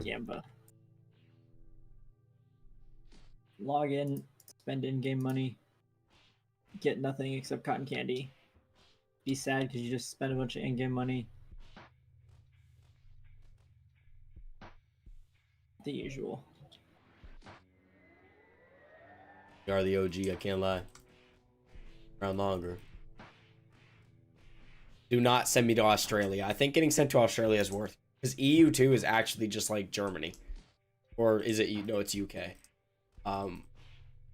Gamba. Log in, spend in-game money, get nothing except cotton candy. Be sad because you just spent a bunch of in-game money. The usual. You are the OG, I can't lie. Around longer. Do not send me to Australia. I think getting sent to Australia is worth it. Because EU2 is actually just like Germany. Or is it, no, it's UK. So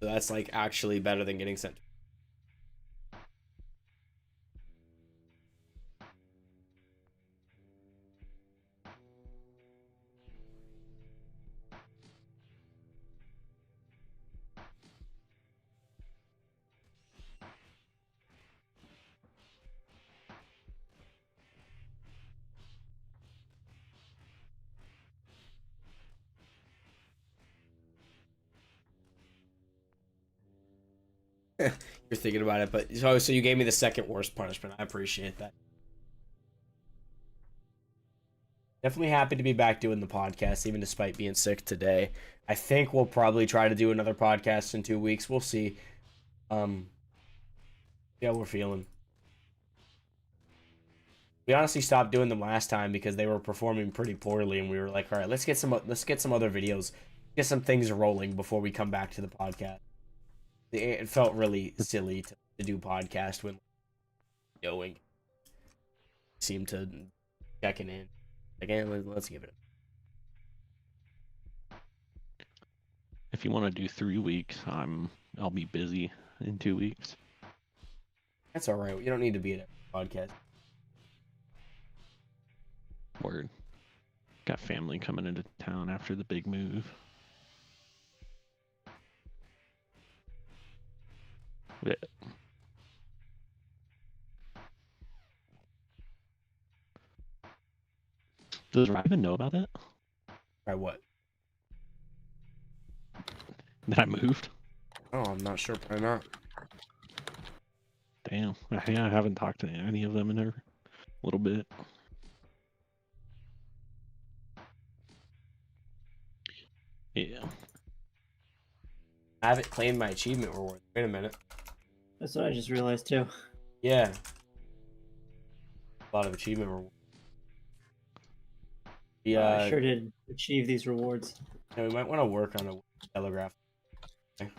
that's like actually better than getting sent. You're thinking about it, but so you gave me the second worst punishment. I appreciate that. Definitely happy to be back doing the podcast, even despite being sick today. I think we'll probably try to do another podcast in 2 weeks. We'll see. Yeah, we're feeling. We honestly stopped doing them last time because they were performing pretty poorly, and we were like, all right, let's get some other videos, get some things rolling before we come back to the podcast. It felt really silly to do podcast when going seemed to checking in again. Let's give it. If you want to do 3 weeks, I'll be busy in 2 weeks. That's all right. You don't need to be at every podcast. Word. Got family coming into town after the big move. Yeah. Does Rob even know about that? By what? That I moved? Oh, I'm not sure. Probably not. Damn. Yeah, I haven't talked to any of them in a little bit. Yeah. I haven't claimed my achievement reward. Wait a minute. That's what I just realized too. Yeah. A lot of achievement reward. Yeah. I sure did achieve these rewards. Yeah, we might want to work on a telegraph. Okay.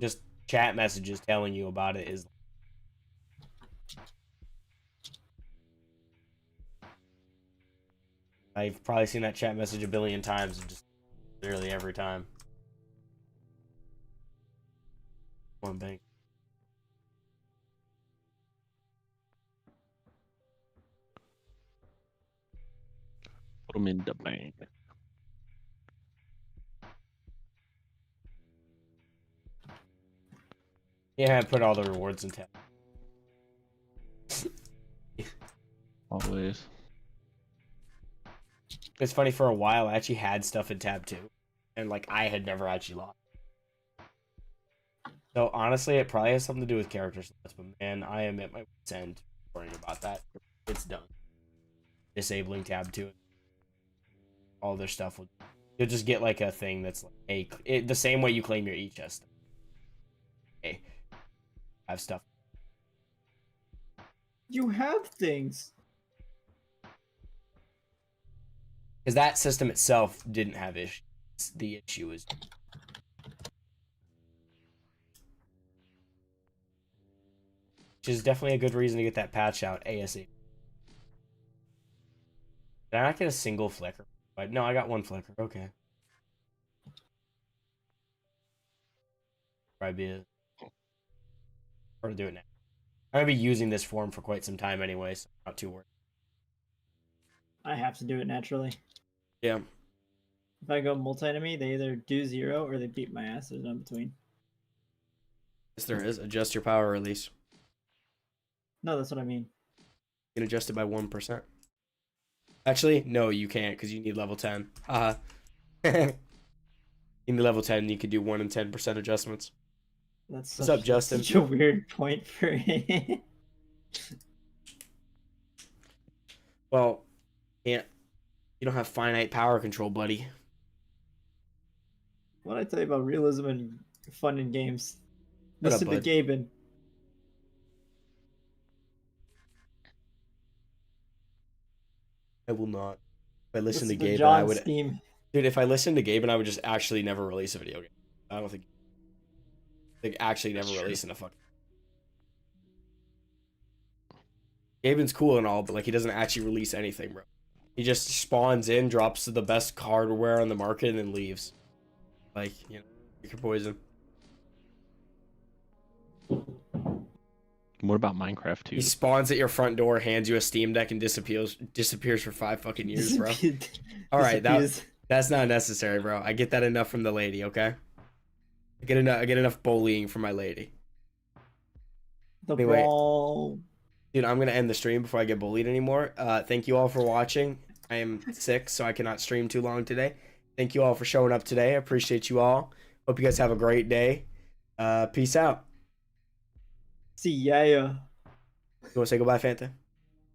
Just chat messages telling you about it is. I've probably seen that chat message a billion times, just literally every time. One bank. Put them in the bank. Yeah, I put all the rewards in tab. Always. It's funny, for a while I actually had stuff in tab 2. And like I had never actually lost. So honestly, it probably has something to do with character slots, but man, I am at my wit's end worrying about that. It's done. Disabling tab 2. All their stuff will. You'll just get like a thing that's like, hey, the same way you claim your e-chest. Hey, I have stuff. You have things. Because that system itself didn't have issues. The issue is. Which is definitely a good reason to get that patch out ASAP. Did I not get a single flicker? No, I got one flicker. Okay. Probably or do it now. I'm gonna be using this form for quite some time anyway, so I'm not too worried. I have to do it naturally. Yeah. If I go multi-enemy, they either do 0 or they beat my ass. There's no in between. Yes, there is. Adjust your power release. No, that's what I mean. You can adjust it by 1%. Actually, no, you can't because you need level 10. You need level 10, you can do 1 in 10% adjustments. What's up, Justin? Such a weird point for it. Well, you don't have finite power control, buddy. What did I tell you about realism and fun in games? What up, Listen to bud? Gaben. I will not. I listened to The Gabe, John I would, scheme. dude. If I listened to Gabe, and I would just actually never release a video game. I don't think, actually That's never true. releasing a fucking. Gaben's cool and all, but like he doesn't actually release anything, bro. He just spawns in, drops the best hardware on the market, and then leaves. Like, you know, pick your poison. What about Minecraft too? He spawns at your front door, hands you a Steam Deck, and disappears for 5 fucking years, bro. All right, that's not necessary, bro. I get that enough from the lady, okay? I get enough bullying from my lady. Anyway, Brawl. dude, I'm gonna end the stream before I get bullied anymore. Thank you all for watching. I am sick, so I cannot stream too long today. Thank you all for showing up today. I appreciate you all. Hope you guys have a great day. Peace out. See ya. You wanna say goodbye, Fanta?